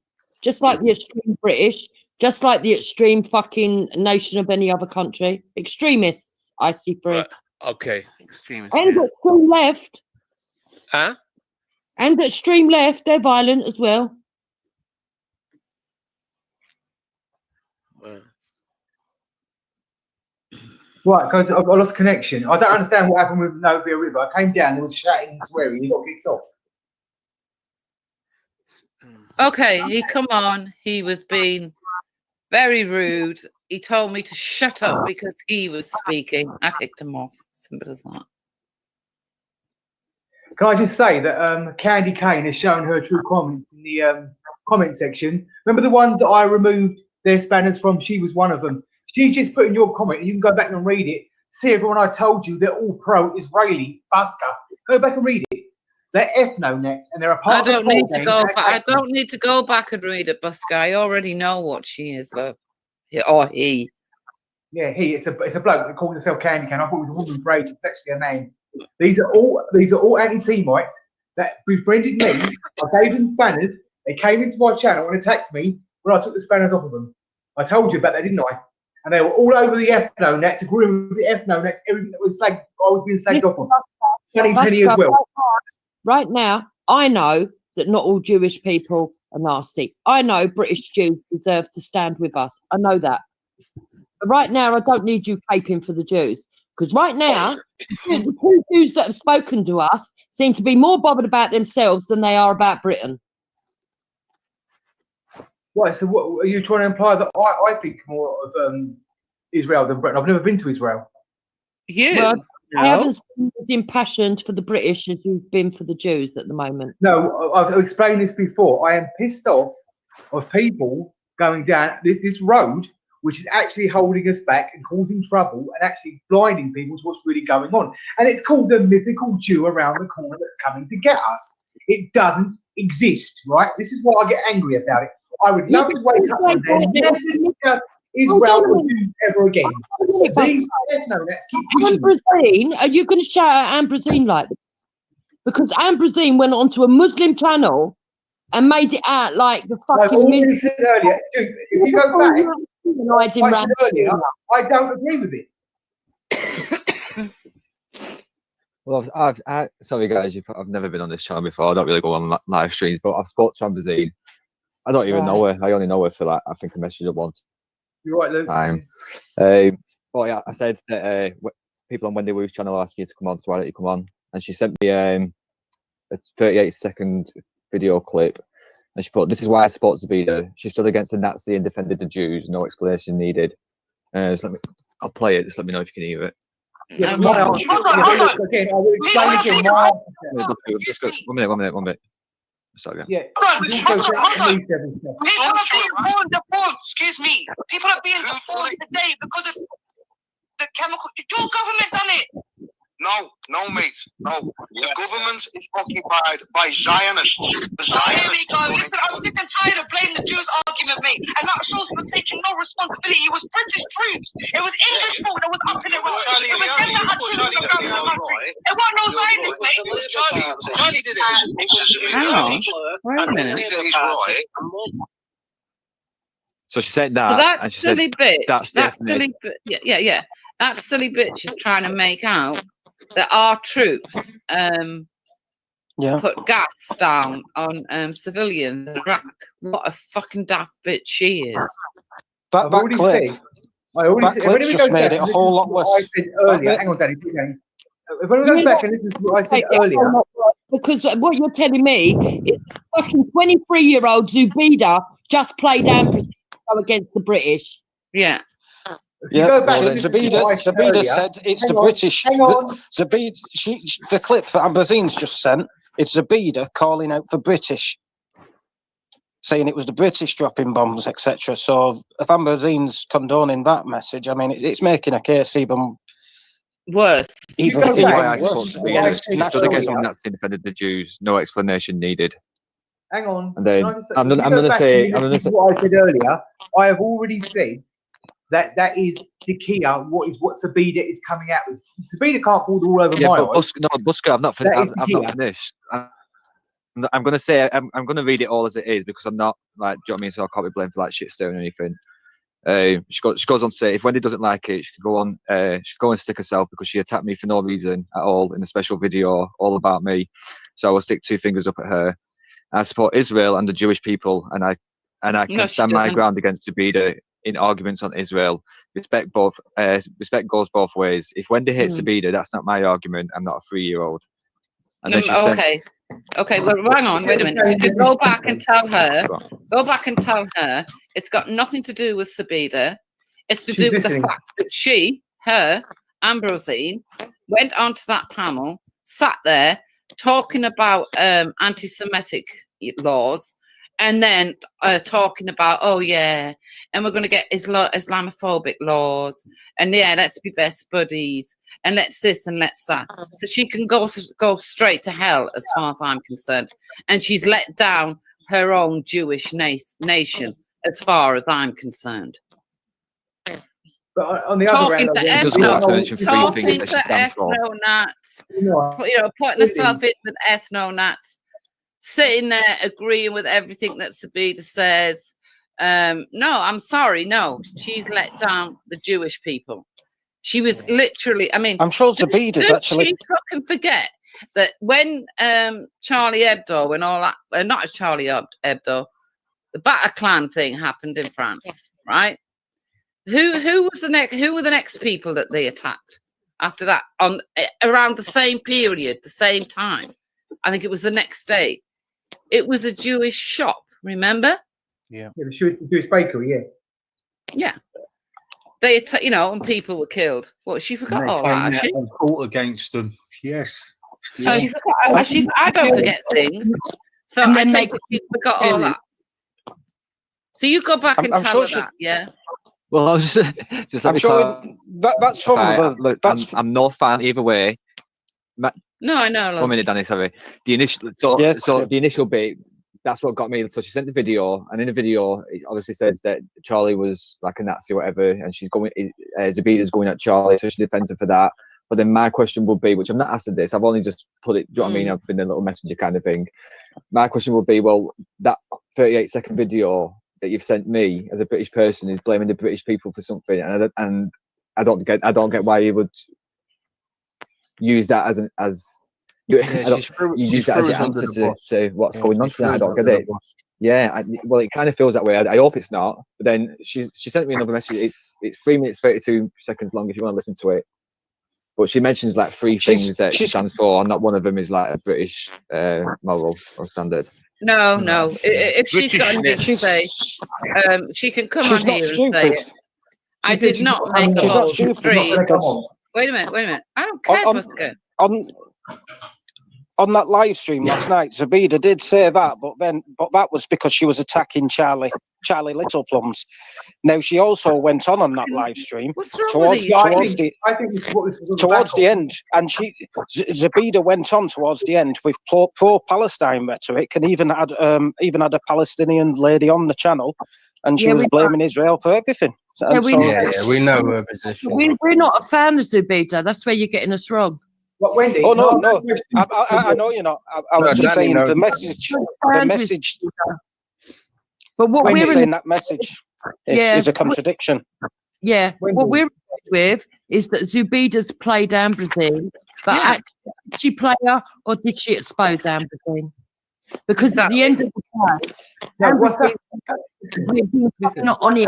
just like the extreme British, just like the extreme fucking nation of any other country. Extremists, I see free. Right. Okay, extremist. And Yeah. extreme left. Huh? And extreme left, they're violent as well. Right, because I lost connection. I don't understand what happened with Novia River. I came down, there was shouting and swearing, he got kicked off. Okay, he come on. He was being very rude. He told me to shut up because he was speaking. I kicked him off. Simple as that. Can I just say that Candy Kane has shown her true comments in the comment section. Remember the ones that I removed their spanners from? She was one of them. She just put in your comment, and you can go back and read it. See, everyone, I told you they're all pro-Israeli. Busker. Go back and read it. They're ethno-nets, and they're a part I of don't the need troll to gang. go. I don't need to go back and read it, Busker. I already know what she is, love. Or he. Yeah, it's a bloke that calls himself Candy Cane. I thought it was a woman for ages. It's actually a man. These are all anti-Semites that befriended me. I gave them spanners. They came into my channel and attacked me when I took the spanners off of them. I told you about that, didn't I? And they were all over the ethno nets, agreeing with the ethno nets, everything that was slagged. I was being slagged off on. Penny as well. Right now, I know that not all Jewish people are nasty. I know British Jews deserve to stand with us. I know that. But right now, I don't need you caping for the Jews. Because right now, the two Jews that have spoken to us seem to be more bothered about themselves than they are about Britain. Right, so what are you trying to imply that I think more of Israel than Britain? I've never been to Israel. Well, I haven't been as impassioned for the British as you've been for the Jews at the moment. No, I've explained this before. I am pissed off of people going down this road, which is actually holding us back and causing trouble and actually blinding people to what's really going on. And it's called the mythical Jew around the corner that's coming to get us. It doesn't exist, right? This is why I get angry about it. I would love to wake up one day and never discuss Israel or Jews ever again. These ethno-nets keep pushing. Ambrosine, are you going to shout at Ambrosine like this? Because Ambrosine went onto a Muslim channel and made it out like the fucking. I've already said earlier, dude, if you go back, I said earlier, I don't agree with it. Well, sorry guys, I've never been on this channel before. I don't really go on live streams, but I've spoke to Ambrosine. I don't even know her. I only know her for like, I think I messaged her once. You're right, Luke. But yeah, I said that people on Wendy Wu's channel asked you to come on, so why don't you come on? And she sent me a 38-second video clip, and she put, "This is why I support Zabida. She stood against the Nazi and defended the Jews. No explanation needed." Just let me. I'll play it. Just let me know if you can hear it. Yeah, hold on. One minute. Sorry, yeah. Excuse me. People are being deported today because of the chemical. Your government done it. No, mate. No. The government is occupied by Zionists. The Zionists. There we go. Listen, I'm sick and tired of blaming the Jews argument, mate. And that shows we're taking no responsibility. It was British troops. It was English folk that was up in Iraq. It was them that had troops on the ground in the country. It wasn't no Zionists, mate. Charlie did it. Hang on. Wait a minute. So she said So that, that and she silly said bitch. that's That definitely. silly, yeah. That silly bitch is trying to make out that our troops put gas down on civilians in Iraq. What a fucking daft bitch she is. That clip. That clip's just made it a whole lot worse. I said earlier, hang on, Danny. When we go back and listen to what I said earlier. Because what you're telling me is fucking 23-year-old Zubida just played Ambrosine to go against the British. Yeah. Yeah, Zabida said it's the British. Zabida, the clip that Ambrosine's just sent, it's Zabida calling out for British, saying it was the British dropping bombs, etc. So if Ambrosine's condoning that message, I mean, it's making a case even worse. Even why I support Zabida. She stood against the Nazi and defended the Jews. No explanation needed. Hang on. And then I'm If you going go to back say, and listen to what I said earlier. I have already said that is the key out. What Zabida is coming out with. Zabida can't fall all over my eyes. Busker, I've not finished. I'm gonna say I'm gonna read it all as it is because I'm not like, do you know what I mean? So I can't be blamed for like shit stirring or anything. She goes on to say if Wendy doesn't like it, she can go on. She can go and stick herself because she attacked me for no reason at all in a special video all about me. So I will stick 2 fingers up at her. I support Israel and the Jewish people, and I can stand my ground against Zabida in arguments on Israel. Respect goes both ways. If Wendy hates Zabida, that's not my argument. I'm not a 3-year-old. And then she okay. Okay, well, hang on, wait a minute. You go back and tell her. Go back and tell her it's got nothing to do with Zabida. It's to do with the fact that her, Ambrosine, went onto that panel, sat there talking about anti-Semitic laws, and then talking about, oh yeah, and we're going to get Islamophobic laws, and yeah, let's be best buddies, and let's this and let's that. So she can go straight to hell as far as I'm concerned. And she's let down her own Jewish nation as far as I'm concerned. But on the other hand, talking to ethno-nats, putting herself in with ethno-nats, sitting there agreeing with everything that Zabida says. No, I'm sorry. No, she's let down the Jewish people. She was literally, I mean, I'm sure Zabida's actually. She fucking forget that when Charlie Hebdo and all that, not Charlie Hebdo, the Bataclan thing happened in France, right? Who was the next? Who were the next people that they attacked after that? On around the same period, the same time. I think it was the next day. It was a Jewish shop. Remember? Yeah. The Jewish bakery. Yeah. Yeah. They, and people were killed. Well, she forgot all that. She fought against them. Yes. So she forgot. I don't forget things. So and then she forgot all that. So you go back and tell her that, yeah. Well, I was just I'm sure that's from I'm no fan either way. No, I know. 1 minute, Danny. Sorry. The initial, the initial bit. That's what got me. So she sent the video, and in the video, it obviously says that Charlie was like a Nazi or whatever, and she's going. Zabida's going at Charlie, so she defends her for that. But then my question would be, which I'm not asked this, I've only just put it. Do you know what I mean? I've been a little messenger kind of thing. My question would be, well, that 38-second video that you've sent me as a British person is blaming the British people for something, and I don't get why you would use that as you use that as your answer to what's going on tonight. I don't get it. Yeah, well, it kind of feels that way. I hope it's not. But then she sent me another message. It's 3 minutes 32 seconds long if you want to listen to it. But she mentions like 3 things that she stands for, and not one of them is like a British moral or standard. No. If she's got anything to say, she can come on here and say it. I did not make a whole stream. Wait a minute. I don't care. On that live stream last night, Zabida did say that, but that was because she was attacking Charlie Littleplums. Now she also went on that live stream towards the end, and Zabida went on towards the end with pro-Palestine rhetoric, and even had a Palestinian lady on the channel, and she was blaming Israel for everything. We know her position. We're not a fan of Zabida. That's where you're getting us wrong. What, Wendy? Oh no! I know you're not. I was just saying the message. But what we're saying that message is a contradiction. Yeah. What we're with is that Zubida's played Ambrosine, but actually, did she play her or did she expose Ambrosine? Because at the end of the day, not on it,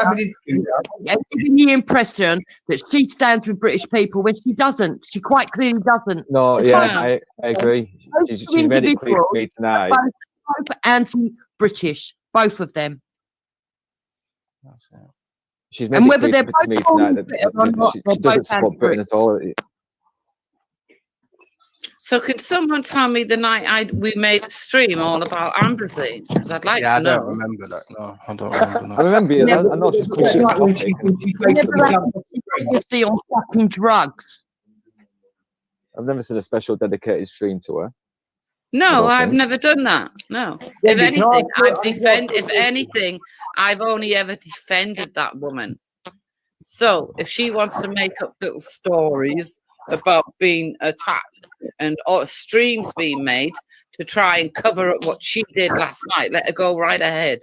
giving the impression that she stands with British people when she doesn't. She quite clearly doesn't. No, I agree. She's made it clear to me tonight. Both anti-British, both of them. She's made it clear to me tonight that she doesn't support Britain at all. So could someone tell me the night we made a stream all about Ambrosine? Because I'd like to know. I don't remember that. No, I don't remember that. I remember it. I know she's obviously on fucking drugs. I've never seen a special dedicated stream to her. No, I've never done that. No. If anything, I've only ever defended that woman. So if she wants to make up little stories about being attacked and streams being made to try and cover up what she did last night. Let her go right ahead.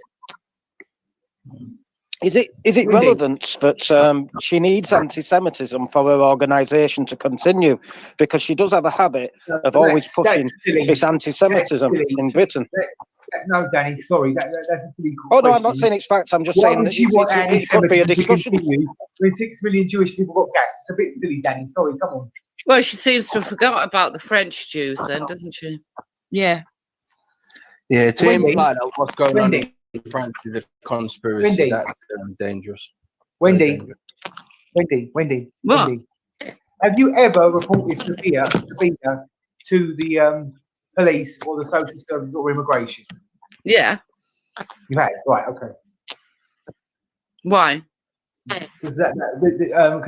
Is it relevant that she needs anti-Semitism for her organisation to continue? Because she does have a habit of always pushing this anti-Semitism in Britain. No, Danny, sorry, that's a silly Oh no, I'm not saying it's facts. I'm just saying that it could be a discussion. When 6 million Jewish people got gas, it's a bit silly, Danny. Sorry, come on. Well, she seems to have forgot about the French Jews, then, doesn't she? Yeah. Yeah, to Wendy, imply that what's going on Wendy. in France is a conspiracy. Wendy. That's dangerous. Wendy, Wendy. Have you ever reported Sophia to the police or the social services or immigration? Yeah. You had, right? Okay. Why? Because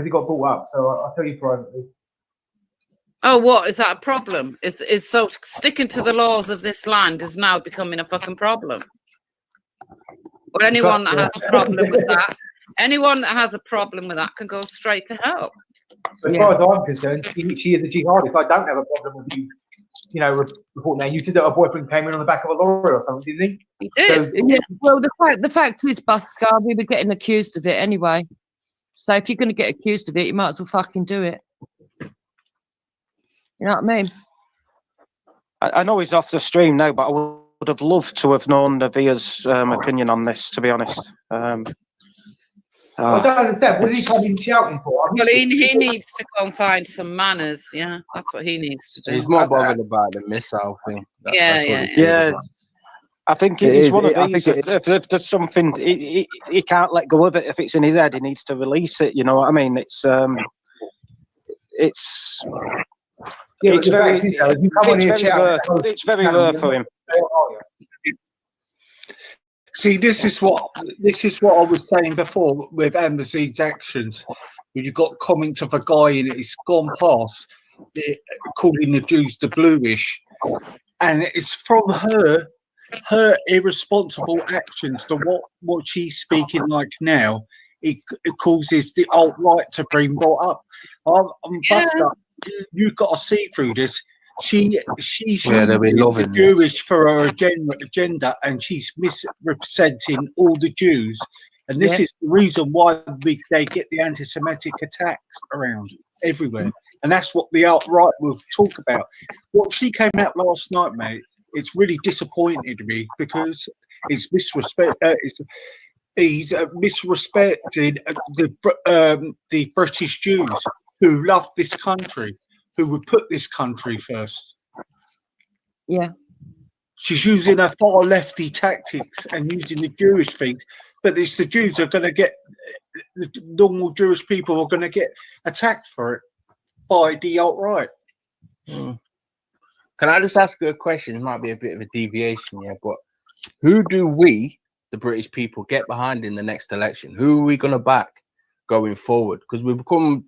he got brought up. So I'll tell you privately. Oh, what is that a problem? Is so sticking to the laws of this land is now becoming a fucking problem? Or anyone that has a problem with that, anyone that has a problem with that can go straight to hell. As far as I'm concerned, she is a jihadist. I don't have a problem with you, reporting that. You said that her boyfriend came in on the back of a lorry or something, didn't he? He did. So, Yeah, well, the fact is, Busker, we were getting accused of it anyway. So if you're going to get accused of it, you might as well fucking do it. You know what I mean? I know he's off the stream now, but I would have loved to have known Navia's opinion on this, to be honest. I don't understand. What did he come in shouting for? Well, he needs to go and find some manners. Yeah, that's what he needs to do. He's more bothered about the missile thing. Yeah. Yeah. I think it's one of these. If there's something, he can't let go of it. If it's in his head, he needs to release it. You know what I mean? It's very rare for him. See, this is what I was saying before with Amberzine's actions. When you got comments of a guy and it's gone past calling the Jews the bluish, and it's from her irresponsible actions to what she's speaking like now. It causes the alt-right to bring brought up. You've got to see through this. She's they'll be loving Jewish for her agenda, and she's misrepresenting all the Jews. And this is the reason why they get the anti-Semitic attacks around everywhere. And that's what the alt-right will talk about. What she came out last night, mate, it's really disappointed me because it's he's misrespecting the British Jews who love this country, who would put this country first. Yeah. She's using her far lefty tactics and using the Jewish things, but it's the Jews who are going to get, the normal Jewish people are going to get attacked for it by the alt-right. Can I just ask you a question? It might be a bit of a deviation, but who do we, the British people, get behind in the next election? Who are we going to back going forward? Because we've become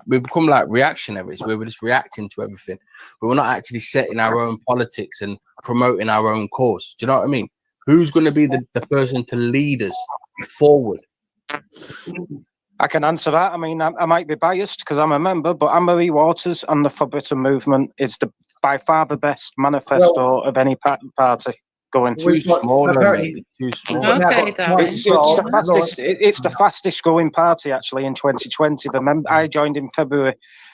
like reactionaries. We're just reacting to everything, but we're not actually setting our own politics and promoting our own cause. Do you know what I mean? Who's going to be the person to lead us forward? I can answer that. I mean, I might be biased because I'm a member, but Anne-Marie Waters and the For Britain movement is by far the best manifesto of any party going. Too small. Okay, it's the fastest growing party actually in 2020. I joined in February.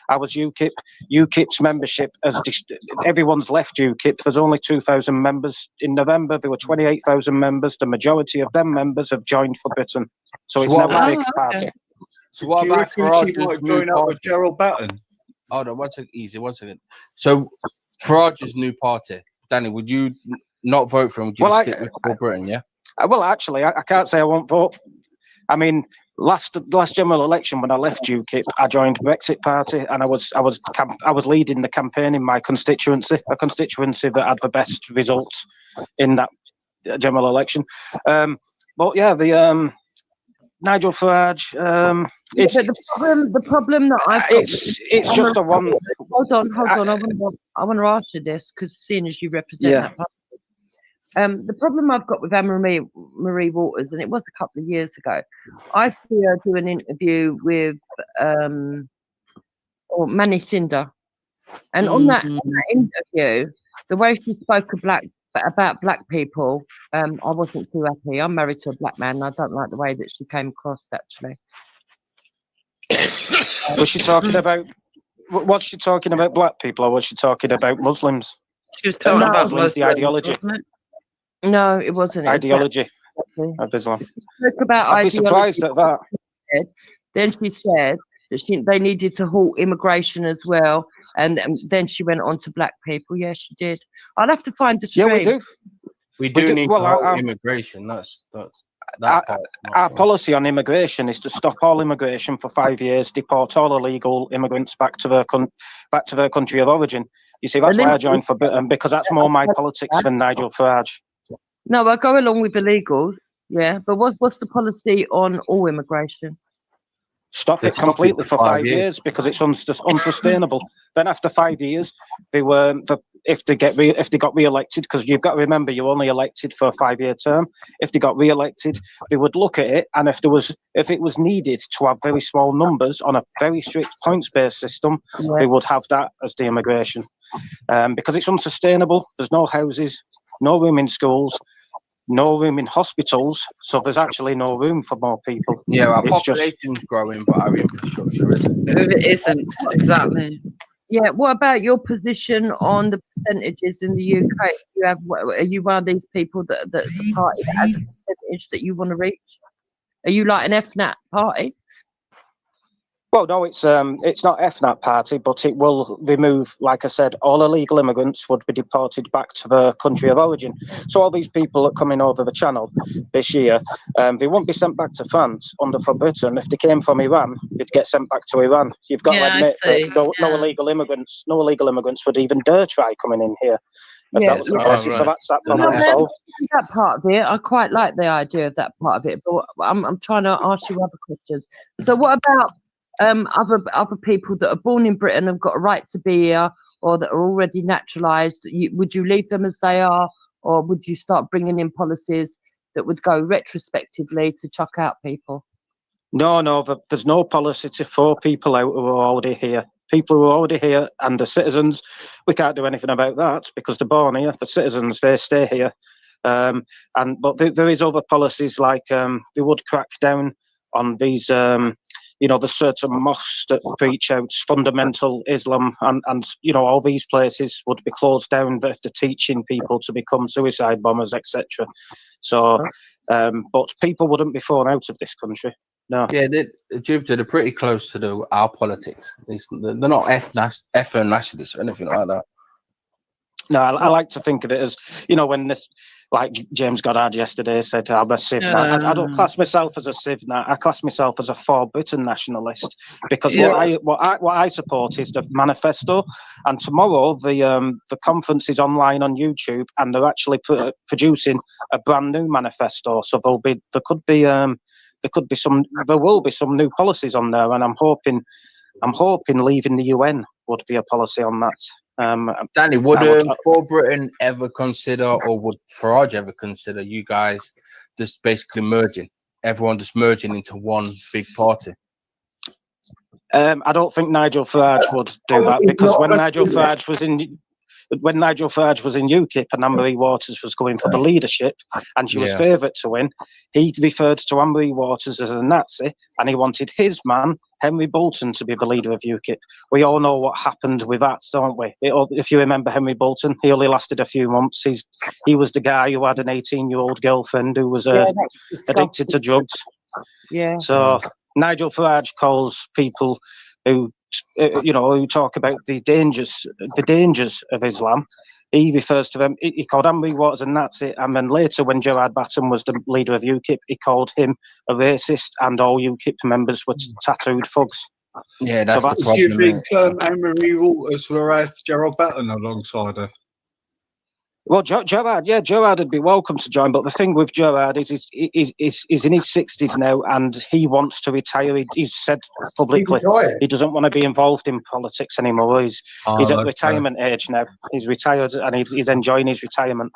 I was UKIP. UKIP's membership everyone's left UKIP. There's only 2,000 members. In November there were 28,000 members. The majority of them members have joined For Britain. So it's now a big party. So what about Farage's join up with Gerald Batten? Hold on, one second. So Farage's new party, Danny, would you not vote for him? Would you stick with For Britain? Yeah. Well, actually, I can't say I won't vote. I mean, last general election when I left UKIP, I joined Brexit Party, and I was leading the campaign in my constituency, a constituency that had the best results in that general election. But yeah, the Nigel Farage. The problem that I've got it's just a one. Hold on. I want to ask you this because seeing as you represent that party. The problem I've got with Anne-Marie Waters, and it was a couple of years ago, I see her do an interview with Manny Cinder, and on that interview, the way she spoke about about black people, I wasn't too happy. I'm married to a black man, and I don't like the way that she came across, actually. Was she talking about? What's she talking about? Black people, or was she talking about Muslims? She was talking about Muslims, the ideology. wasn't it? No, it wasn't. It was Ideology black- of Islam. She spoke about I'd be ideology. surprised at that. Then she said that they needed to halt immigration as well, and then she went on to black people. Yeah, she did. I'll have to find the stream. Yeah, we do. We do need Well, to halt immigration. That's that part. Our policy on immigration is to stop all immigration for 5 years, deport all illegal immigrants back to their country of origin. You see, that's why I joined for Britain, because that's more my politics than Nigel Farage. No, I go along with illegals. Yeah, but what's the policy on all immigration? Stop it completely for 5 years because it's unsustainable. Then after 5 years, if they got re-elected, because you've got to remember you're only elected for a 5-year term. If they got re-elected, they would look at it, and if it was needed to have very small numbers on a very strict points-based system, they would have that as the immigration, because it's unsustainable. There's no houses, no room in schools, no room in hospitals, so there's actually no room for more people. Yeah, our It's population's growing, but our infrastructure isn't. It isn't, exactly. Yeah, what about your position on the percentages in the UK? Are you one of these people that's a party that has a percentage that you want to reach? Are you like an FNAT party? Well, no, it's not FNAT party, but it will remove, like I said, all illegal immigrants would be deported back to their country of origin. So all these people that are coming over the channel this year, they won't be sent back to France for Britain. If they came from Iran, they'd get sent back to Iran. You've got to admit that no illegal immigrants would even dare try coming in here. If that was the policy. So that's that problem solved. That part of it, I quite like the idea of that part of it, but I'm trying to ask you other questions. So what about other people that are born in Britain and got a right to be here, or that are already naturalised? Would you leave them as they are, or would you start bringing in policies that would go retrospectively to chuck out people? No, there's no policy to throw people out who are already here. People who are already here and the citizens, we can't do anything about that because they're born here. The citizens, they stay here. But there is other policies like they would crack down on these. There's certain mosques that preach out fundamental Islam, and all these places would be closed down if they're teaching people to become suicide bombers, etc. So, but people wouldn't be thrown out of this country. No. Yeah, they're pretty close to our politics. They're not FN nationalists or anything like that. No, I like to think of it as, when this, like James Goddard yesterday said, I'm a CivNat. I don't class myself as a CivNat. I class myself as a for Britain nationalist, because what I support is the manifesto. And tomorrow the conference is online on YouTube, and they're actually producing a brand new manifesto. So there will be some new policies on there, and I'm hoping leaving the UN would be a policy on that. Danny, would For Britain ever consider, or would Farage ever consider, you guys just basically merging, everyone just merging into one big party? I don't think Nigel Farage would do that, because when Nigel Farage was in UKIP and Anne-Marie Waters was going for the leadership and she was favourite to win, he referred to Anne-Marie Waters as a Nazi, and he wanted his man, Henry Bolton, to be the leader of UKIP. We all know what happened with that, don't we? If you remember Henry Bolton, he only lasted a few months. He was the guy who had an 18-year-old girlfriend who was addicted to drugs. Yeah. So Nigel Farage calls people who talk about the dangers of Islam. He refers to them. He called Anne-Marie Waters a Nazi, and then later, when Gerard Batten was the leader of UKIP, he called him a racist, and all UKIP members were tattooed thugs. Yeah, that's the problem. Do you think Anne-Marie Waters will have Gerard Batten alongside her? Well, Gerard would be welcome to join, but the thing with Gerard is he's in his 60s now, and he wants to retire. He's said publicly he doesn't want to be involved in politics anymore. He's at retirement age now. He's retired, and he's enjoying his retirement.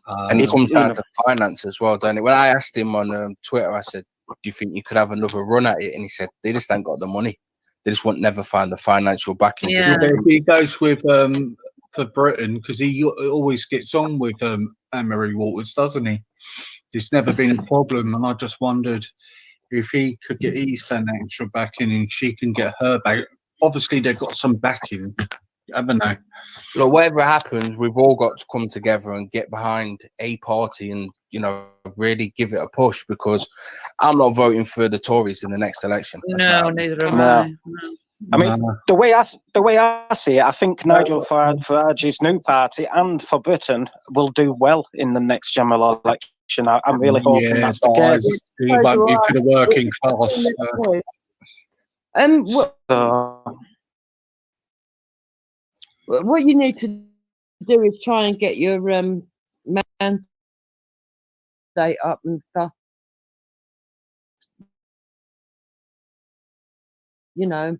And he comes down to finance as well, don't it? When I asked him on Twitter, I said, "Do you think you could have another run at it?" And he said, "They just ain't got the money. They just won't never find the financial backing." Yeah. He goes with for Britain because he always gets on with Anne-Marie Waters, doesn't he? There's never been a problem, and I just wondered if he could get his financial backing and she can get her back. Obviously, they've got some backing, haven't they? Look, whatever happens, we've all got to come together and get behind a party and, you know, really give it a push, because I'm not voting for the Tories in the next election. No, neither am No. I. I mean, the way I see it, I think Nigel Farage's new party and for Britain will do well in the next general election. I'm really hoping that's the case. He won't be for the working class. What you need to do is try and get your mandate up and stuff. You know,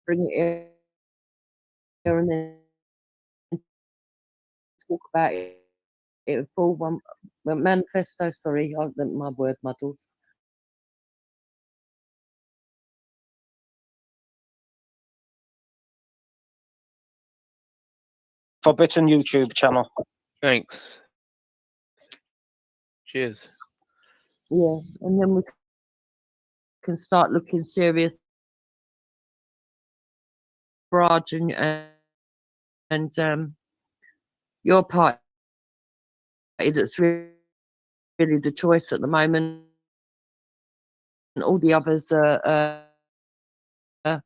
bring it here and then talk about it. It full one manifesto. Sorry, my word muddles. For Britain YouTube channel. Thanks. Cheers. Yeah, and then we can start looking serious. Raj and your party that's really the choice at the moment, and all the others are. No,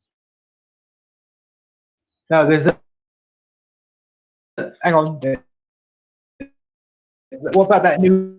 there's a. Hang on. What about that new